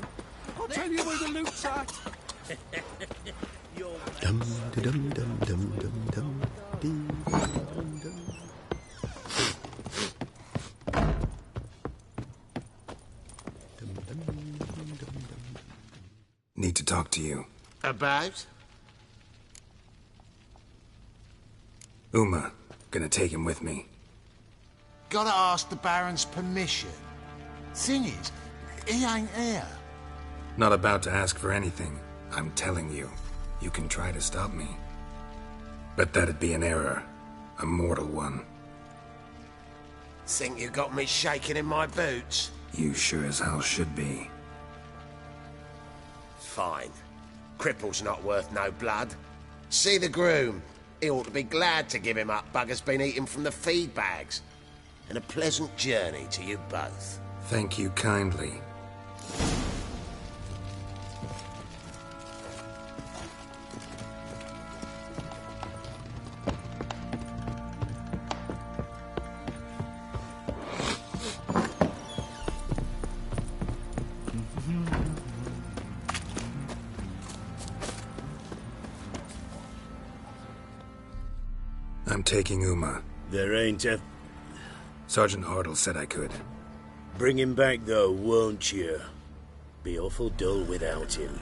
I'll tell you where the loot's at. Dum dum dum dum dum dum dee, dum dum. Need to talk to you. About? Uma. Gonna take him with me. Gotta ask the Baron's permission. Thing is, he ain't here. Not about to ask for anything. I'm telling you. You can try to stop me. But that'd be an error. A mortal one. Think you got me shaking in my boots? You sure as hell should be. Fine. Cripple's not worth no blood. See the groom. He ought to be glad to give him up. Bugger's been eating from the feed bags. And a pleasant journey to you both. Thank you kindly. I'm taking Uma. There ain't a... Sergeant Hartle said I could. Bring him back, though, won't you? Be awful dull without him.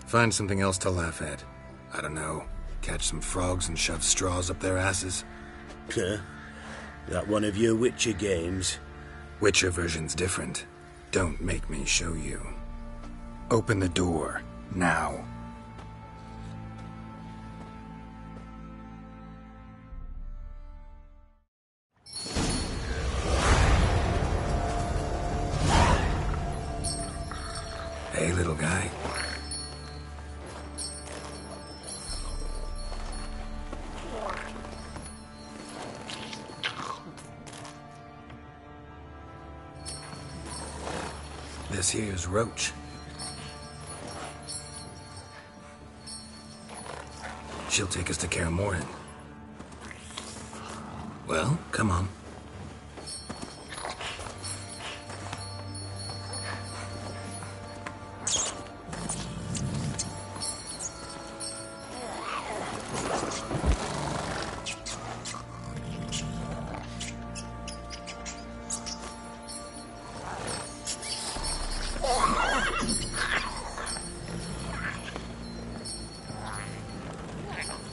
Find something else to laugh at. I don't know. Catch some frogs and shove straws up their asses. Huh? That one of your Witcher games? Witcher version's different. Don't make me show you. Open the door. Now. Hey, little guy. This here's Roach. She'll take us to Kaer Morhen. Well, come on.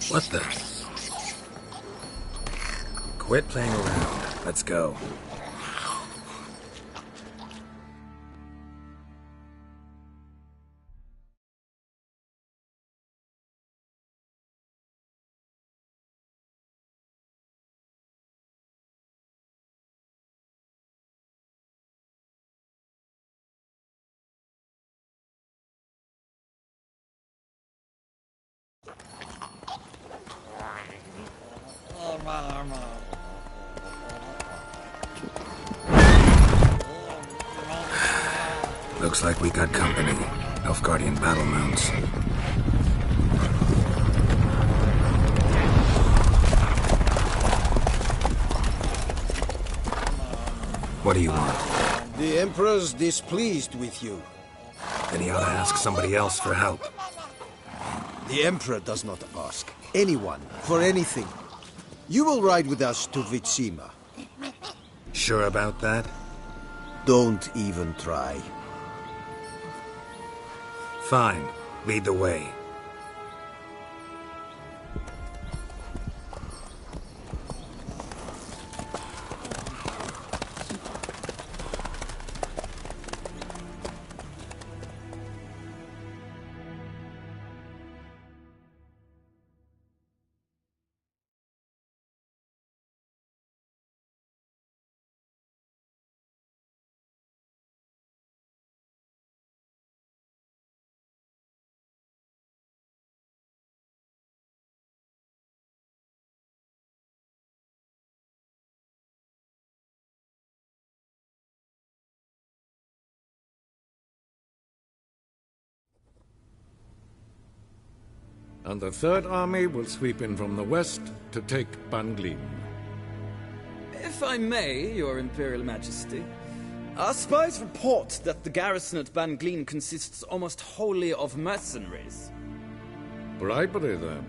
What the? Quit playing around. Let's go. Looks like we got company. Nilfgaardian battle mounts. What do you want? The Emperor's displeased with you. Then he ought to ask somebody else for help. The Emperor does not ask anyone for anything. You will ride with us to Vitsima. Sure about that? Don't even try. Fine. Lead the way. And the Third Army will sweep in from the west to take Ban Glin. If I may, Your Imperial Majesty, our spies report that the garrison at Ban Glean consists almost wholly of mercenaries. Bribery, then.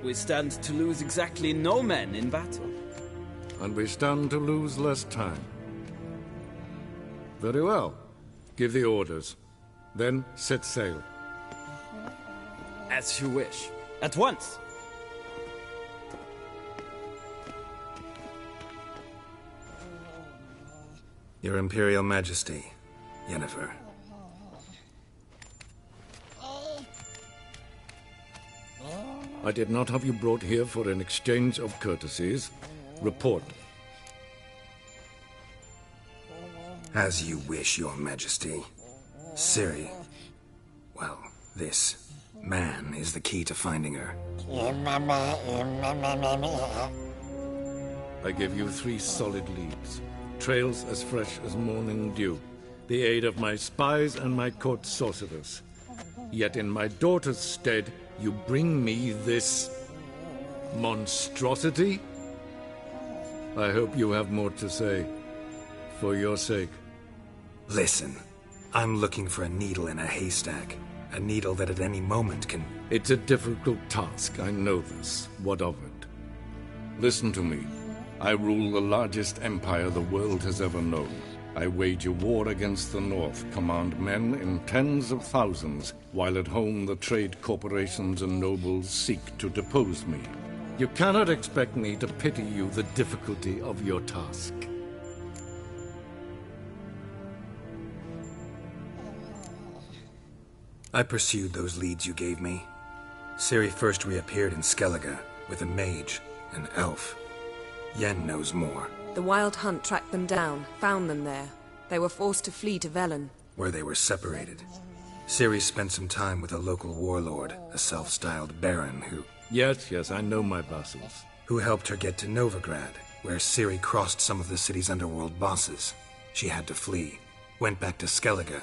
We stand to lose exactly no men in battle. And we stand to lose less time. Very well. Give the orders. Then set sail. As you wish. At once. Your Imperial Majesty, Yennefer. I did not have you brought here for an exchange of courtesies. Report. As you wish, Your Majesty. Ciri. Well, this man is the key to finding her. I give you 3 solid leads. Trails as fresh as morning dew. The aid of my spies and my court sorcerers. Yet in my daughter's stead, you bring me this monstrosity? I hope you have more to say. For your sake. Listen, I'm looking for a needle in a haystack. A needle that at any moment can... It's a difficult task, I know this. What of it? Listen to me. I rule the largest empire the world has ever known. I wage a war against the North, command men in tens of thousands, while at home the trade corporations and nobles seek to depose me. You cannot expect me to pity you the difficulty of your task. I pursued those leads you gave me. Ciri first reappeared in Skellige with a mage, an elf. Yen knows more. The Wild Hunt tracked them down, found them there. They were forced to flee to Velen. Where they were separated. Ciri spent some time with a local warlord, a self-styled baron who... Yes, I know my vassals. Who helped her get to Novigrad, where Ciri crossed some of the city's underworld bosses. She had to flee. Went back to Skellige.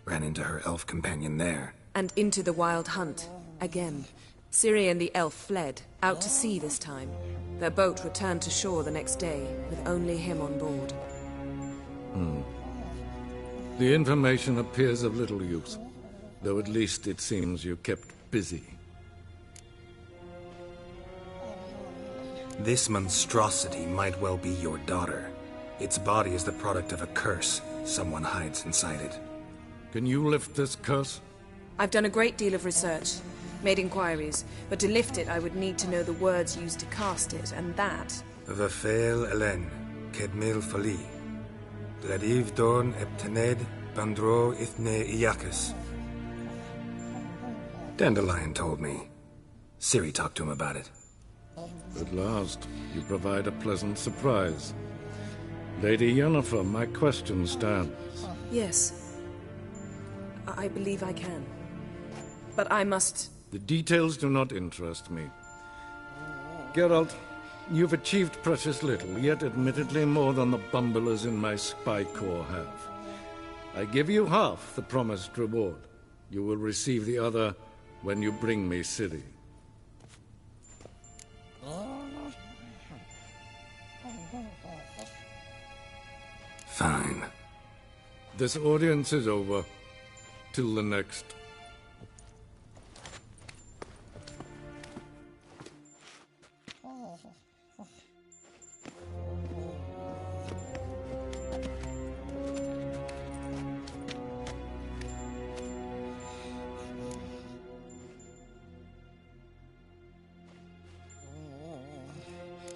Ran into her elf companion there. And into the Wild Hunt. Again. Ciri and the elf fled, out to sea this time. Their boat returned to shore the next day, with only him on board. The information appears of little use, though at least it seems you kept busy. This monstrosity might well be your daughter. Its body is the product of a curse. Someone hides inside it. Can you lift this curse? I've done a great deal of research, made inquiries, but to lift it I would need to know the words used to cast it, and that... Vafel Elen, Kedmil Fali, Gladiv Dorn Eptened, Bandro Ithne Iacus. Dandelion told me. Ciri talked to him about it. At last, you provide a pleasant surprise. Lady Yennefer, my question stands. Yes. I believe I can. But I must... The details do not interest me. Geralt, you've achieved precious little, yet admittedly more than the bumblers in my spy corps have. I give you half the promised reward. You will receive the other when you bring me Ciri. Fine. This audience is over. Till the next.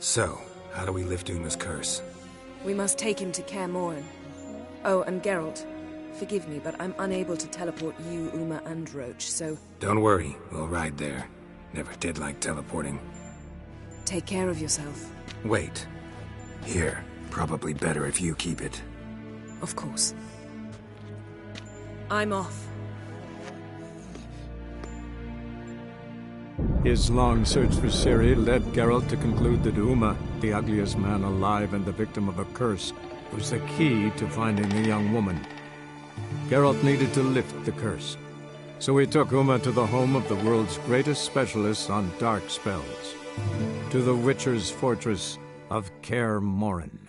So, how do we lift Uma's curse? We must take him to Kaer Morhen. Oh, and Geralt, forgive me, but I'm unable to teleport you, Uma, and Roach, so... Don't worry, we'll ride there. Never did like teleporting. Take care of yourself. Wait. Here. Probably better if you keep it. Of course. I'm off. His long search for Ciri led Geralt to conclude that Uma, the ugliest man alive and the victim of a curse, was the key to finding the young woman. Geralt needed to lift the curse, so he took Uma to the home of the world's greatest specialists on dark spells, to the Witcher's fortress of Kaer Morhen.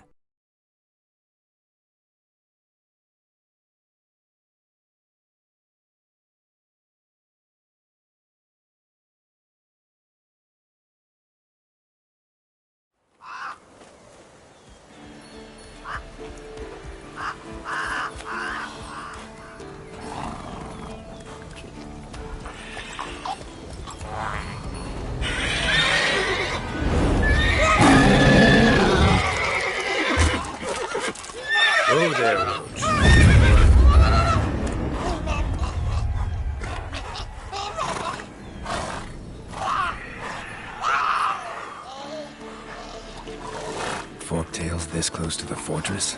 Forktails this close to the fortress?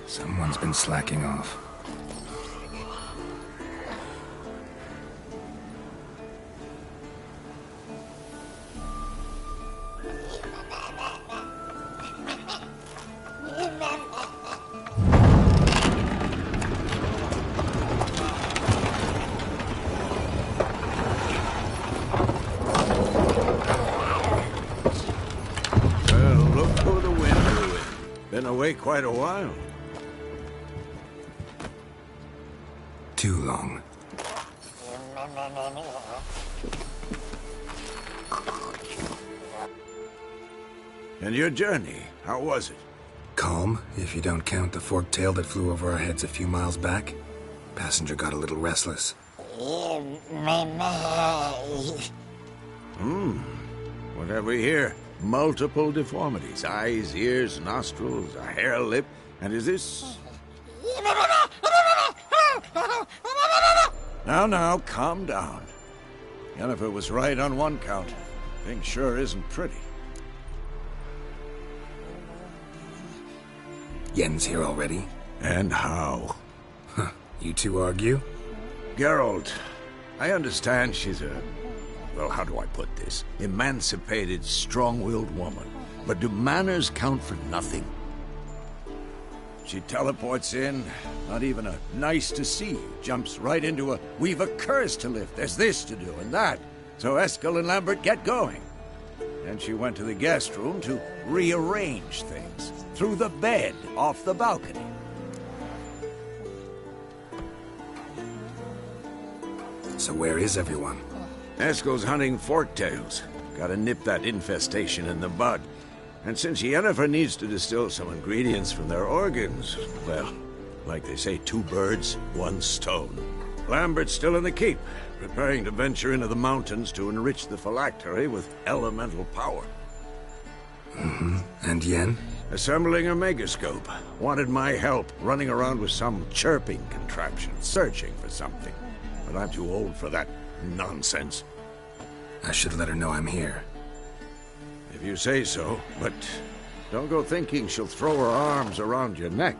Someone's been slacking off. Away quite a while. Too long. And your journey, how was it? Calm, if you don't count the forktail that flew over our heads a few miles back. Passenger got a little restless. What have we here? Multiple deformities. Eyes, ears, nostrils, a hair lip. And is this... Now, calm down. Yennefer was right on one count. Thing sure isn't pretty. Yen's here already? And how? Huh. You two argue? Geralt, I understand she's a... Well, how do I put this? Emancipated, strong-willed woman. But do manners count for nothing? She teleports in, not even a nice to see you, jumps right into a we've a curse to lift, there's this to do and that. So Eskel and Lambert get going. And she went to the guest room to rearrange things. Through the bed, off the balcony. So where is everyone? Eskel's hunting forktails. Gotta nip that infestation in the bud. And since Yennefer needs to distill some ingredients from their organs, well, like they say, 2 birds, 1 stone. Lambert's still in the keep, preparing to venture into the mountains to enrich the phylactery with elemental power. And Yen? Assembling a megascope. Wanted my help, running around with some chirping contraption, searching for something. But I'm too old for that nonsense. I should let her know I'm here. If you say so, but don't go thinking she'll throw her arms around your neck.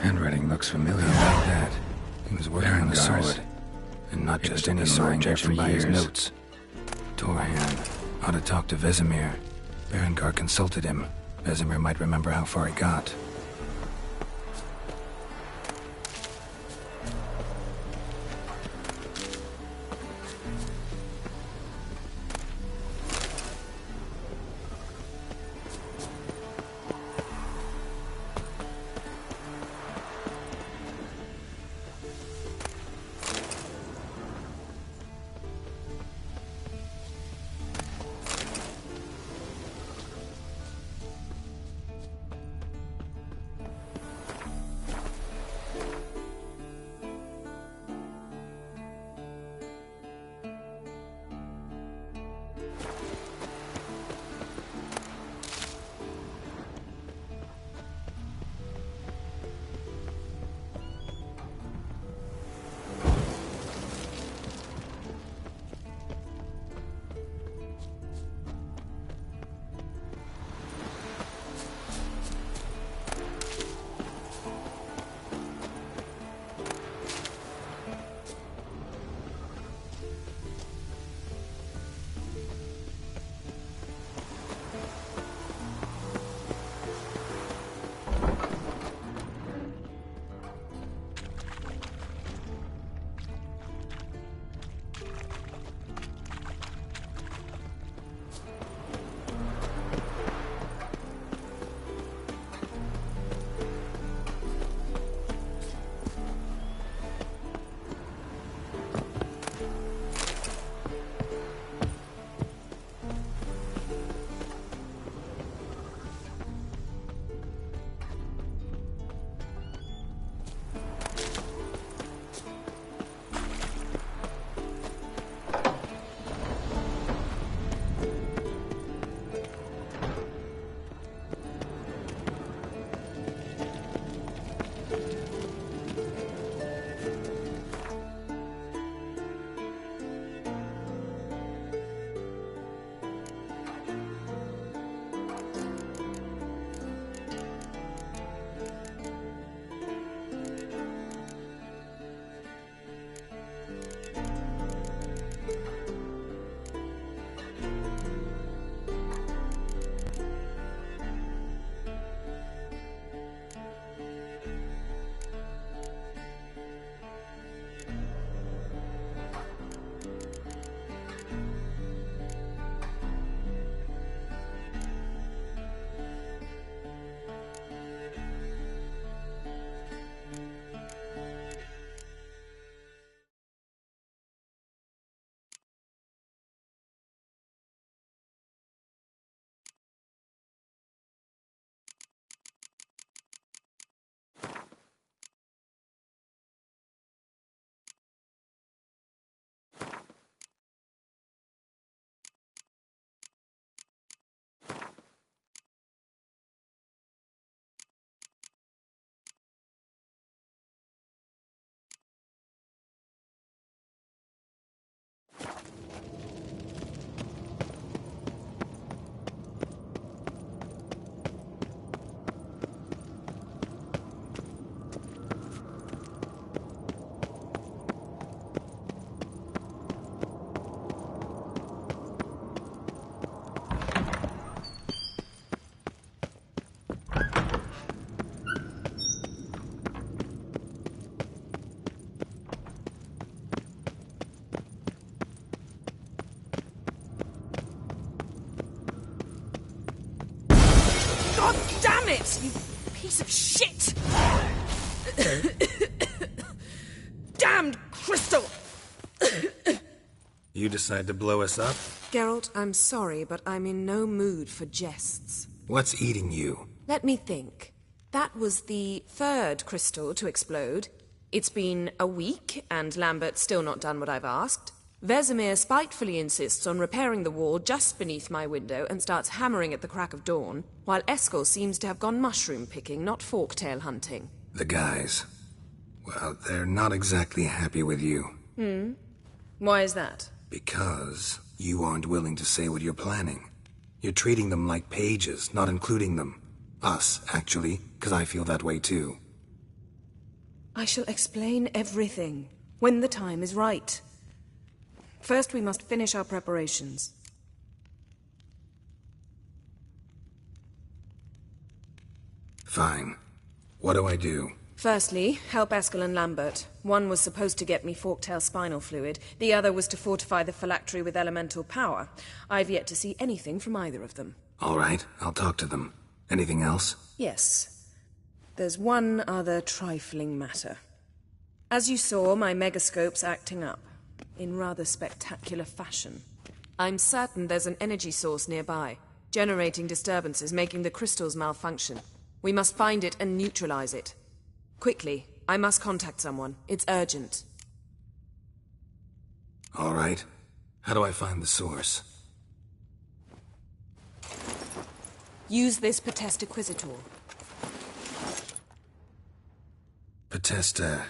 Handwriting looks familiar like that. He was working on a sword. And not just any sword, judging by his notes. Torhan. Ought to talk to Vesemir. Berengar consulted him. Vesemir might remember how far he got. this, you piece of shit! Damned crystal! You decide to blow us up? Geralt, I'm sorry, but I'm in no mood for jests. What's eating you? Let me think. That was the third crystal to explode. It's been a week, and Lambert's still not done what I've asked. Vesemir spitefully insists on repairing the wall just beneath my window and starts hammering at the crack of dawn, while Eskel seems to have gone mushroom picking, not forktail hunting. The guys. Well, they're not exactly happy with you. Why is that? Because you aren't willing to say what you're planning. You're treating them like pages, not including them. Us, actually, because I feel that way too. I shall explain everything, when the time is right. First, we must finish our preparations. Fine. What do I do? Firstly, help Eskel and Lambert. One was supposed to get me forktail spinal fluid. The other was to fortify the phylactery with elemental power. I've yet to see anything from either of them. All right, I'll talk to them. Anything else? Yes. There's one other trifling matter. As you saw, my megascope's acting up. In rather spectacular fashion. I'm certain there's an energy source nearby, generating disturbances, making the crystals malfunction. We must find it and neutralize it. Quickly, I must contact someone. It's urgent. All right. How do I find the source? Use this Potesta Inquisitor. Potesta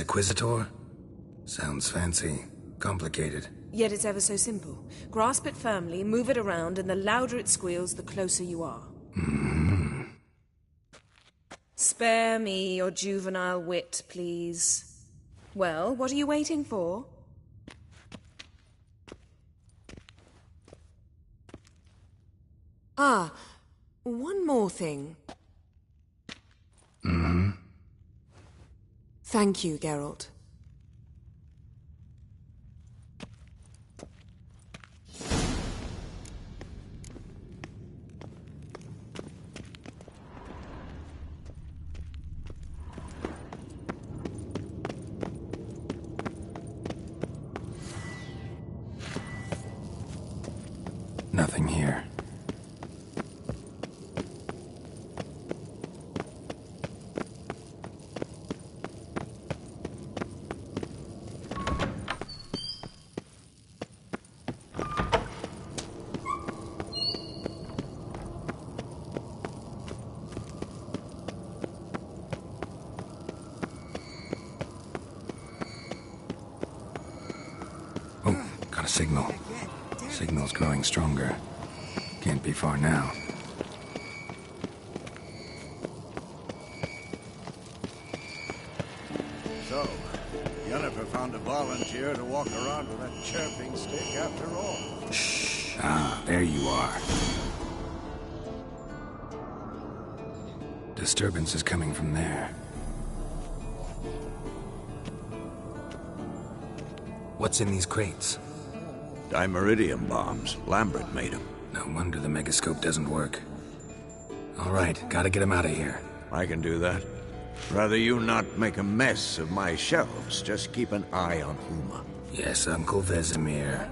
Inquisitor? Sounds fancy. Complicated. Yet it's ever so simple. Grasp it firmly, move it around, and the louder it squeals, the closer you are. Spare me your juvenile wit, please. Well, what are you waiting for? Ah, one more thing. Thank you, Geralt. Nothing here. Oh, got a signal. Signal's growing stronger. Can't be far now. So, Yennefer found a volunteer to walk around with that chirping stick after all. Shh. Ah, there you are. Disturbance is coming from there. What's in these crates? Dimeridium bombs. Lambert made them. No wonder the megascope doesn't work. All right, gotta get him out of here. I can do that. Rather you not make a mess of my shelves. Just keep an eye on Uma. Yes, Uncle Vesemir.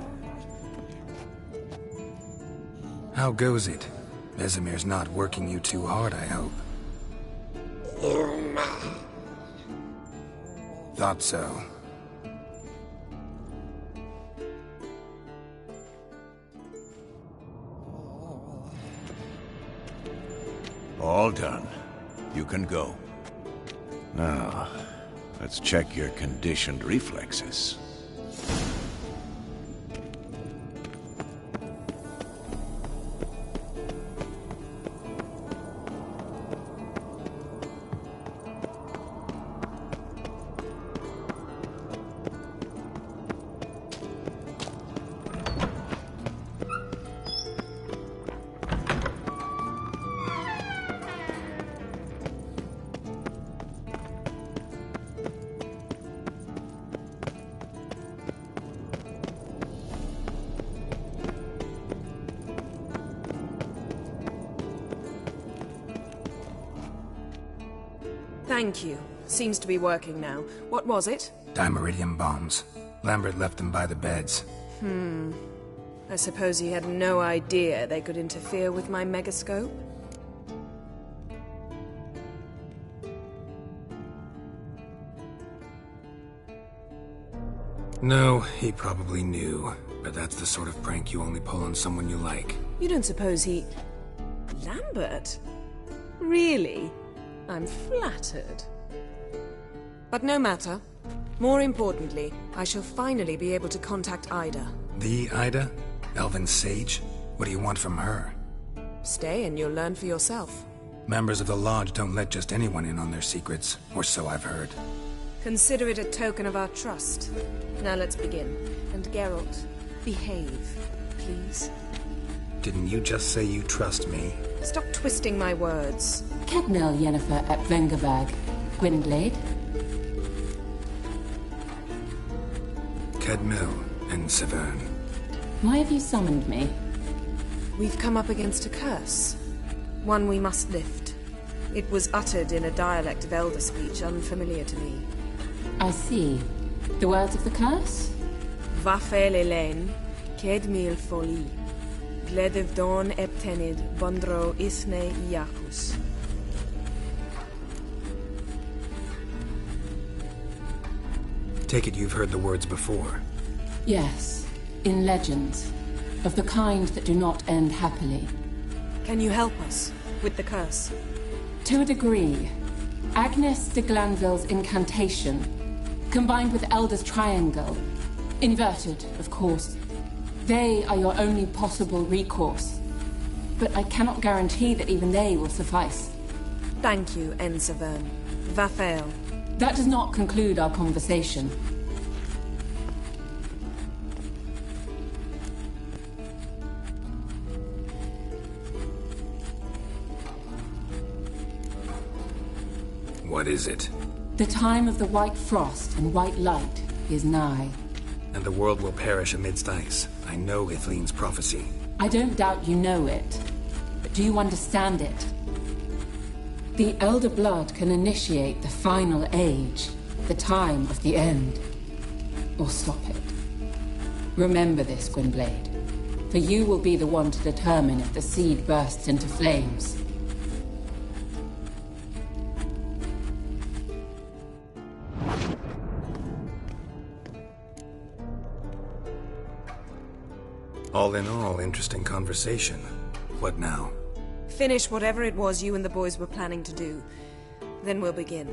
How goes it? Vesemir's not working you too hard, I hope. Thought so. All done. You can go. Now, let's check your conditioned reflexes. Thank you. Seems to be working now. What was it? Dimeridium bombs. Lambert left them by the beds. I suppose he had no idea they could interfere with my megascope? No, he probably knew. But that's the sort of prank you only pull on someone you like. You don't suppose he... Lambert? Really? I'm flattered. But no matter. More importantly, I shall finally be able to contact Ida. The Ida? Elven Sage? What do you want from her? Stay and you'll learn for yourself. Members of the Lodge don't let just anyone in on their secrets, or so I've heard. Consider it a token of our trust. Now let's begin. And Geralt, behave, please. Didn't you just say you trust me? Stop twisting my words. Cadmel Yennefer at Vengerberg. Gwynblade? Cadmel and Severn. Why have you summoned me? We've come up against a curse. One we must lift. It was uttered in a dialect of Elder speech unfamiliar to me. I see. The words of the curse? Vafel Elaine, Kedmil Foli, Gledev Don Eptenid, Bondro Isne Iakus. Take it you've heard the words before. Yes, in legends. Of the kind that do not end happily. Can you help us with the curse? To a degree. Agnes de Glanville's incantation, combined with Elder's triangle, inverted, of course. They are your only possible recourse. But I cannot guarantee that even they will suffice. Thank you, Ensevern. Vafael. That does not conclude our conversation. What is it? The time of the white frost and white light is nigh. And the world will perish amidst ice. I know Ithleen's prophecy. I don't doubt you know it. But do you understand it? The Elder Blood can initiate the final age, the time of the end. Or stop it. Remember this, Gwynblade. For you will be the one to determine if the seed bursts into flames. All in all, interesting conversation. What now? Finish whatever it was you and the boys were planning to do. Then we'll begin.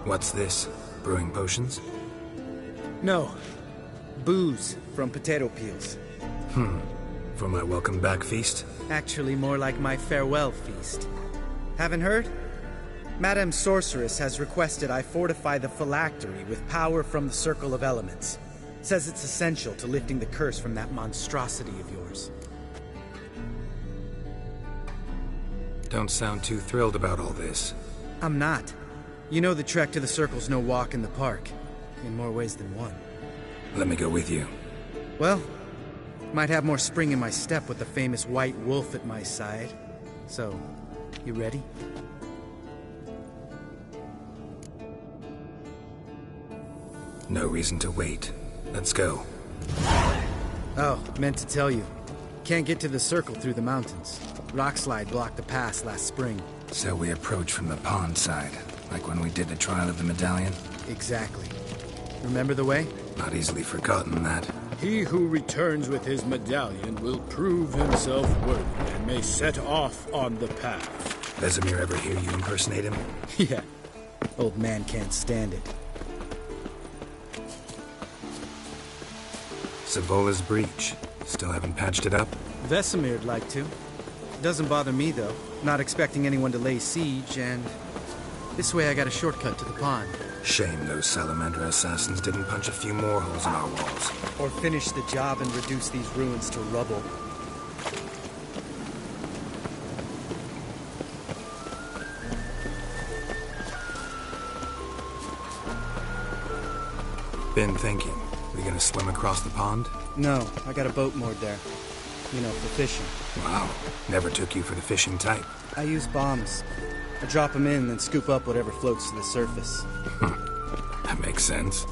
What's this? Brewing potions? No. Booze from potato peels. For my welcome back feast? Actually, more like my farewell feast. Haven't heard? Madame Sorceress has requested I fortify the phylactery with power from the Circle of Elements. Says it's essential to lifting the curse from that monstrosity of yours. Don't sound too thrilled about all this. I'm not. You know the trek to the Circle's no walk in the park. In more ways than one. Let me go with you. Well, might have more spring in my step with the famous White Wolf at my side. So, you ready? No reason to wait. Let's go. Oh, meant to tell you. Can't get to the Circle through the mountains. Rockslide blocked the pass last spring. So we approach from the pond side, like when we did the trial of the medallion? Exactly. Remember the way? Not easily forgotten, that. He who returns with his medallion will prove himself worthy and may set off on the path. Vesemir ever hear you impersonate him? Yeah. Old man can't stand it. Savola's Breach. Still haven't patched it up? Vesemir'd like to. Doesn't bother me, though. Not expecting anyone to lay siege, and this way I got a shortcut to the pond. Shame those Salamandra assassins didn't punch a few more holes in our walls. Or finish the job and reduce these ruins to rubble. Been thinking. We gonna swim across the pond? No, I got a boat moored there. You know, for fishing. Wow. Never took you for the fishing type. I use bombs. I drop them in, then scoop up whatever floats to the surface. That makes sense.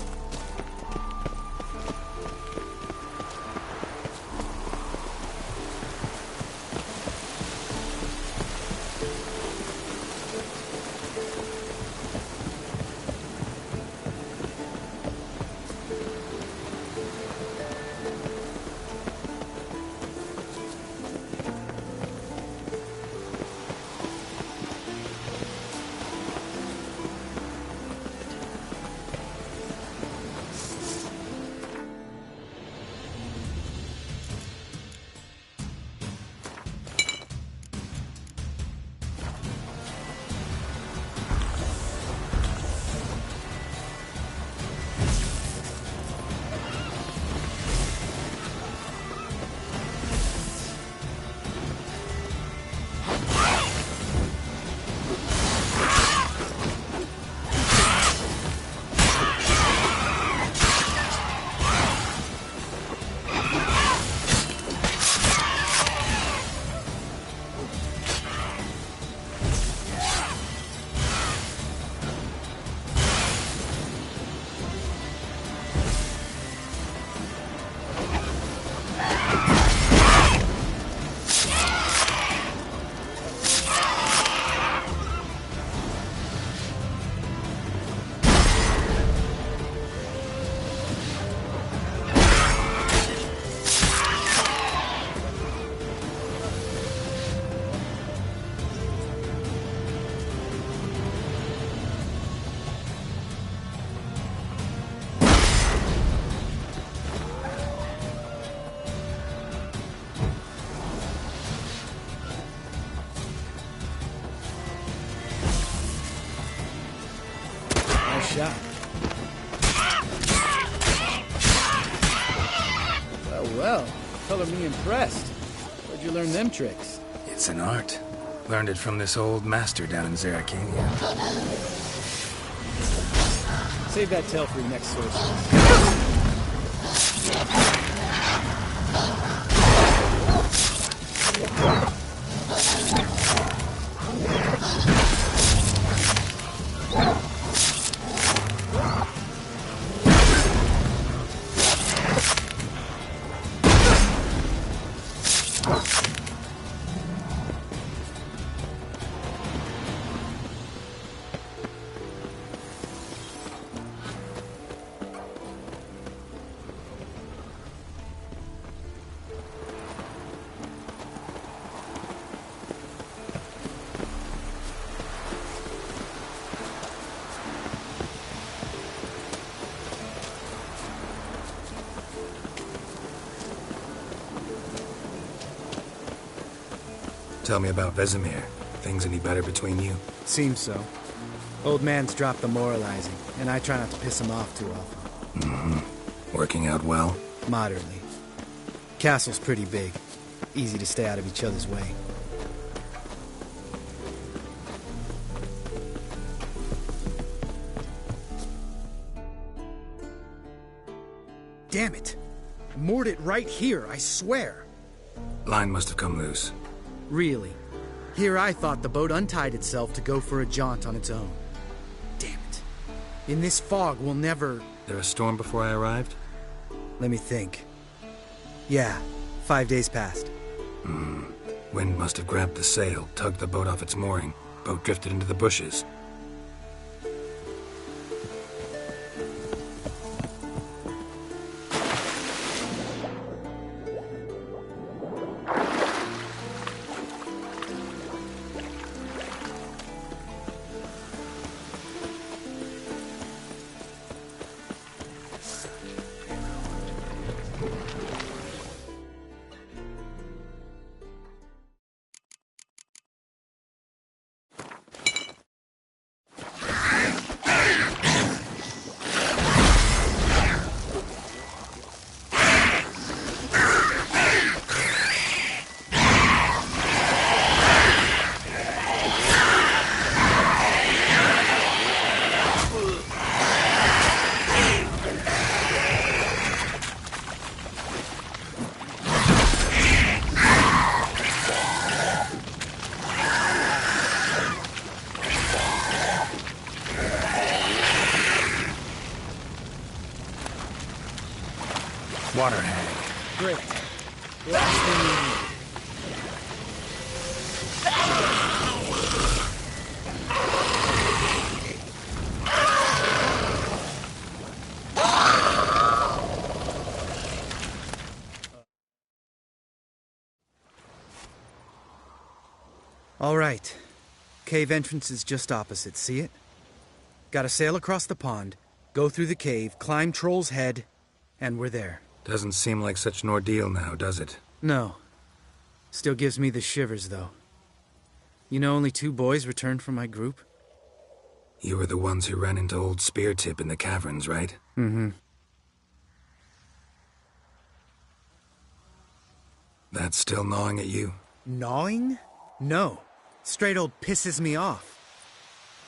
Shot. Well, color me impressed. Where'd you learn them tricks? It's an art. Learned it from this old master down in Zerrikania. Save that tale for your next sorcery. Tell me about Vesemir. Things any better between you? Seems so. Old man's dropped the moralizing, and I try not to piss him off too often. Mm-hmm. Working out well? Moderately. Castle's pretty big. Easy to stay out of each other's way. Damn it! I moored it right here, I swear! Line must have come loose. Really? Here I thought the boat untied itself to go for a jaunt on its own. Damn it. In this fog, we'll never... There a storm before I arrived? Let me think. Yeah, 5 days passed. Wind must have grabbed the sail, tugged the boat off its mooring. Boat drifted into the bushes. Water hag. Great. Last thing we need. All right. Cave entrance is just opposite, see it? Gotta sail across the pond, go through the cave, climb Troll's Head, and we're there. Doesn't seem like such an ordeal now, does it? No. Still gives me the shivers, though. You know only 2 boys returned from my group? You were the ones who ran into old Speartip in the caverns, right? Mm-hmm. That's still gnawing at you? Gnawing? No. Straight old pisses me off.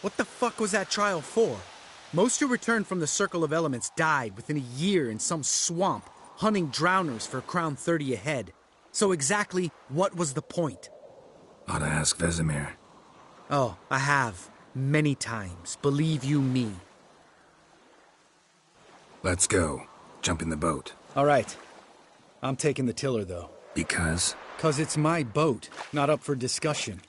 What the fuck was that trial for? Most who returned from the Circle of Elements died within a year in some swamp, hunting drowners for Crown 30 a head. So exactly what was the point? Ought to ask Vesemir. Oh, I have. Many times. Believe you me. Let's go. Jump in the boat. All right. I'm taking the tiller, though. Because? 'Cause it's my boat, not up for discussion.